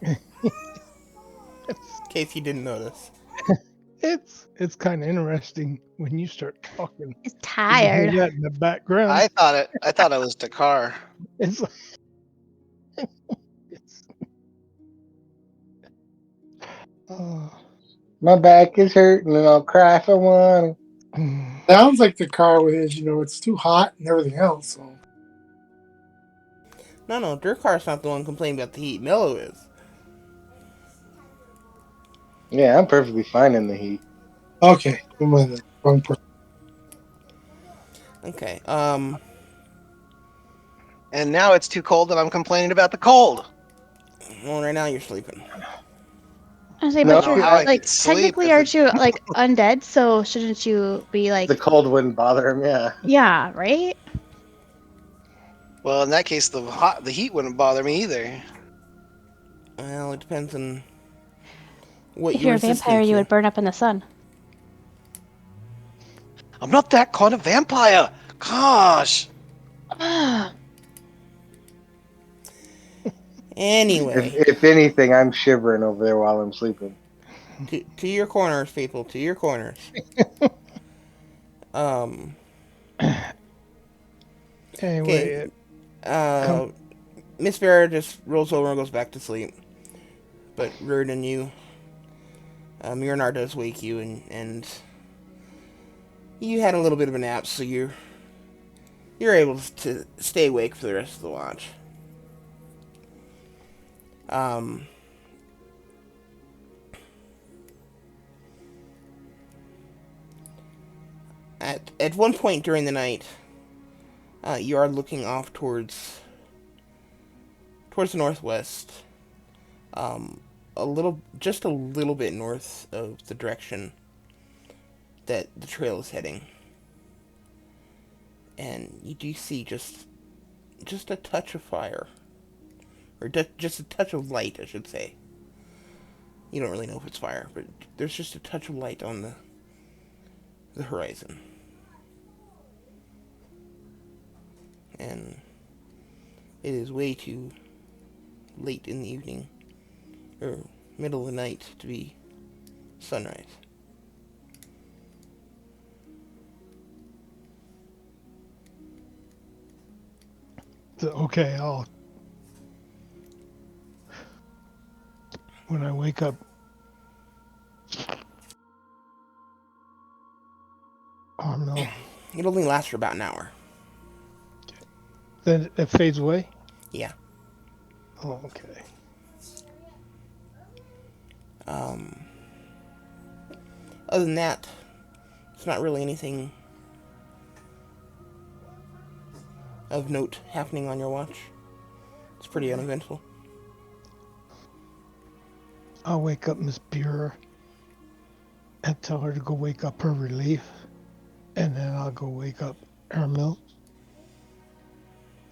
In case you didn't notice. It's kind of interesting when you start talking. It's You can hear tired. that in the background. I thought it was Dakar. It's like it's. Uh, My back is hurting and I'll cry if I want. Sounds like the car with it's too hot and everything else. So. No, Durkar's not the one complaining about the heat. Mello is. Yeah, I'm perfectly fine in the heat. Okay, I'm on the wrong person. Okay. And now it's too cold and I'm complaining about the cold. Well, right now you're sleeping. I say, I don't No, but know you're how I like could sleep technically, if aren't you like undead? So shouldn't you be the like, cold wouldn't bother him. Yeah. yeah, right? well, in that case the heat wouldn't bother me either. Well, it depends on what If you're you're a vampire, resistant you to. would burn up in the sun. I'm not that kind of vampire. Gosh. Anyway, If anything, I'm shivering over there while I'm sleeping. to your corners, people. To your corners. Um. Okay. anyway, come. Miss Vera just rolls over and goes back to sleep. But Reardon, you, Myrnar does wake you, and you had a little bit of a nap, so you're able to stay awake for the rest of the watch. Um. At one point during the night, you are looking off towards the northwest, just a little bit north of the direction that the trail is heading, and you do see just a touch of fire, or just a touch of light, I should say. You don't really know if it's fire, but there's just a touch of light on the horizon, and it is way too late in the evening, or middle of the night, to be sunrise. Okay, when I wake up. Oh no. It only lasts for about an hour. Then it fades away. Yeah. Oh, okay. Um, Other than that, it's not really anything of note happening on your watch. It's pretty uneventful. I'll wake up Miss Buer and tell her to go wake up her relief, and then I'll go wake up Ermil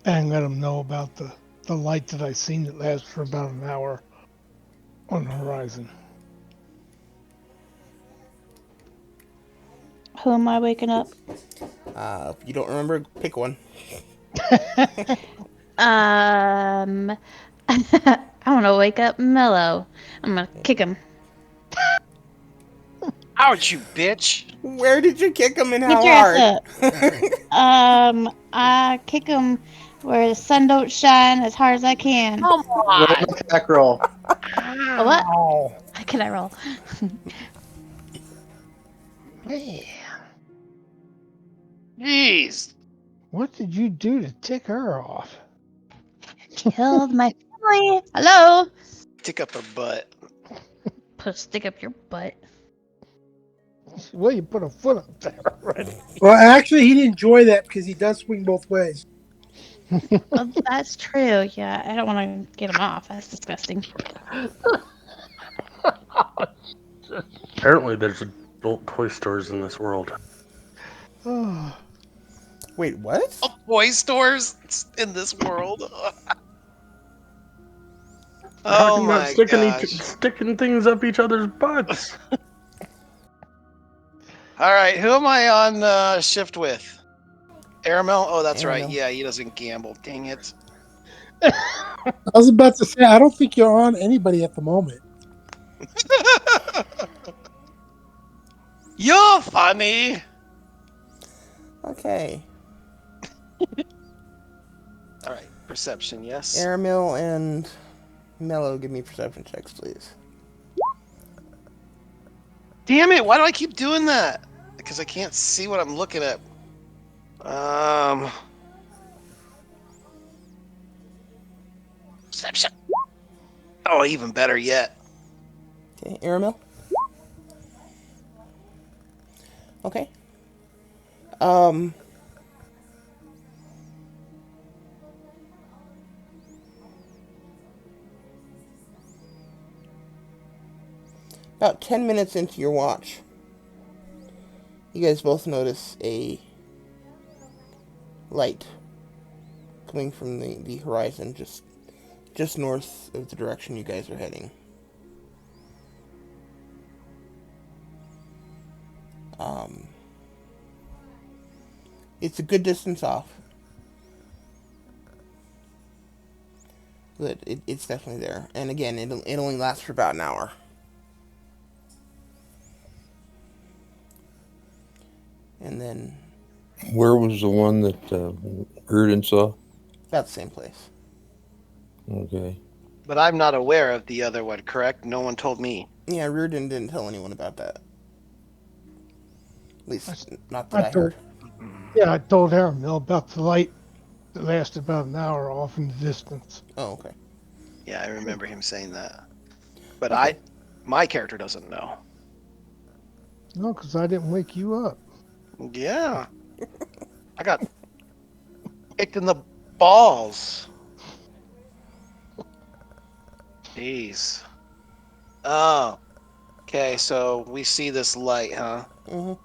and let him know about the light that I seen that lasts for about an hour on the horizon. Who am I waking up? If you don't remember, pick one. I want to wake up Mello. I'm gonna kick him. Ouch, you bitch. Where did you kick him and Get how your ass hard? up. I kick him where the sun don't shine as hard as I can. Come Roll on. an attack roll. A what? Oh, Can I roll? man. Jeez. What did you do to tick her off? Killed my family. Hello. Stick up her butt. Put a stick up your butt. Well, you put a foot up there already. Well, actually, he'd enjoy that because he does swing both ways. Well, that's true. Yeah, I don't want to get him off. That's disgusting. Apparently, there's adult toy stores in this world. Oh, Wait, what? Toy stores in this world. Oh Talking about my gosh. sticking things up each other's butts. All right, who am I on shift with? Aramel? Oh, that's right. Aramil. Yeah, he doesn't gamble. Dang it. I was about to say, I don't think you're on anybody at the moment. You're funny. Okay. All right, perception, yes. Aramil and Mello, give me perception checks, please. Damn it, why do I keep doing that? Because I can't see what I'm looking at. Um, perception. Oh, even better yet. Okay, Aramil. Okay. Um. About 10 minutes into your watch, you guys both notice a light coming from the horizon just north of the direction you guys are heading. Um, it's a good distance off, but it's definitely there. And again, it only lasts for about an hour. And then Where was the one that Reardon saw? about the same place. Okay. But I'm not aware of the other one, correct? No one told me. Yeah, Reardon didn't tell anyone about that. At I, least, s- not that I I heard. told, yeah, I told Aramil about the light that lasted about an hour off in the distance. Oh, okay. Yeah, I remember him saying that. But Okay. my character doesn't know. No, because I didn't wake you up. Yeah, I got kicked in the balls. Jeez. Oh, okay, so we see this light, huh? Mm-hmm.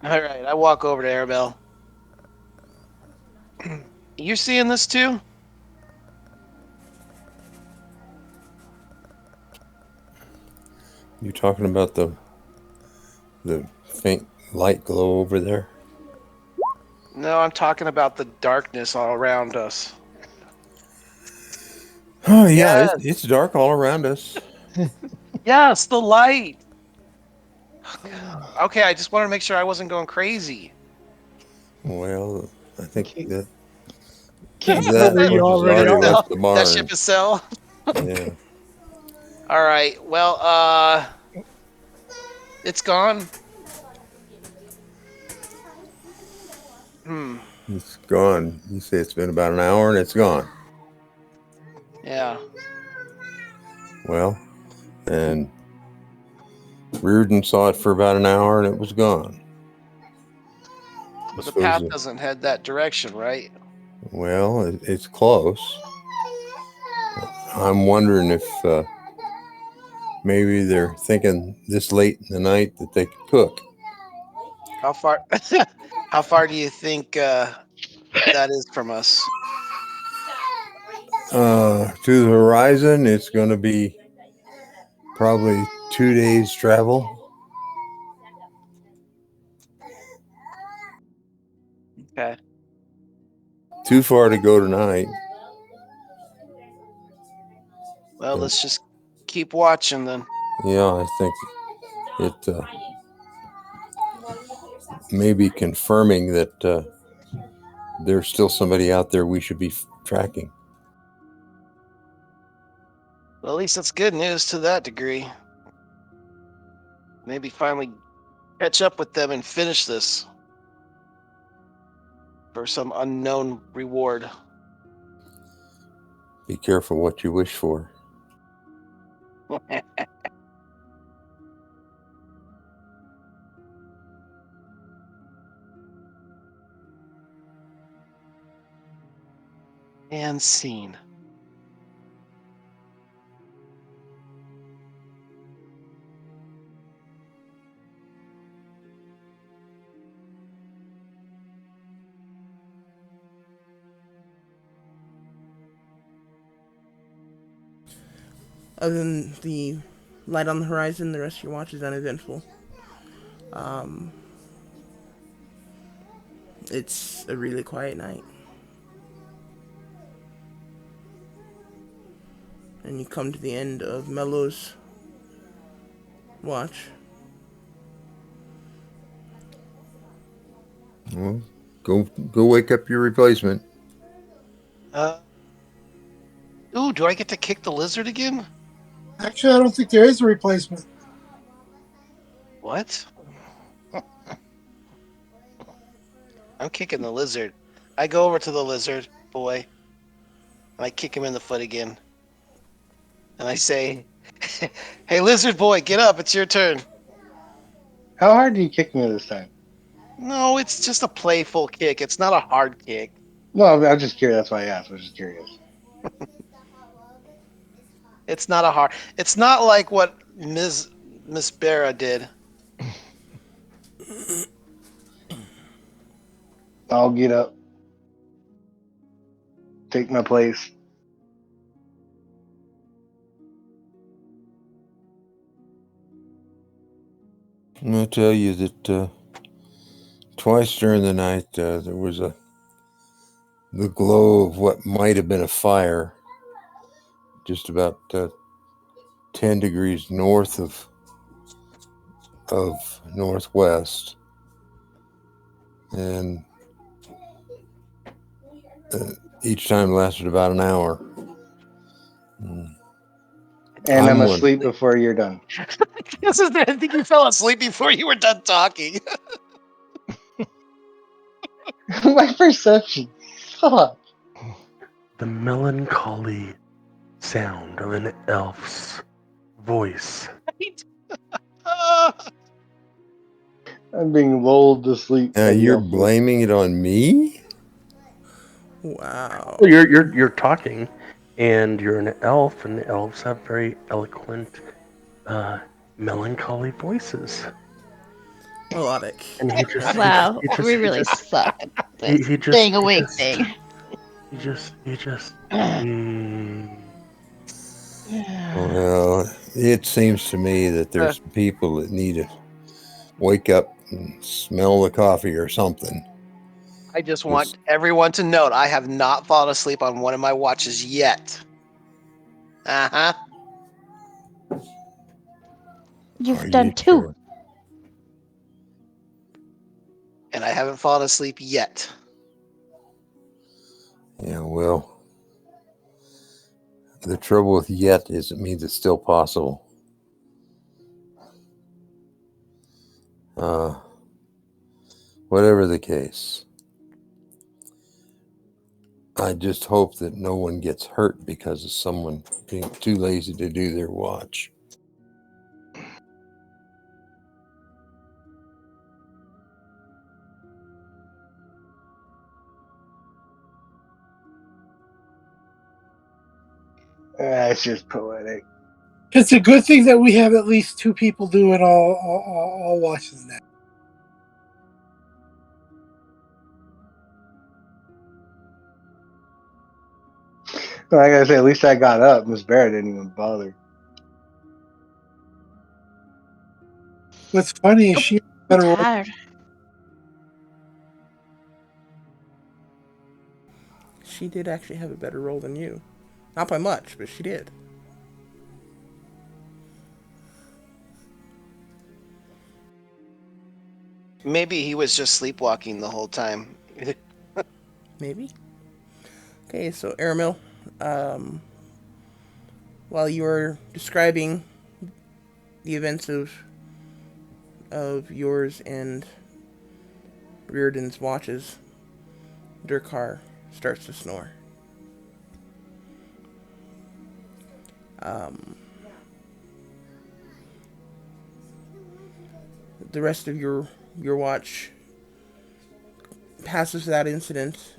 All right, I walk over to Arabelle. You seeing this too? You talking about the faint light glow over there? No, I'm talking about the darkness all around us. Oh yeah, Yes, it's dark all around us. yes, the light. Okay, I just wanted to make sure I wasn't going crazy. Well, I think Can't, that can't tell that where you much has already already are. left No, the that ship barn. is sailed. Yeah. All right. Well, it's gone. Hmm. It's gone. You say it's been about an hour and it's gone. Yeah. Well, and Reardon saw it for about an hour and it was gone. I But the suppose, path doesn't head that direction, right? well, it's close. I'm wondering if maybe they're thinking this late in the night that they could cook. How far? How far do you think that is from us? To the horizon, it's going to be probably 2 days travel. Okay. Too far to go tonight. Well, But let's just keep watching then. yeah, I think it may be confirming that there's still somebody out there we should be tracking. Well, at least that's good news to that degree. Maybe finally catch up with them and finish this for some unknown reward. Be careful what you wish for. And scene. Other than the light on the horizon, the rest of your watch is uneventful. It's a really quiet night. And you come to the end of Mello's watch. Well, go wake up your replacement. Uh, ooh, do I get to kick the lizard again? Actually, I don't think there is a replacement. What? I'm kicking the lizard. I go over to the lizard boy and I kick him in the foot again. And I say, "Hey, lizard boy, get up! It's your turn." How hard do you kick me this time? No, it's just a playful kick. It's not a hard kick. No, I'm just curious. That's why I asked. I was just curious. It's not a hard. It's not like what Miss Barra did. I'll get up, take my place. I'll tell you that twice during the night there was the glow of what might have been a fire just about 10 degrees north of northwest, and each time lasted about an hour. And I'm I'm one. asleep before you're done. I think you fell asleep before you were done talking. My perception. Fuck. The melancholy sound of an elf's voice. I'm being lulled to sleep by the You're elf voice. blaming it on me? Wow. Well, you're talking, and you're an elf, and elves have very eloquent, melancholy voices. Melodic. And Wow, we he really just suck at this staying awake thing. he just mm, Well, it seems to me that there's people that need to wake up and smell the coffee or something. I just want everyone to note I have not fallen asleep on one of my watches yet. Uh-huh. Are You've you done two. sure? And I haven't fallen asleep yet. Yeah, well, the trouble with yet is it means it's still possible. Uh, Whatever the case, I just hope that no one gets hurt because of someone being too lazy to do their watch. It's just poetic. It's a good thing that we have at least two people doing all watches now. Like I said, at least I got up. Miss Barrett didn't even bother. What's funny is Nope, she I'm better roll. tired. She did actually have a better roll than you. Not by much, but she did. Maybe he was just sleepwalking the whole time. Maybe. Okay, so Aramil, um, while you were describing the events of yours and Reardon's watches, Durkar starts to snore. The rest of your watch passes that incident.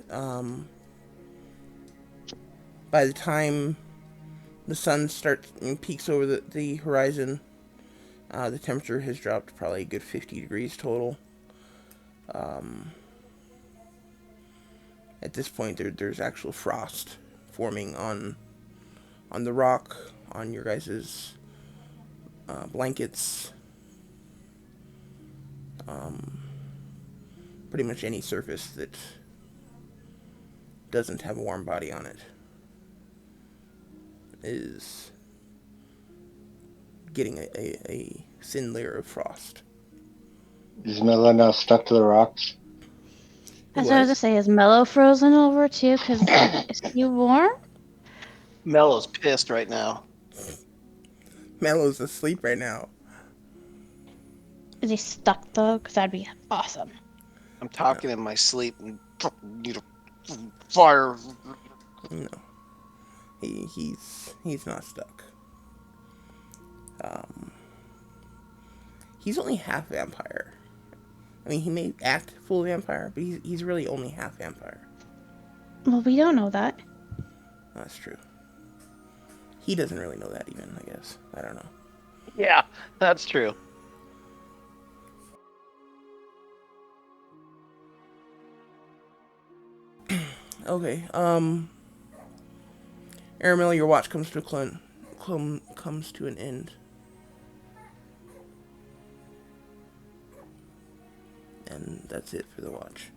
By the time the sun starts and peaks over the horizon, the temperature has dropped probably a good 50 degrees total. At this point, there's actual frost forming on the rock on your guys's blankets, pretty much any surface that doesn't have a warm body on it is getting a thin layer of frost. Is Mela now stuck to the rocks? It That's what I was to was. say. Is Mello frozen over too? Cause is he warm? Mello's pissed right now. Mallow's asleep right now. Is he stuck though? Cause that'd be awesome. I'm talking in my sleep and need a fire. No, he's not stuck. Um, he's only half vampire. I mean, he may act full vampire, but he's really only half vampire. Well, we don't know that. That's true. He doesn't really know that even, I guess. I don't know. Yeah, that's true. Okay, Aramil, your watch comes to comes to an end. And that's it for the watch.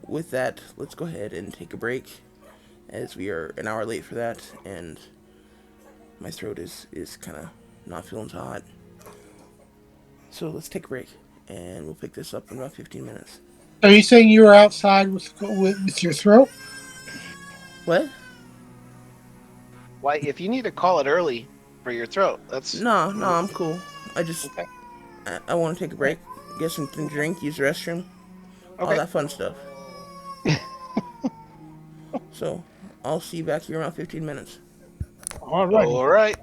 With that, let's go ahead and take a break, as we are an hour late for that, and my throat is kind of not feeling so hot. So let's take a break, and we'll pick this up in about 15 minutes. Are you saying you were outside with your throat? What? Why, if you need to call it early for your throat, that's No, no, I'm cool. okay. I want to take a break, get something to drink, use the restroom, all Okay. that fun stuff. So I'll see you back here in about 15 minutes. All righty. All right.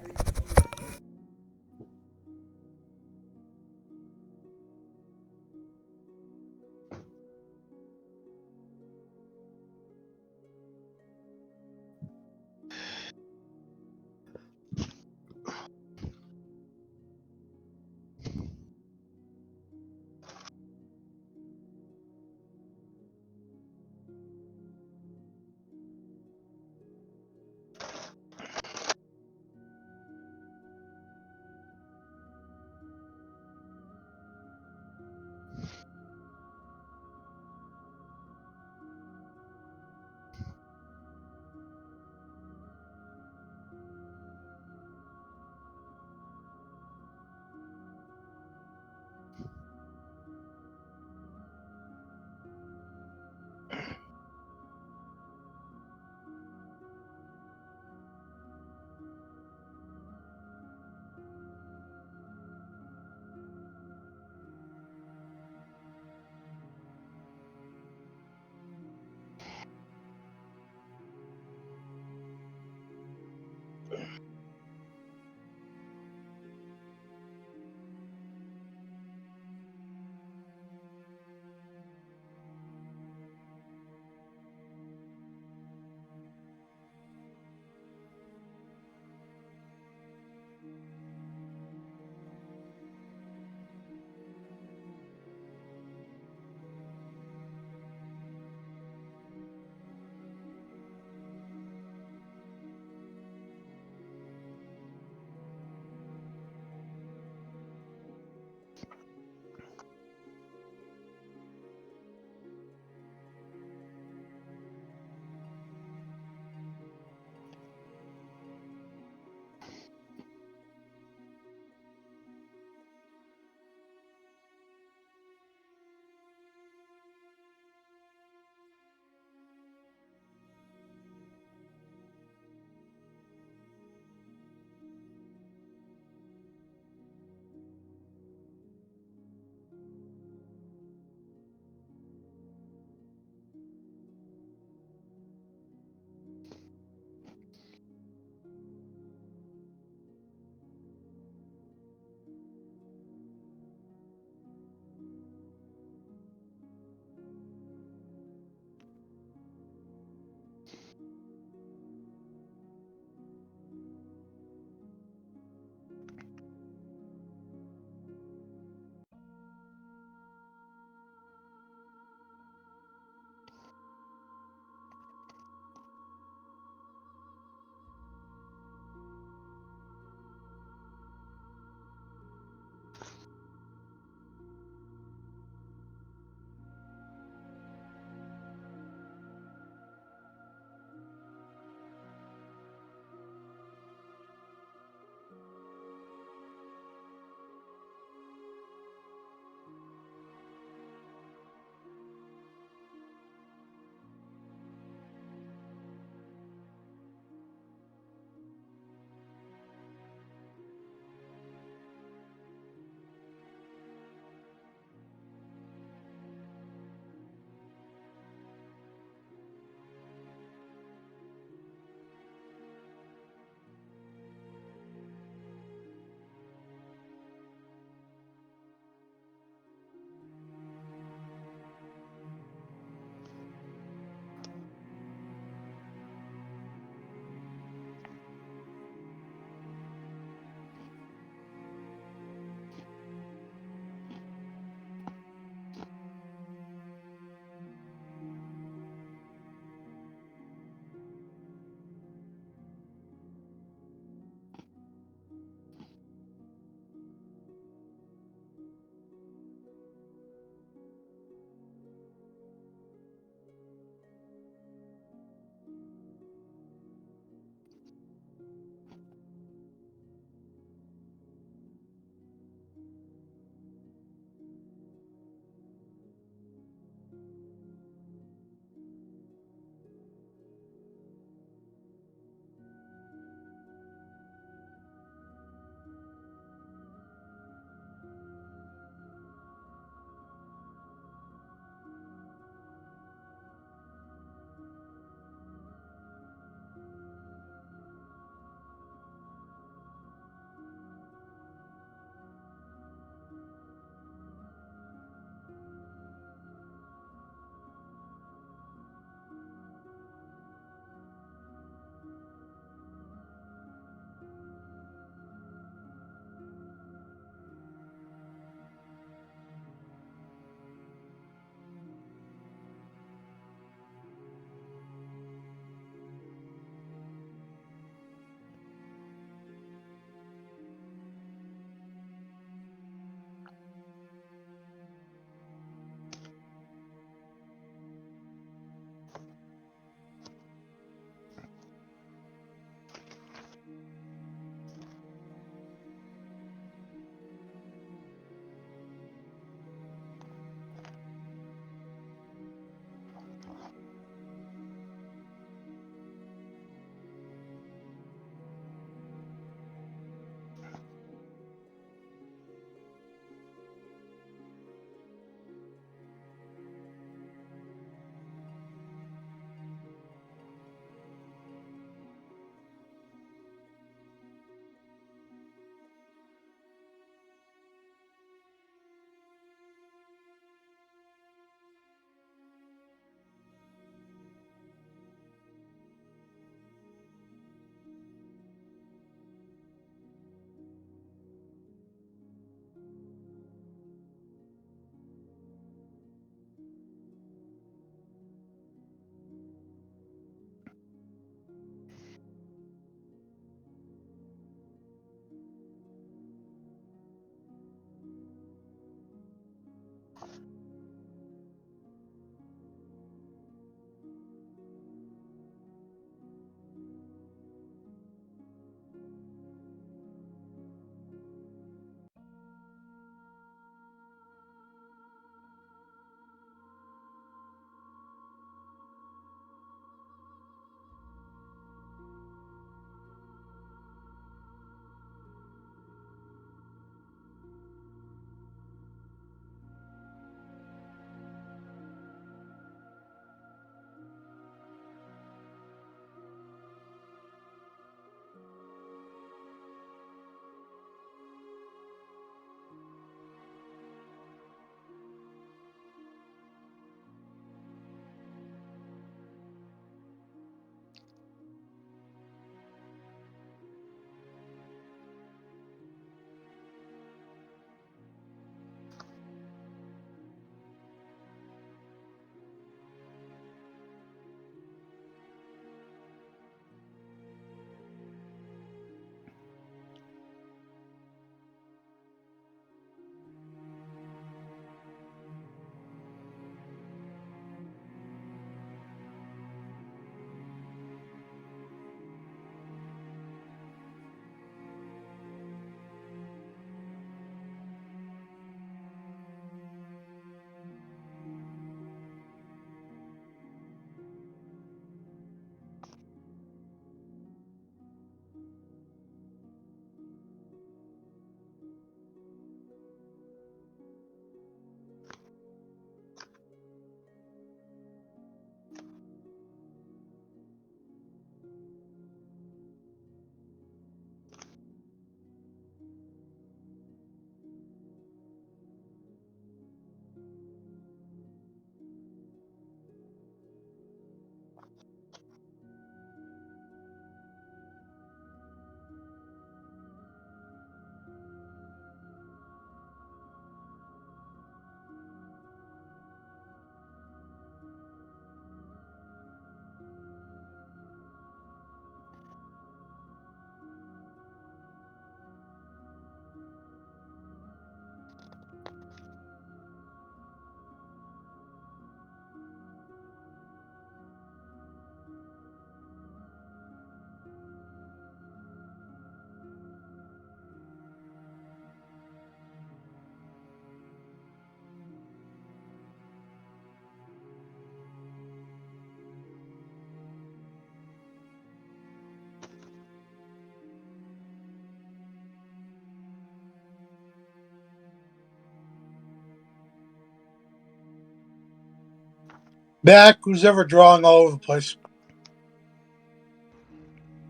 Back, who's ever drawing all over the place.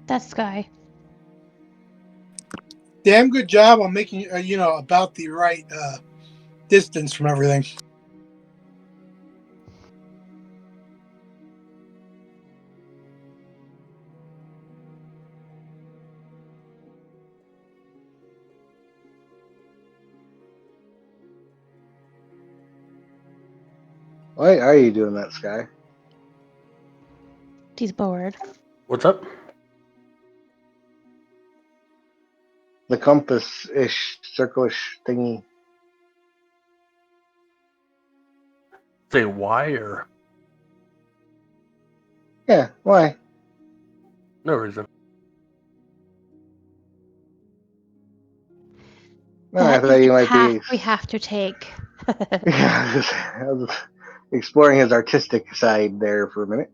That Sky. Damn good job on making about the right distance from everything. Why are you doing that, Sky? He's bored. What's up? The compass-ish, circle-ish thingy. Say why or Yeah, why? no reason? No, I That thought is the you might path be. we have to take. Yeah, I was exploring his artistic side there for a minute.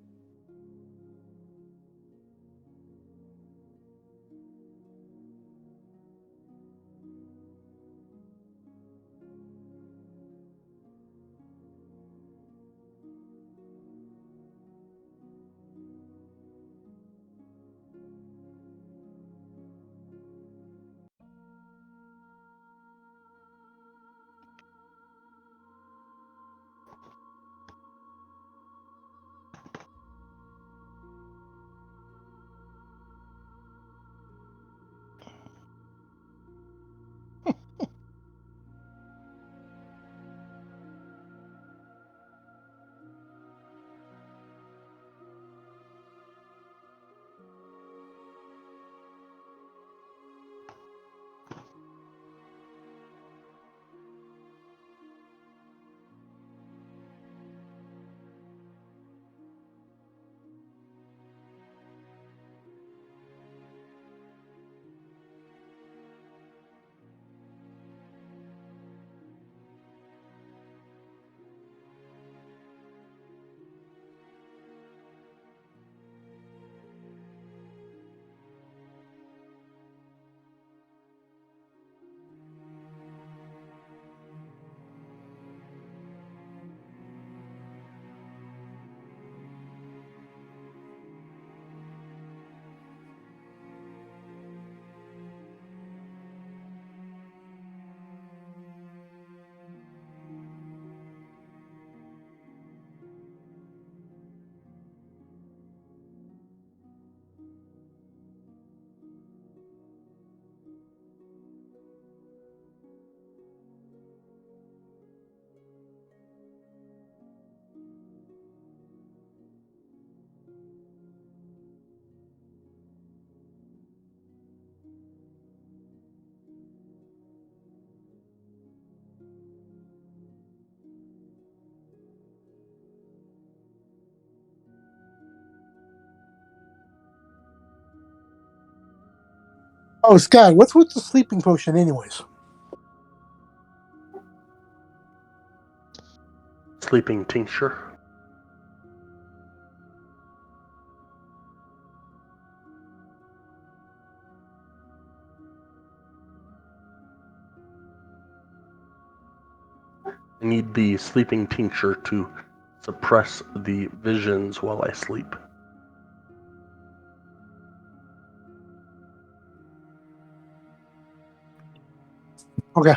Oh, Sky, what's with the sleeping potion, anyways? Sleeping tincture. I need the sleeping tincture to suppress the visions while I sleep. Okay.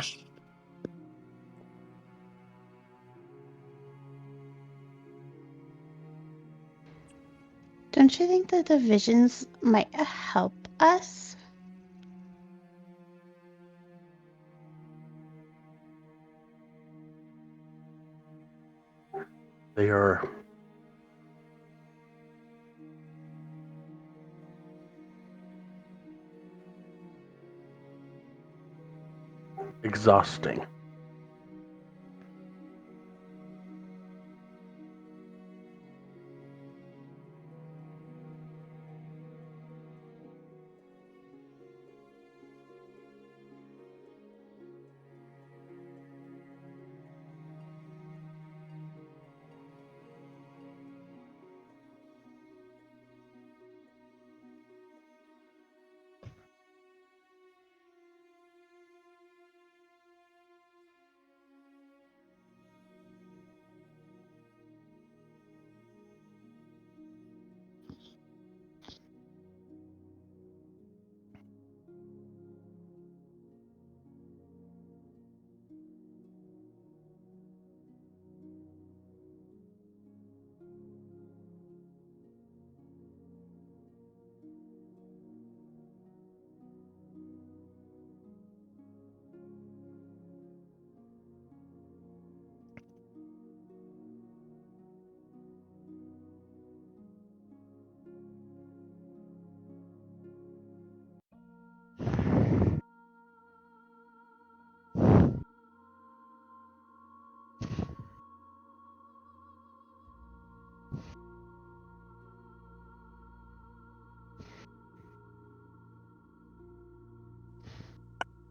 Don't you think that the visions might help us? They are exhausting.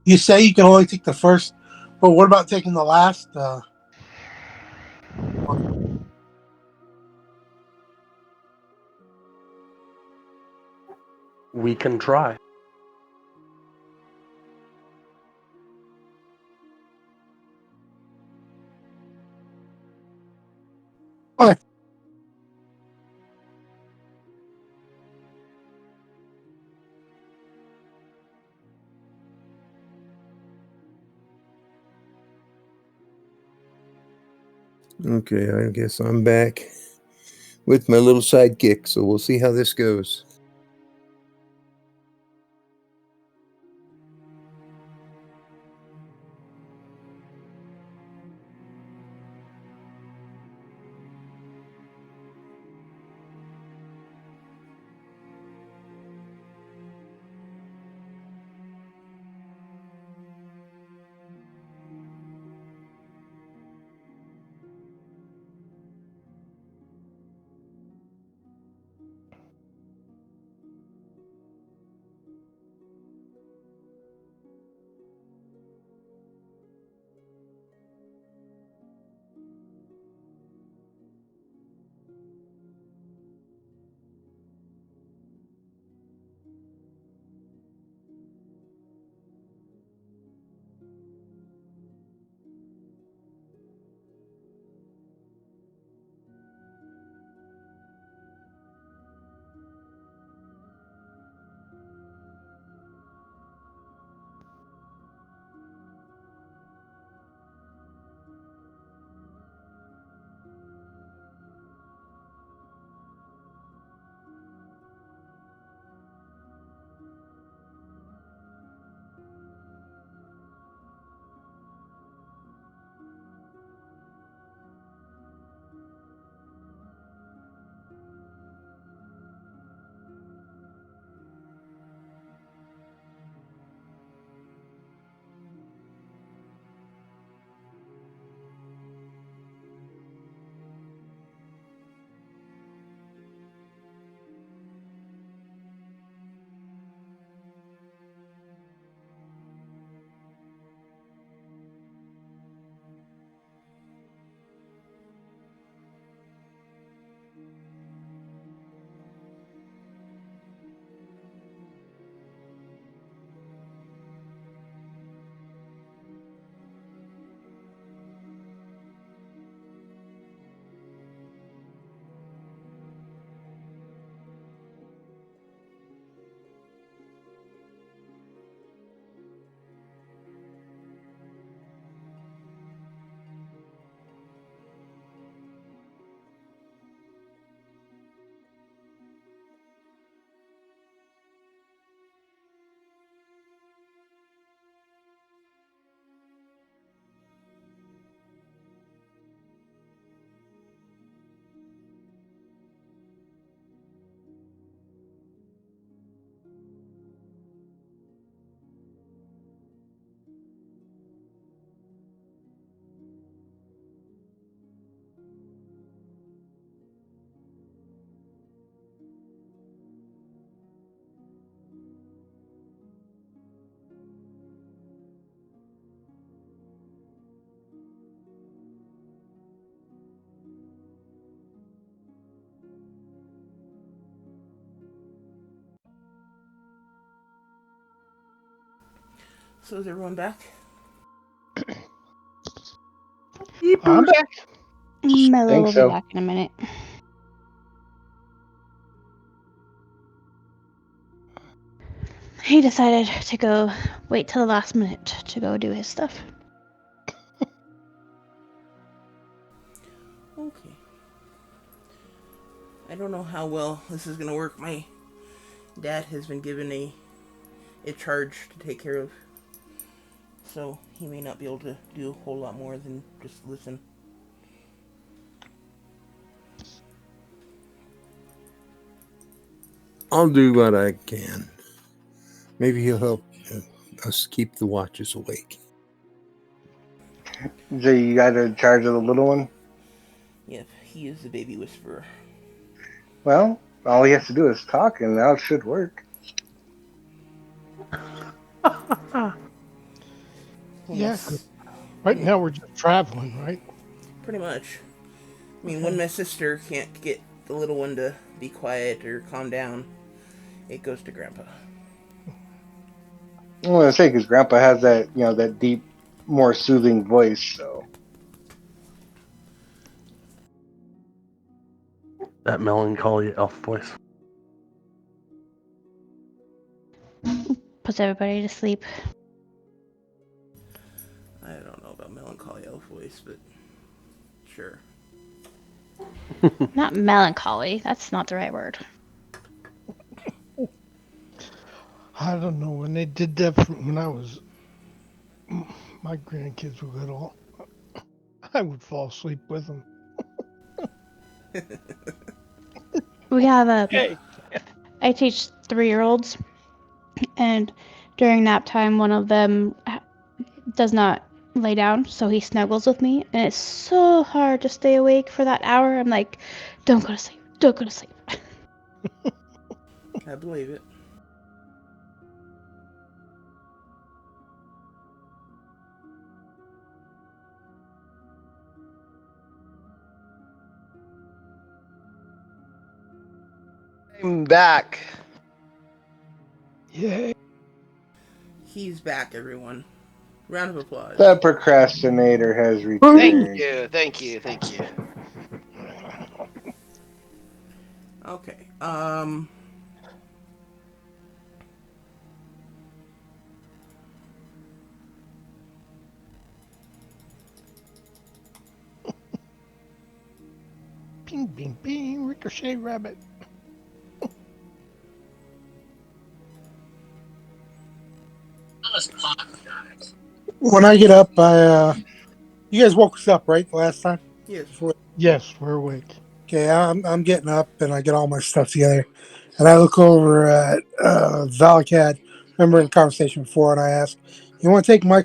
You say you can only take the first, but what about taking the last? One? We can try. Okay. Okay, I guess I'm back with my little sidekick, so we'll see how this goes. So is everyone back? I'm back. Mello Think will be so. back in a minute. He decided to go wait till the last minute to go do his stuff. Okay. I don't know how well this is gonna work. My dad has been given a charge to take care of, so he may not be able to do a whole lot more than just listen. I'll do what I can. Maybe he'll help us keep the watches awake. So you got in charge of the little one? Yep, he is the baby whisperer. Well, all he has to do is talk, and now it should work. Yeah, 'cause Yes, right now we're just traveling, right? pretty much. I mean, when Okay. my sister can't get the little one to be quiet or calm down, it goes to Grandpa. I want to say because Grandpa has that, that deep, more soothing voice. So That melancholy elf voice. Puts everybody to sleep. I don't know about melancholy elf voice, but sure. Not melancholy. That's not the right word. I don't know when they did that when I was my grandkids were little. I would fall asleep with them. We have a. Hey. I teach 3-year-olds, and during nap time, one of them does not lay down, so he snuggles with me, and it's so hard to stay awake for that hour. I'm like, don't go to sleep. Don't go to sleep. I believe it. I'm back. Yay. He's back, everyone. Round of applause. that procrastinator has Thank Woo! returned. you, thank you, thank you. Okay. Bing, bing, bing. Ricochet rabbit. When I get up, you guys woke us up right last time. Yes. Before, Yes, we're awake. okay, I'm getting up and I get all my stuff together, and I look over at Valcad. Remember in the conversation before, and I ask, "You want to take my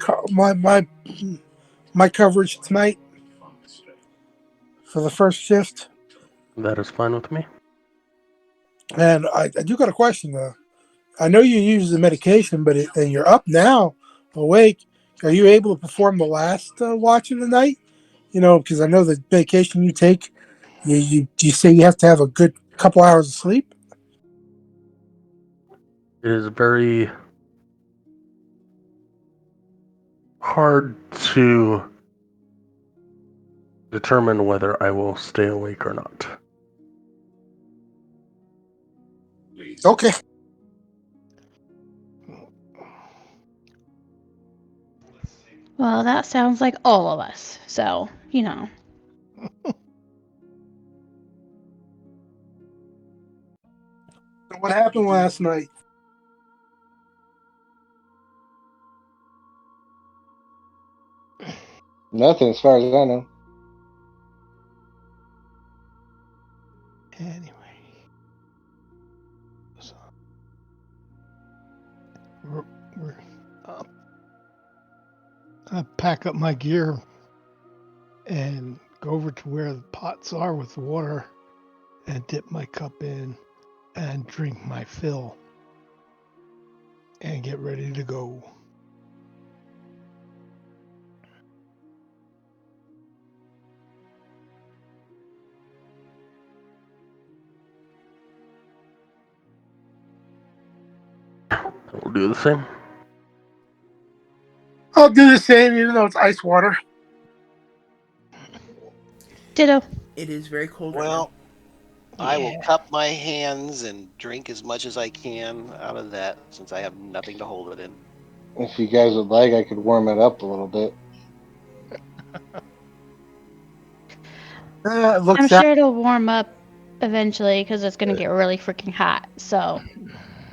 coverage tonight for the first shift?" That is fine with me. And I do got a question though. I know you use the medication, but and you're up now, awake. Are you able to perform the last watch of the night? Because I know the medication you take, you say you have to have a good couple hours of sleep. It is very hard to determine whether I will stay awake or not. Okay. Well, that sounds like all of us. So, What happened last night? Nothing as far as I know. Anyway, so we're, we're uh, I pack up my gear and go over to where the pots are with the water and dip my cup in and drink my fill and get ready to go. I will do the same. I'll do the same, even though it's ice water. ditto. It is very cold right now. Well, I will Yeah. cup my hands and drink as much as I can out of that since I have nothing to hold it in. If you guys would like, I could warm it up a little bit. It I'm looks that. sure it'll warm up eventually because it's going to get really freaking hot. So,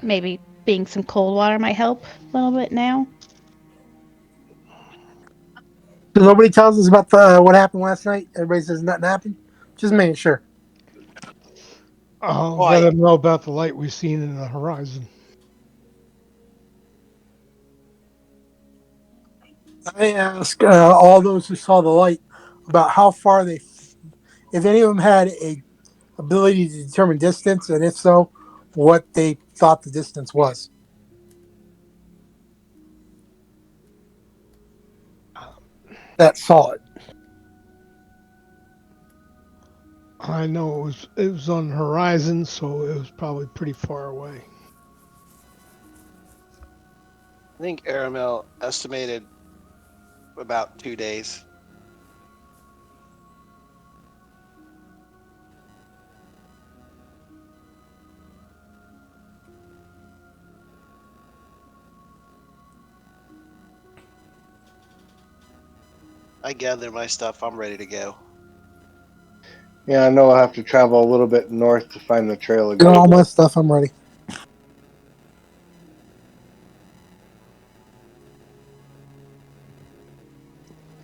maybe being some cold water might help a little bit now. So nobody tells us about what happened last night. Everybody says nothing happened. Just making sure. I'll let Why? them know about the light we've seen in the horizon. I ask all those who saw the light about how far if any of them had a ability to determine distance, and if so, what they thought the distance was. that saw it. I know it was on the horizon, so it was probably pretty far away. I think Aramil estimated about 2 days. I gather my stuff. I'm ready to go. Yeah, I know I'll have to travel a little bit north to find the trail Get again. all my stuff. I'm ready.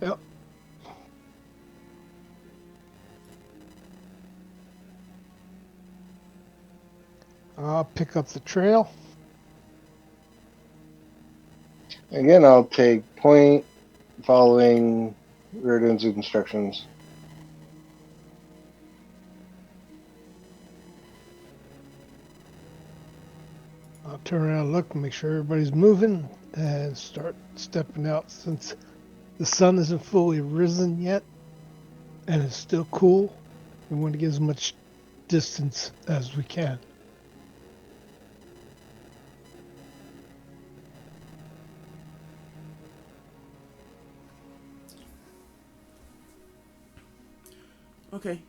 Yep. I'll pick up the trail. Again, I'll take point following Reardon's instructions. I'll turn around and look and make sure everybody's moving and start stepping out since the sun isn't fully risen yet and it's still cool. We want to get as much distance as we can. Okay.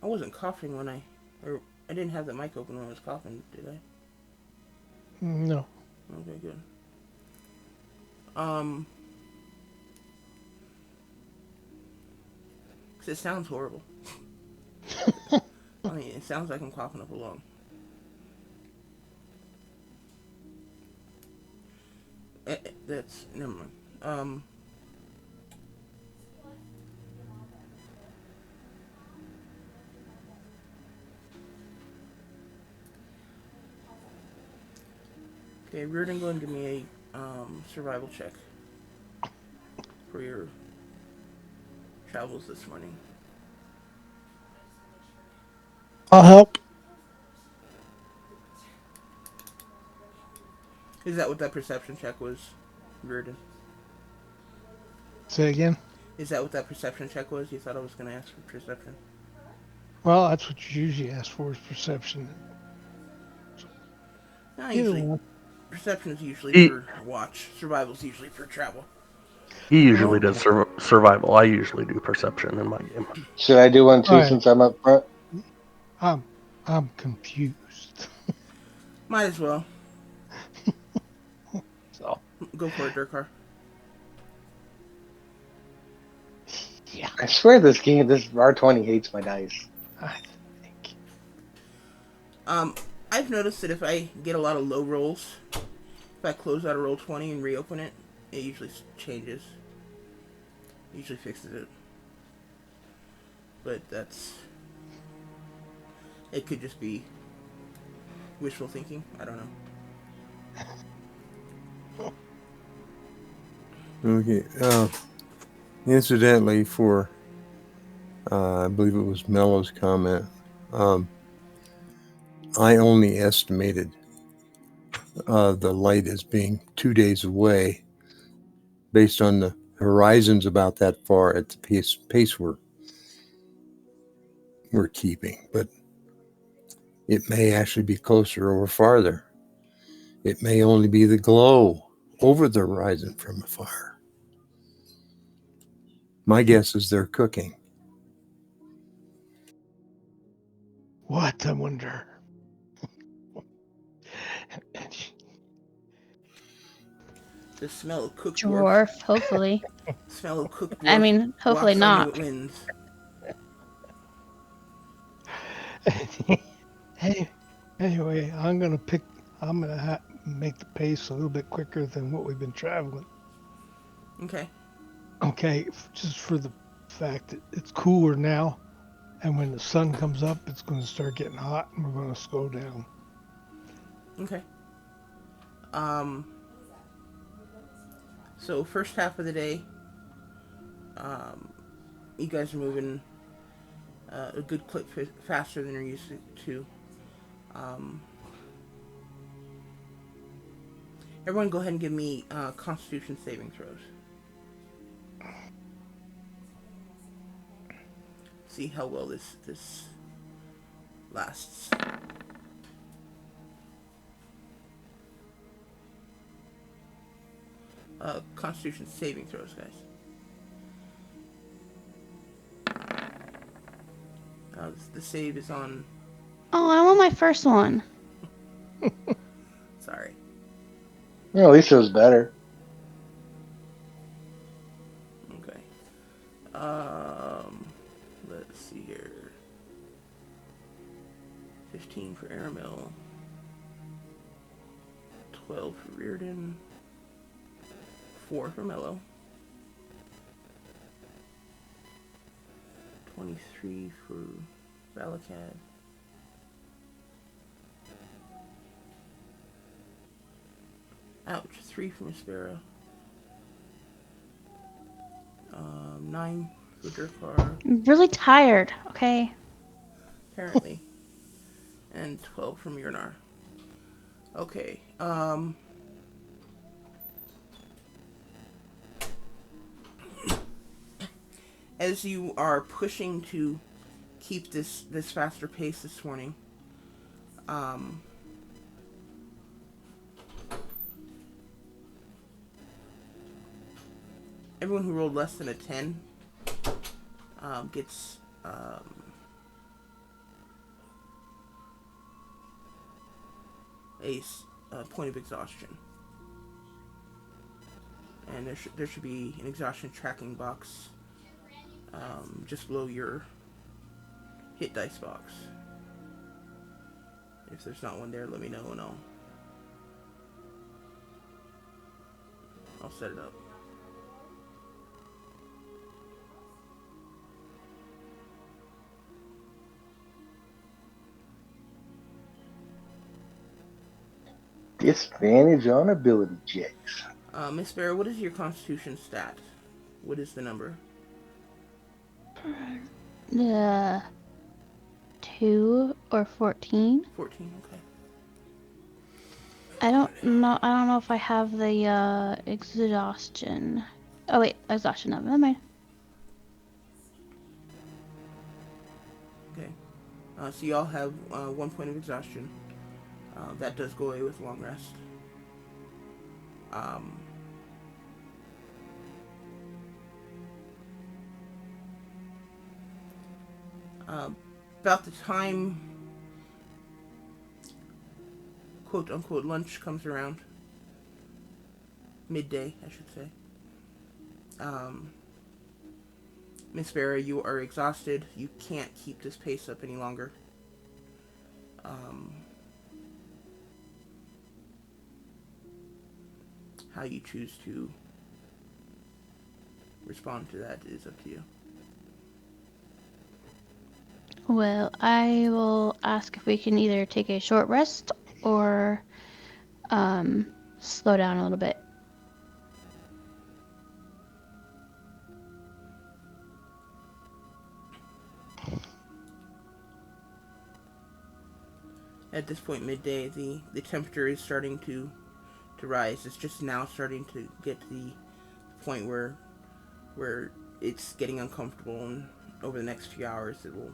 I wasn't coughing when or I didn't have the mic open when I was coughing, did I? No. Okay, good. Um, 'Cause it sounds horrible. I mean, it sounds like I'm coughing up a lung. That's never mind. Okay, Reardon, go and give me a survival check for your travels this morning. I'll help. Is that what that perception check was, Reardon? Say again? Is that what that perception check was? You thought I was going to ask for perception? Well, that's what you usually ask for is perception. No, Either usually one. perception is usually He for watch. Survival is usually for travel. he usually Well, does survival. I usually do perception in my game. Should I do one all too right. since I'm up front? I'm I'm confused. Might as well. So Go for it, Durkar. yeah, I swear this R20 hates my dice. I think. Um, I've noticed that if I get a lot of low rolls, if I close out a roll 20 and reopen it, it usually changes. Usually fixes it. But it could just be wishful thinking. I don't know. Okay. Incidentally, for I believe it was Mello's comment, I only estimated the light as being 2 days away based on the horizons about that far at the pace we're keeping. But it may actually be closer or farther. It may only be the glow over the horizon from afar. My guess is they're cooking. What I wonder. The smell of cooked dwarf. Dwarf, hopefully. Smell of cooked I dwarf mean, hopefully walks on the not. winds. Hey, anyway, I'm gonna make the pace a little bit quicker than what we've been traveling. Okay. Okay, just for the fact that it's cooler now, and when the sun comes up, it's going to start getting hot, and we're going to slow down. Okay. Um. So first half of the day, um, you guys are moving a good clip faster than you're used to. Um, Everyone, go ahead and give me Constitution saving throws. See how well this lasts. Constitution saving throws, guys. The save is on. Oh, I want my first one. Sorry. Yeah, at least it was better. Okay. Let's see here. 15 for Aramil. 12 for Reardon. 4 for Mello. 23 for Valakad. Ouch, 3 for Mispera. 9 for Durkar, I'm really tired, okay? apparently. And 12 from Myrnar. Okay, as you are pushing to keep this faster pace this morning, everyone who rolled less than a 10 gets a point of exhaustion. And there should be an exhaustion tracking box just below your hit dice box. If there's not one there, let me know and I'll set it up. Disadvantage on ability checks. Miss Barrow, what is your Constitution stat? What is the number? 2 or 14. 14. Okay. I don't know if I have the exhaustion. Oh wait, exhaustion up. Never mind. Okay. So you all have 1 point of exhaustion. That does go away with long rest. About the time quote unquote lunch comes around, midday, I should say. Miss Vera, you are exhausted. You can't keep this pace up any longer. How you choose to respond to that is up to you. Well, I will ask if we can either take a short rest or slow down a little bit. At this point, midday, the temperature is starting to rise. It's just now starting to get to the point where it's getting uncomfortable, and over the next few hours, it will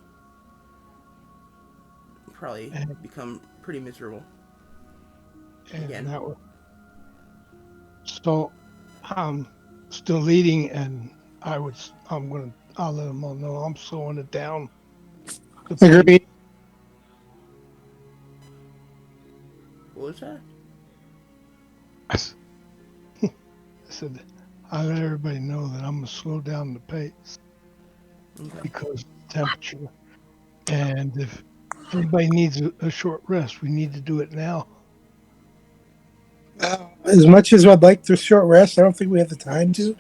probably And, become pretty miserable. and Again. that was, so I'm still leading, and I'll let them all know I'm slowing it down. Agreed. What was that? I said, I let everybody know that I'm gonna slow down the pace Okay. because of the temperature. And if anybody needs a short rest, we need to do it now. As much as I'd like the short rest, I don't think we have the time to,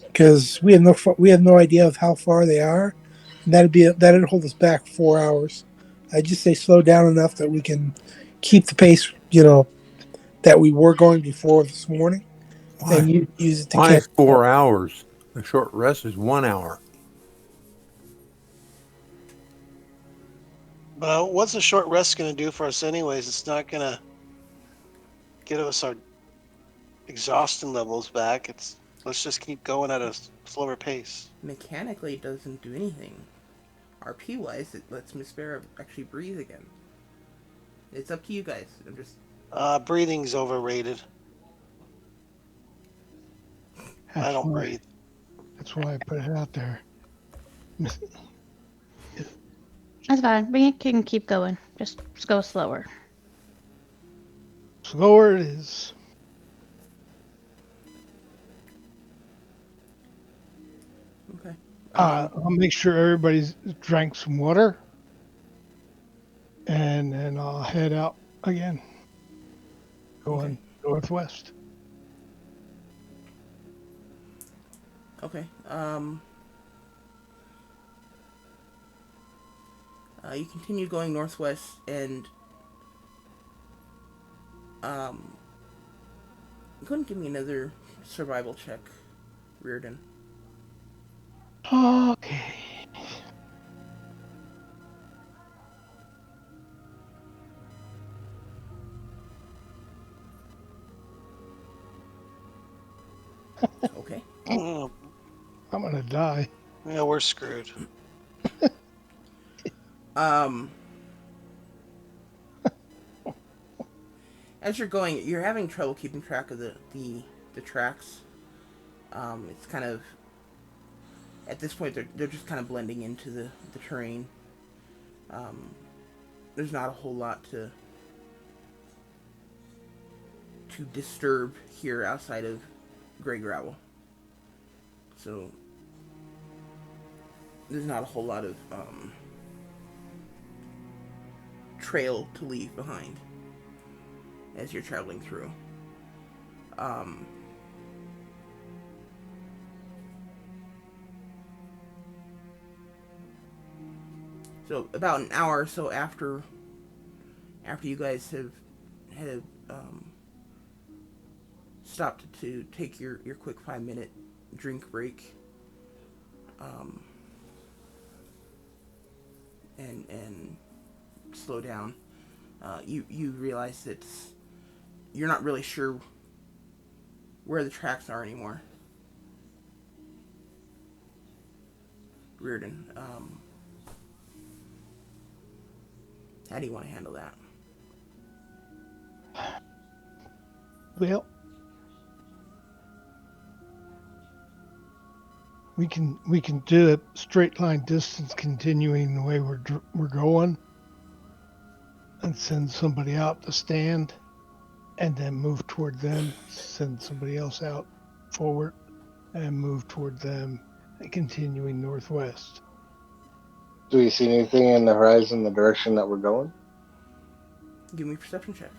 because we have no idea of how far they are, and that'd hold us back 4 hours. I just say slow down enough that we can keep the pace, that we were going before this morning, Why? and use it to Why catch is up. 4 hours? A short rest is 1 hour. But what's a short rest going to do for us, anyways? It's not going to get us our exhaustion levels back. Let's just keep going at a slower pace. Mechanically, it doesn't do anything. RP wise, it lets Miss Bear actually breathe again. It's up to you guys. I'm just. Breathing's overrated. I That's don't why. breathe. That's why I put it out there. That's fine. We can keep going. Just go slower. Slower it is. Okay. I'll make sure everybody's drank some water, and then I'll head out again, Okay. going northwest. Okay. You continue going northwest, and go ahead and give me another survival check, Reardon. Okay. Okay. Oh, I'm gonna die. yeah, we're screwed. Um, as you're going, you're having trouble keeping track of the tracks. It's kind of at this point they're just kind of blending into the terrain. Um, there's not a whole lot to disturb here outside of gray gravel. So there's not a whole lot of trail to leave behind as you're traveling through. Um, so about an hour or so after you guys have stopped to take your quick 5 minute drink break, um, and slow down, you realize that you're not really sure where the tracks are anymore. Reardon, how do you want to handle that? Well, we can do a straight line distance continuing the way we're going, and send somebody out to stand, and then move toward them. Send somebody else out forward, and move toward them, and continuing northwest. Do we see anything in the horizon, the direction that we're going? Give me a perception check.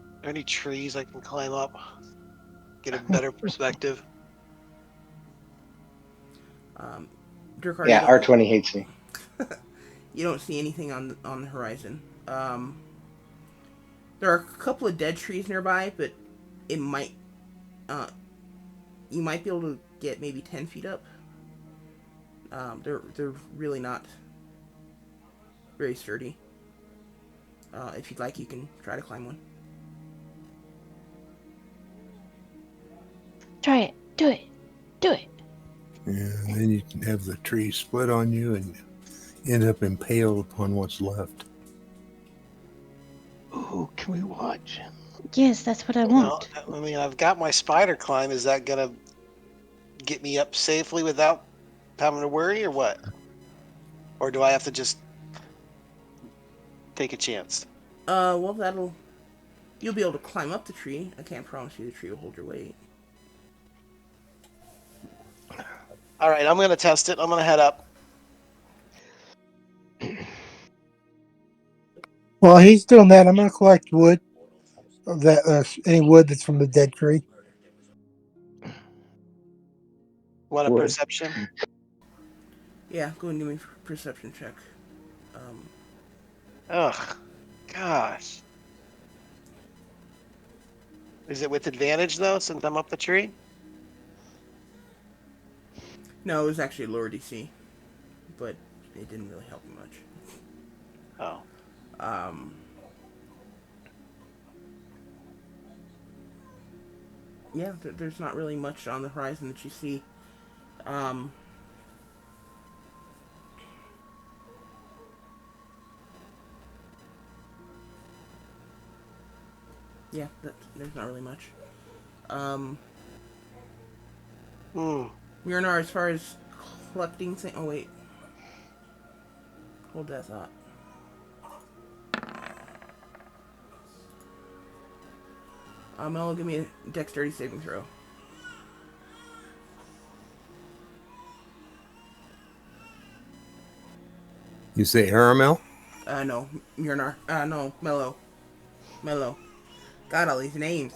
Are there any trees I can climb up? Get a better perspective. Um, Dirkar, Yeah, R20 hates me. you don't see anything on the horizon. There are a couple of dead trees nearby, but it might uh, you might be able to get maybe 10 feet up. They're really not very sturdy. If you'd like, you can try to climb one. Try it. Do it. Do it. Yeah, and then you can have the tree split on you and end up impaled upon what's left. Ooh, can we watch? Yes, that's what I Well, want. I mean, I've got my spider climb. Is that gonna get me up safely without having to worry, or what? Or do I have to just take a chance? Well, you'll be able to climb up the tree. I can't promise you the tree will hold your weight. All right, I'm gonna test it. I'm gonna head up. While he's doing that, I'm gonna collect wood. That any wood that's from the dead tree. Want a Wood. perception? Yeah, go and give me a perception check. Um, Ugh, gosh. Is it with advantage though, since I'm up the tree? no, it was actually a lower DC, but it didn't really help you much. Oh, Um, yeah, there's not really much on the horizon that you see. Um, yeah, there's not really much. Um, Hmm. Murinar, as far as collecting things. Oh wait, hold that thought. Mel, give me a dexterity saving throw. You say Aramel? No, Murinar. No, Mello. Mello. God, all these names.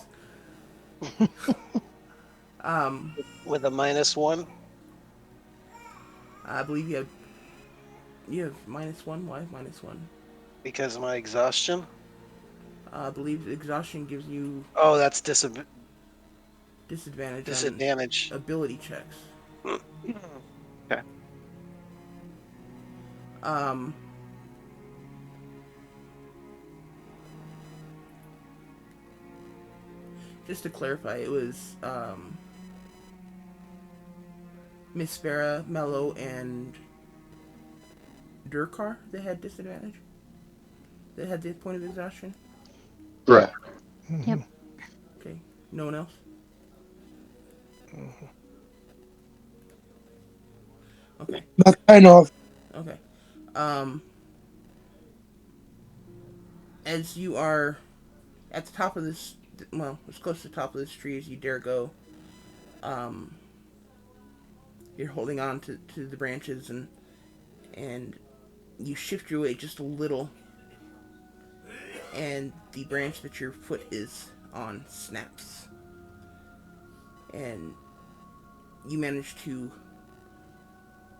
Um, With a -1 I believe you have -1. Why -1? because of my exhaustion. I believe exhaustion gives you Oh, that's disadvantage on disadvantage. ability checks. Okay. Um, just to clarify, it was Miss Farah, Mello, and Durkar that had disadvantage. That had the point of exhaustion. Yeah. Correct. Yep. Mhm. Okay, no one else. Mhm. Okay, Not that I know of. okay. Um, as you are at the top of this, well, as close to the top of this tree as you dare go, um, you're holding on to the branches and you shift your weight just a little, and the branch that your foot is on snaps, and you manage to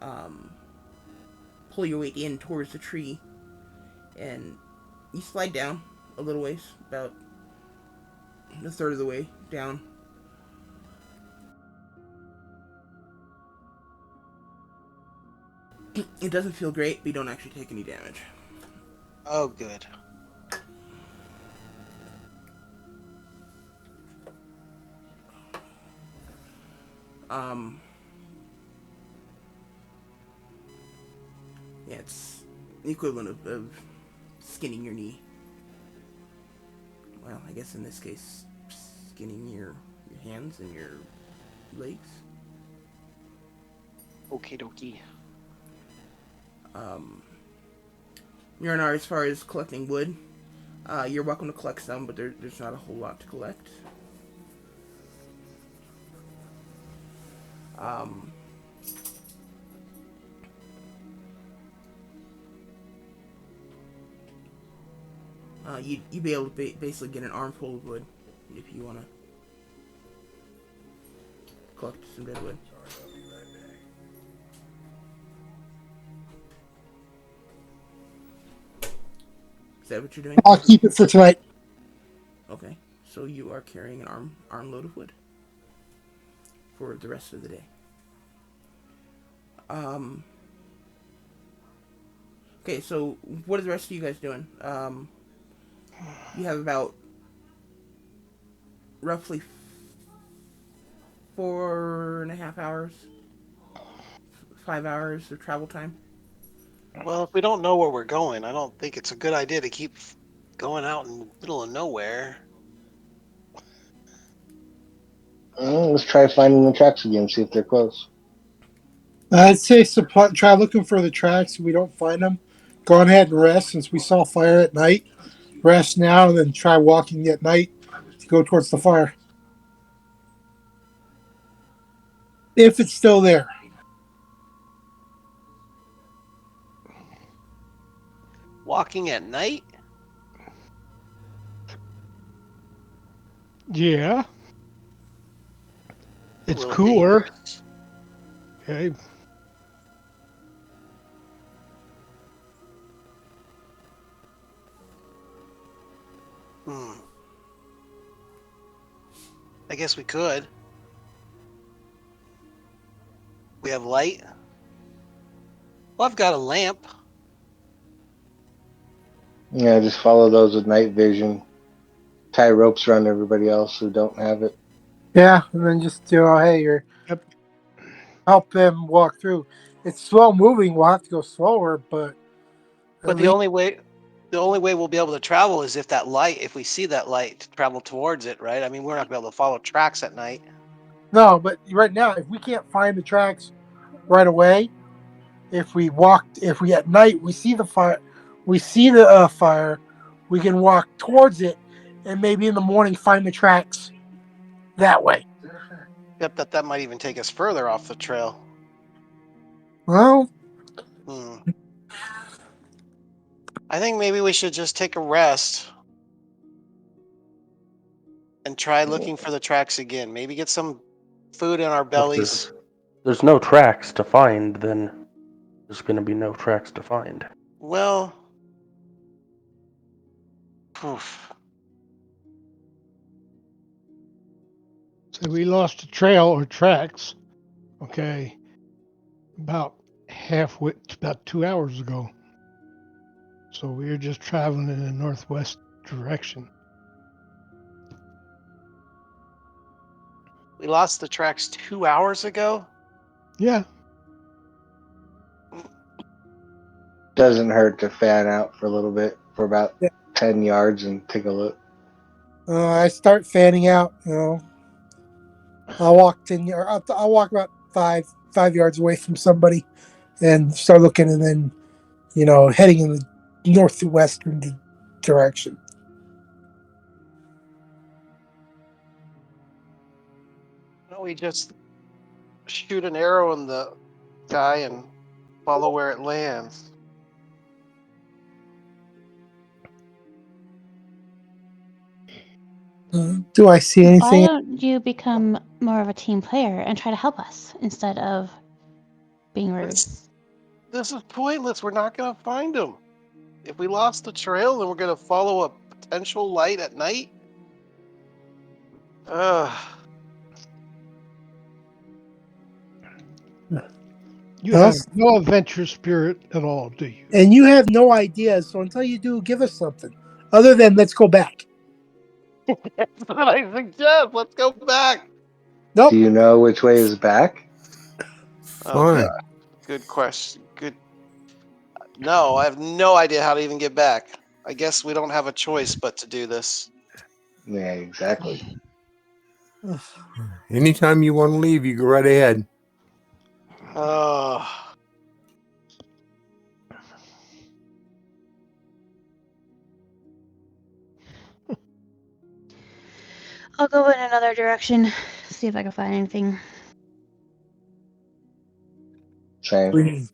um, pull your weight in towards the tree, and you slide down a little ways, about a third of the way down. It doesn't feel great, but you don't actually take any damage. Oh, good. Um, yeah, it's the equivalent of skinning your knee. Well, I guess in this case, skinning your hands and your legs. Okie dokie. Um, Murinar, as far as collecting wood, you're welcome to collect some, but there's not a whole lot to collect. Um, you'd be able to basically get an armful of wood if you want to collect some dead wood. Is that what you're doing? I'll keep it for tonight. Okay, so you are carrying an armload of wood for the rest of the day. Um, okay, so what are the rest of you guys doing? You have about roughly 4.5 hours, 5 hours of travel time. Well, if we don't know where we're going, I don't think it's a good idea to keep going out in the middle of nowhere. Let's try finding the tracks again, see if they're close. I'd say try looking for the tracks. If we don't find them, go on ahead and rest since we saw fire at night. Rest now and then try walking at night to go towards the fire. If it's still there. Walking at night? Yeah, A it's little cooler. dangerous. Okay. Hmm. I guess we could. We have light. Well, I've got a lamp. Yeah, just follow those with night vision. Tie ropes around everybody else who don't have it. Yeah, and then just hey, you're Yep. help them walk through. It's slow moving. We'll have to go slower, but at But least the only way we'll be able to travel is if that light, if we see that light, to travel towards it, right? I mean, we're not gonna be able to follow tracks at night. no. But right now, if we can't find the tracks right away, if we at night we see the fire, we see the fire, we can walk towards it, and maybe in the morning find the tracks that way. Except that might even take us further off the trail. Well, Hmm. I think maybe we should just take a rest and try looking for the tracks again. Maybe get some food in our If bellies. there's no tracks to find, then there's going to be no tracks to find. Well, oof. So we lost a trail or tracks. Okay, about about 2 hours ago. So we were just traveling in the northwest direction. We lost the tracks 2 hours ago. Yeah. Doesn't hurt to fan out for a little bit for about yeah, 10 yards and take a look. I start fanning out. I'll walk 10 yards. I'll walk about 5 yards away from somebody and start looking, and then heading in the northwestern direction. Why don't we just shoot an arrow in the sky and follow where it lands? Do I see Why anything? don't you become more of a team player and try to help us instead of being rude? This is pointless. We're not gonna find them. If we lost the trail, then we're gonna follow a potential light at night. Ugh. You Well, have no adventure spirit at all, do you? and you have no ideas. So until you do, give us something other than let's go back. That's what I suggest. Let's go back. Do Nope. you know which way is back? Oh god. Fine. Good question. Good. No, I have no idea how to even get back. I guess we don't have a choice but to do this. Yeah, exactly. Anytime you want to leave, you go right ahead. Oh. I'll go in another direction, see if I can find anything. Same.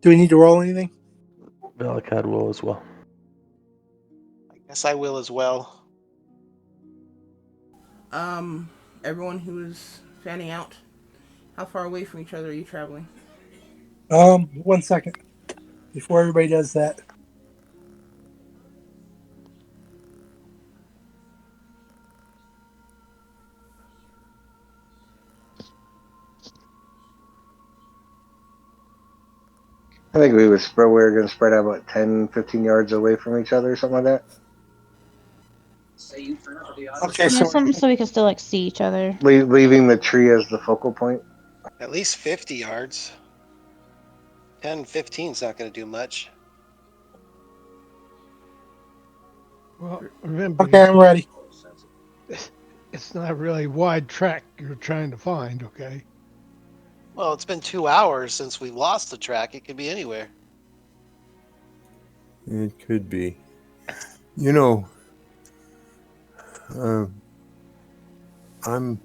Do we need to roll anything? Valakad will as well. I guess I will as well. Everyone who is fanning out, how far away from each other are you traveling? 1 second before everybody does that. I think we were going to spread out about 10, 15 yards away from each other, something like that. Okay, Yeah, so something so we can still see each other. Leaving the tree as the focal point. At least 50 yards. 10, 15 is not going to do much. Well, remember, okay, I'm ready. it's not really wide track you're trying to find, okay? Well, it's been 2 hours since we lost the track. It could be anywhere. It could be. You know, uh, I'm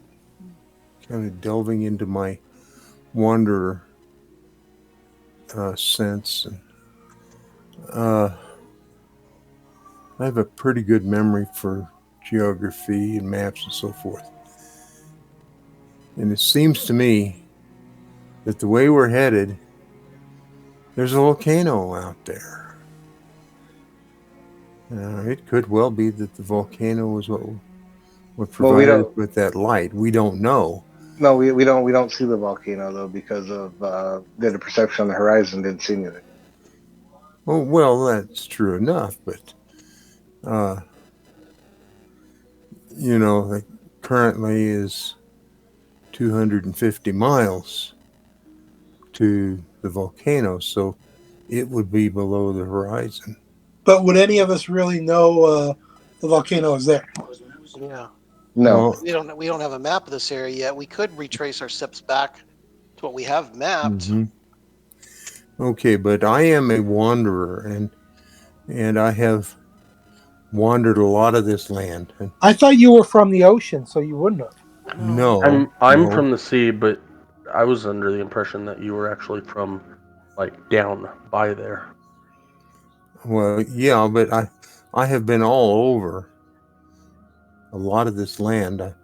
kind of delving into my wanderer sense. And, I have a pretty good memory for geography and maps and so forth. And it seems to me that the way we're headed, there's a volcano out there. It could well be that the volcano is what Well, we provided us don't. with that light. We don't know. No, we don't see the volcano though because of the perception on the horizon didn't see anything. Oh, well, that's true enough, but uh, like currently is 250 miles to the volcano, so it would be below the horizon. But would any of us really know the volcano is there? Yeah. No. Well, We don't have a map of this area yet. We could retrace our steps back to what we have mapped. mhm. Okay, but I am a wanderer, and I have wandered a lot of this land. And I thought you were from the ocean, so you wouldn't have. No. I'm no. from the sea, but I was under the impression that you were actually from like down by there. Well, yeah, but I have been all over a lot of this land. I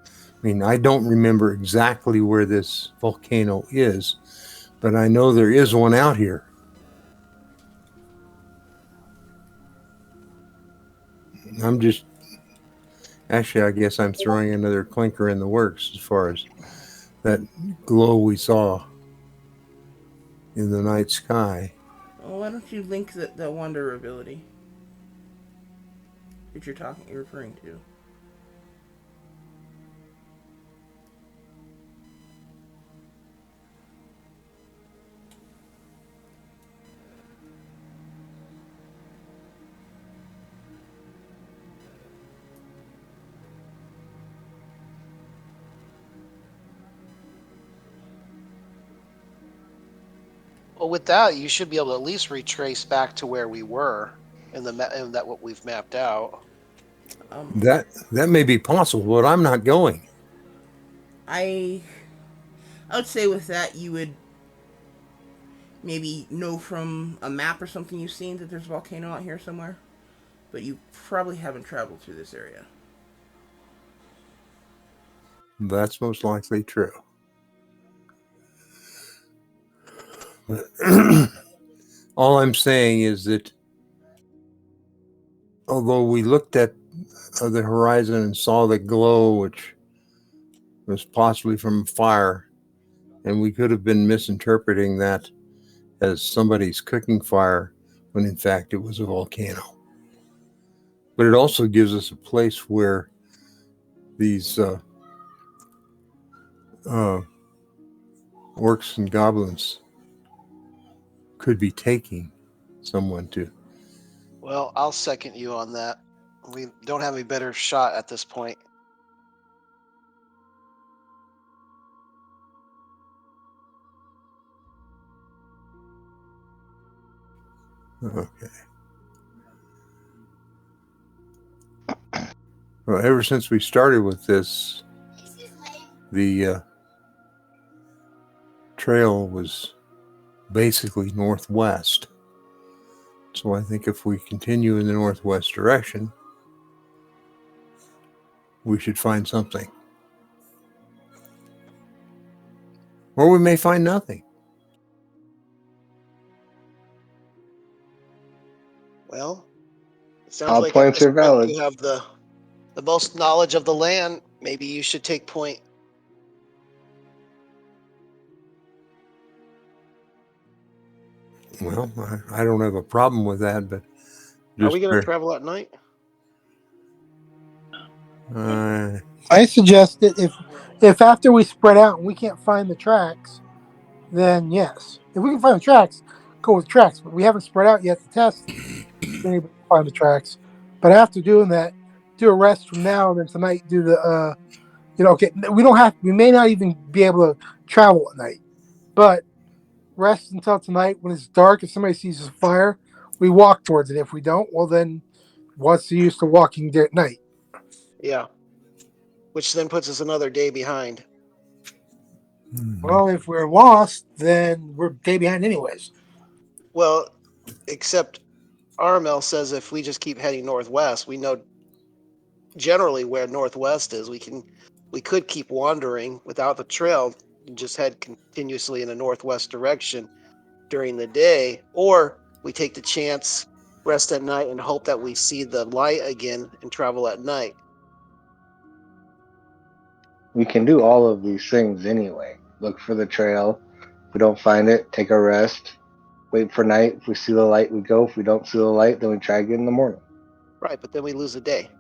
mean, I don't remember exactly where this volcano is, but I know there is one out here. I'm just actually, I guess I'm throwing another clinker in the works as far as that glow we saw in the night sky. Well, why don't you link the wander ability that you're referring to? Well, with that, you should be able to at least retrace back to where we were in that what we've mapped out. Um, That may be possible, but I'm not going. I I would say with that you would maybe know from a map or something you've seen that there's a volcano out here somewhere, but you probably haven't traveled through this area. That's most likely true. All I'm saying is that although we looked at the horizon and saw the glow, which was possibly from fire, and we could have been misinterpreting that as somebody's cooking fire when in fact it was a volcano. But it also gives us a place where these uh, orcs and goblins could be taking someone to. Well, I'll second you on that. We don't have a better shot at this point. Okay. Well, ever since we started with this, the trail was basically northwest. So I think if we continue in the northwest direction, we should find something. Or we may find nothing. Well, it sounds All like at points this are point valid. you have the most knowledge of the land. Maybe you should take point. Well, I don't have a problem with that, but Are just we going to travel at night? uh, I suggest that if after we spread out and we can't find the tracks, then yes. If we can find the tracks, go with tracks. But we haven't spread out yet to test if anybody can find the tracks. But after doing that, do a rest from now and then tonight. Do the okay. We don't have. We may not even be able to travel at night, but rest until tonight when it's dark. If somebody sees a fire, we walk towards it. If we don't, well then, what's the use to walking there at night? Yeah. Which then puts us another day behind. Well, if we're lost, then we're day behind anyways. Well, except RML says if we just keep heading northwest, we know generally where northwest is. We could keep wandering without the trail and just head continuously in a northwest direction during the day, or we take the chance, rest at night, and hope that we see the light again and travel at night. We can do all of these things anyway. Look for the trail. If we don't find it, take a rest. Wait for night. If we see the light, we go. If we don't see the light, then we try again in the morning. Right, but then we lose a day.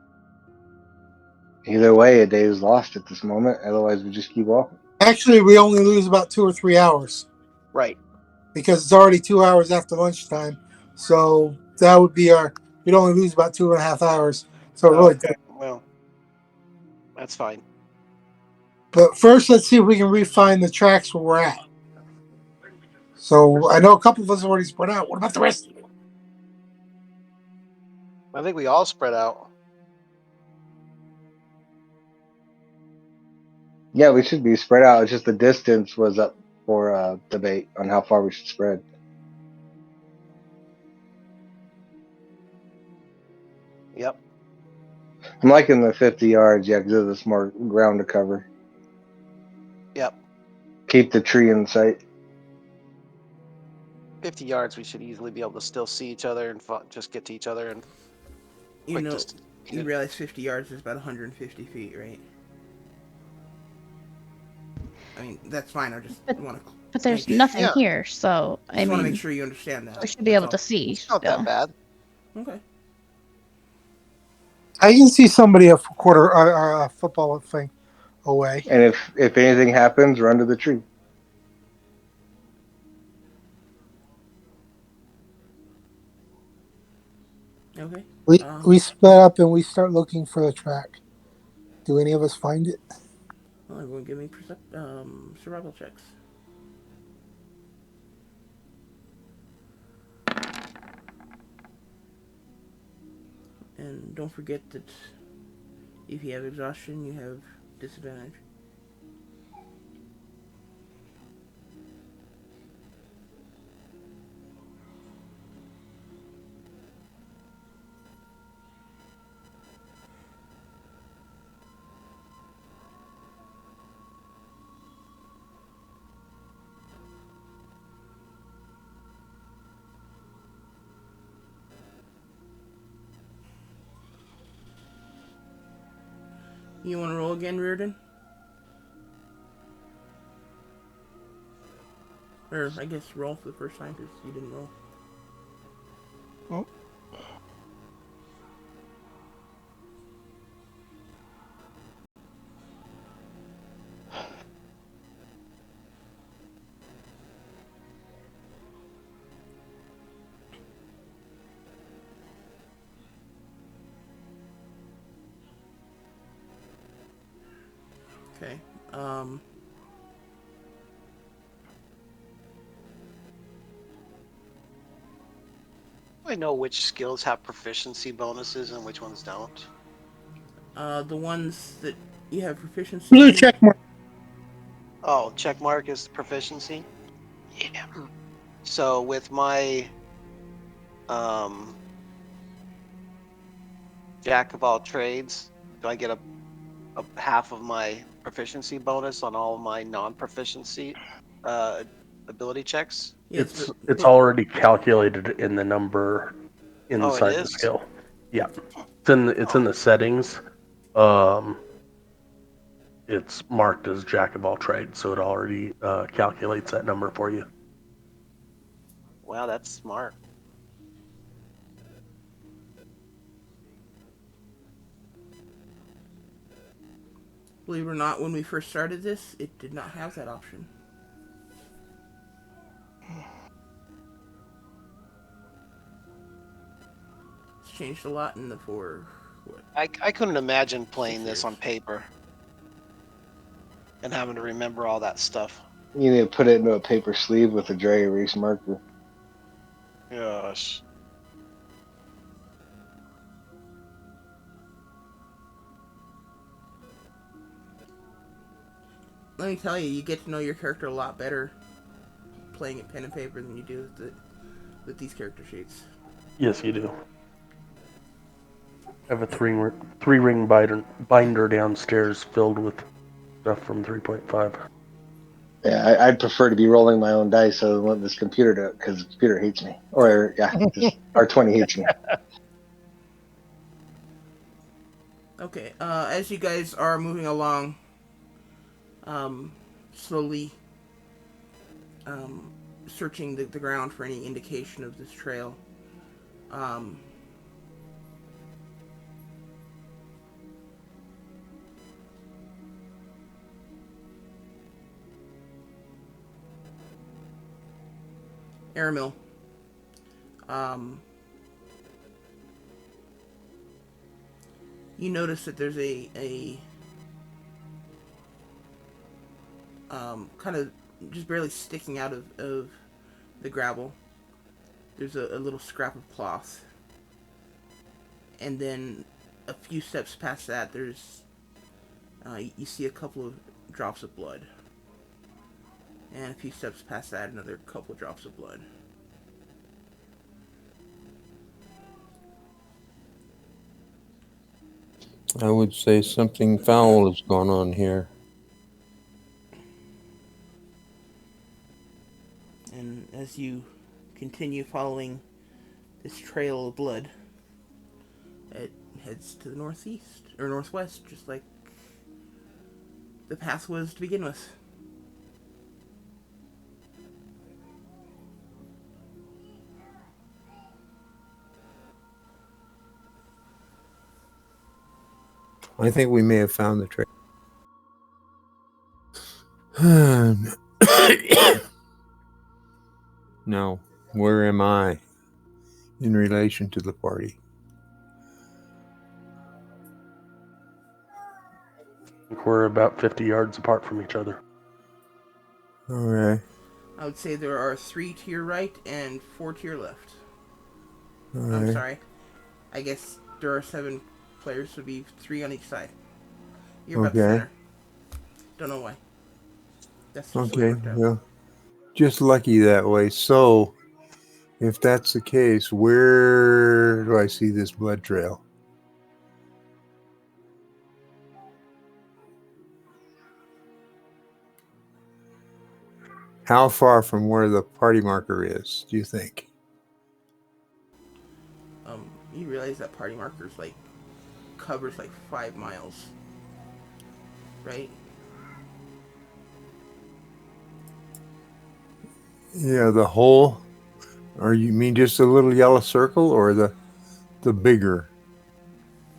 Either way, a day is lost at this moment. Otherwise, we just keep walking. Actually, we only lose about 2 or 3 hours Right. because it's already 2 hours after lunchtime. So that would be our. We'd only lose about 2.5 hours. So it Oh, really. okay. Well, that's fine. But first, let's see if we can refine the tracks where we're at. So I know a couple of us already spread out. What about the rest of you? I think we all spread out. Yeah, we should be spread out. It's just the distance was up for debate on how far we should spread. Yep. I'm liking the 50 yards, yeah, because there's more ground to cover. Yep. Keep the tree in sight. 50 yards, we should easily be able to still see each other and just get to each other in You quick know, distance. you realize 50 yards is about 150 feet, right? I mean, that's fine. I just But want to but there's make sh- nothing Yeah, here, so I just want to make mean, sure you understand that. we should be That's able to all. see it's not that still. bad. Okay. I can see somebody a quarter a football thing away. And if anything happens, run to the tree. Okay. We split up and we start looking for the track. Do any of us find it? Well, everyone give me survival checks. And don't forget that if you have exhaustion, you have disadvantage. You want to roll again, Reardon? Or, I guess, roll for the first time because you didn't roll. Oh, Okay. Um, I know which skills have proficiency bonuses and which ones don't. the ones that you have proficiency Blue in. check mark. Oh, check mark is proficiency. Yeah. So with my um jack of all trades, do I get a half of my proficiency bonus on all my non-proficiency uh ability checks? Yes, It's already calculated in the number Oh, it inside the is? skill. Yeah, it's in Oh, the settings. Um, it's marked as jack of all trades, so it already calculates that number for you. wow, that's smart. believe it or not, when we first started this, it did not have that option. It's changed a lot in the what, I couldn't imagine playing 6 this years. on paper and having to remember all that stuff. You need to put it into a paper sleeve with a dry erase marker. Gosh. Let me tell you, you get to know your character a lot better playing it pen and paper than you do with these character sheets. Yes, you do. I have a three ring binder downstairs filled with stuff from 3.5. Yeah, I'd prefer to be rolling my own dice other than let this computer do it because the computer hates me. Or yeah, this R20 hates me. Okay, as you guys are moving along, slowly searching the ground for any indication of this trail, um, Aramil. Um, you notice that there's a kind of just barely sticking out of the gravel. There's a little scrap of cloth, and then a few steps past that, there's you see a couple of drops of blood, and a few steps past that, another couple of drops of blood. I would say something foul has gone on here. And as you continue following this trail of blood, it heads to the northeast or northwest, just like the path was to begin with. I think we may have found the trail. Now, where am I in relation to the party? I think we're about 50 yards apart from each other. Okay. I would say there are 3 to your right and 4 to your left. All I'm right. sorry. I guess there are 7 players, so it'd be 3 on each side. You're about the Okay. center. Don't know why. That's just the way it Okay. worked out. Well, just lucky that way. So, if that's the case, where do I see this blood trail? How far from where the party marker is, do you think? You realize that party markers like covers like 5 miles, right? Yeah, the whole, or you mean just a little yellow circle or the bigger?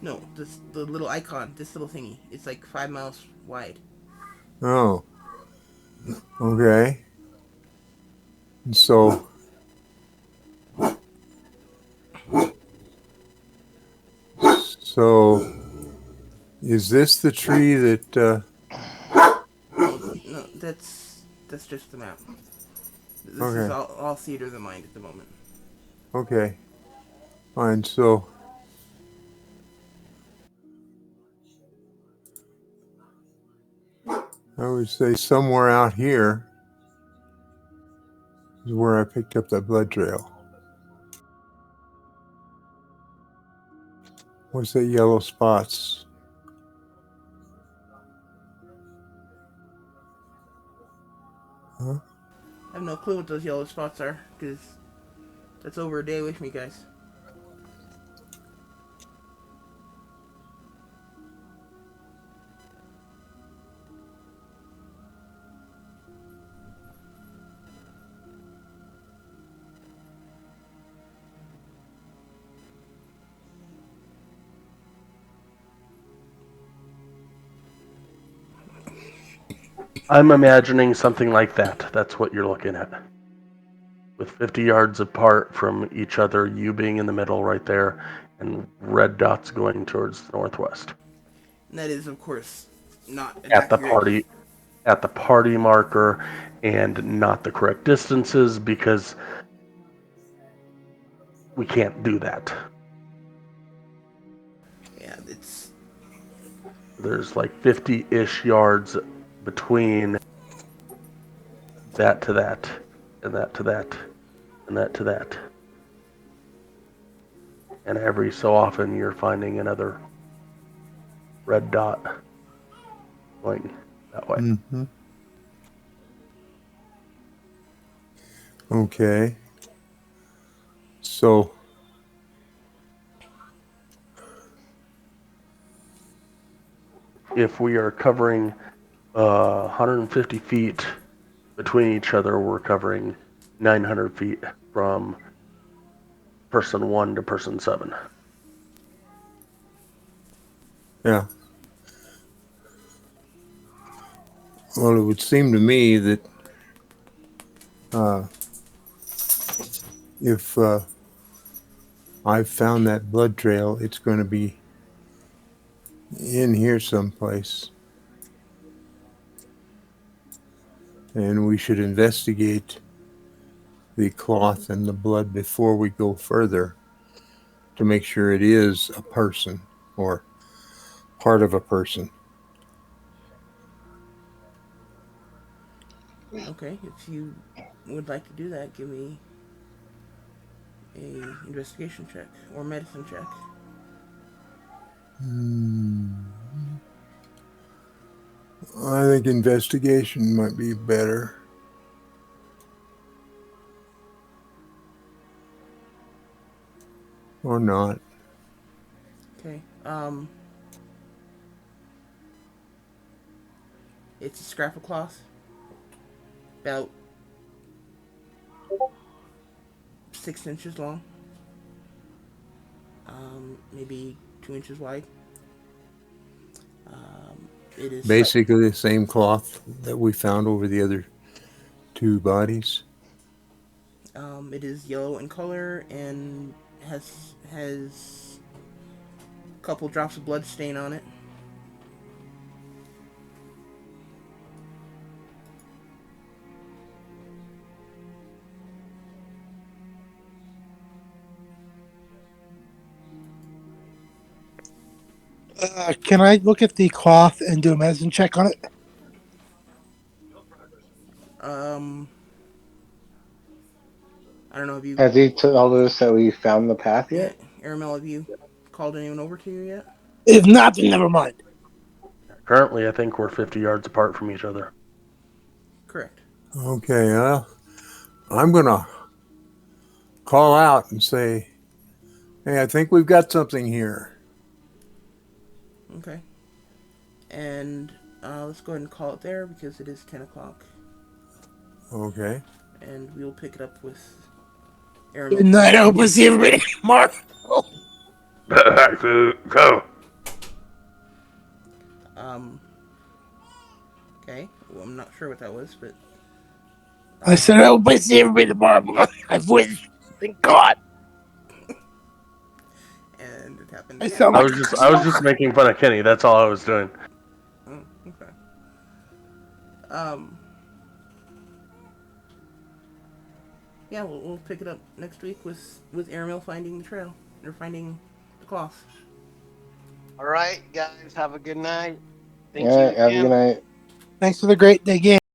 No, the little icon, this little thingy. It's like 5 miles wide. Oh, okay. So, so is this the tree that, No, that's just the map. This is okay, all theater of the mind at the moment. okay, fine. So, I would say somewhere out here is where I picked up that blood trail. What's that yellow spots? Huh? I have no clue what those yellow spots are, because that's over a day away from you guys. I'm imagining something like that. That's what you're looking at. With 50 yards apart from each other, you being in the middle right there, and red dots going towards the northwest. And that is, of course, not an At the accurate... party marker, and not the correct distances, because we can't do that. Yeah, it's... There's like 50-ish yards between that to that, and that to that, and that to that. And every so often you're finding another red dot going that way. Mm-hmm. Okay. So, If we are covering 150 feet between each other, we're covering 900 feet from person 1 to person 7. yeah. Well, it would seem to me that if I've found that blood trail, it's going to be in here someplace. And we should investigate the cloth and the blood before we go further to make sure it is a person or part of a person. Okay, if you would like to do that, give me a investigation check or medicine check. I think investigation might be better. Or not. Okay. It's a scrap of cloth, about 6 inches long, maybe 2 inches wide. It is Basically the same cloth that we found over the other two bodies. it is yellow in color and has a couple drops of blood stain on it. Can I look at the cloth and do a medicine check on it? Um, I don't know if you, Has he told us that we found the path yeah, yet? Aramel, have you called anyone over to you yet? If not, then never mind. Currently, I think we're 50 yards apart from each other. Correct. Okay, I'm going to call out and say, hey, I think we've got something here. Okay. And let's go ahead and call it there because it is 10 o'clock. Okay. And we will pick it up with Good Aramel night. I hope finding. I see everybody tomorrow. Go. Um, okay. Well, I'm not sure what that was, but. I said I hope I see everybody tomorrow. I've wished. Thank God. And it happened I again. sound I like was a just I was just clock. making fun of Kenny. That's all I was doing. Oh, okay. Um, yeah, we'll pick it up next week with Aramil finding the trail or finding the cloth. All right, guys, have a good night. Thank Yeah, you have a good again. night. Thanks for the great day game.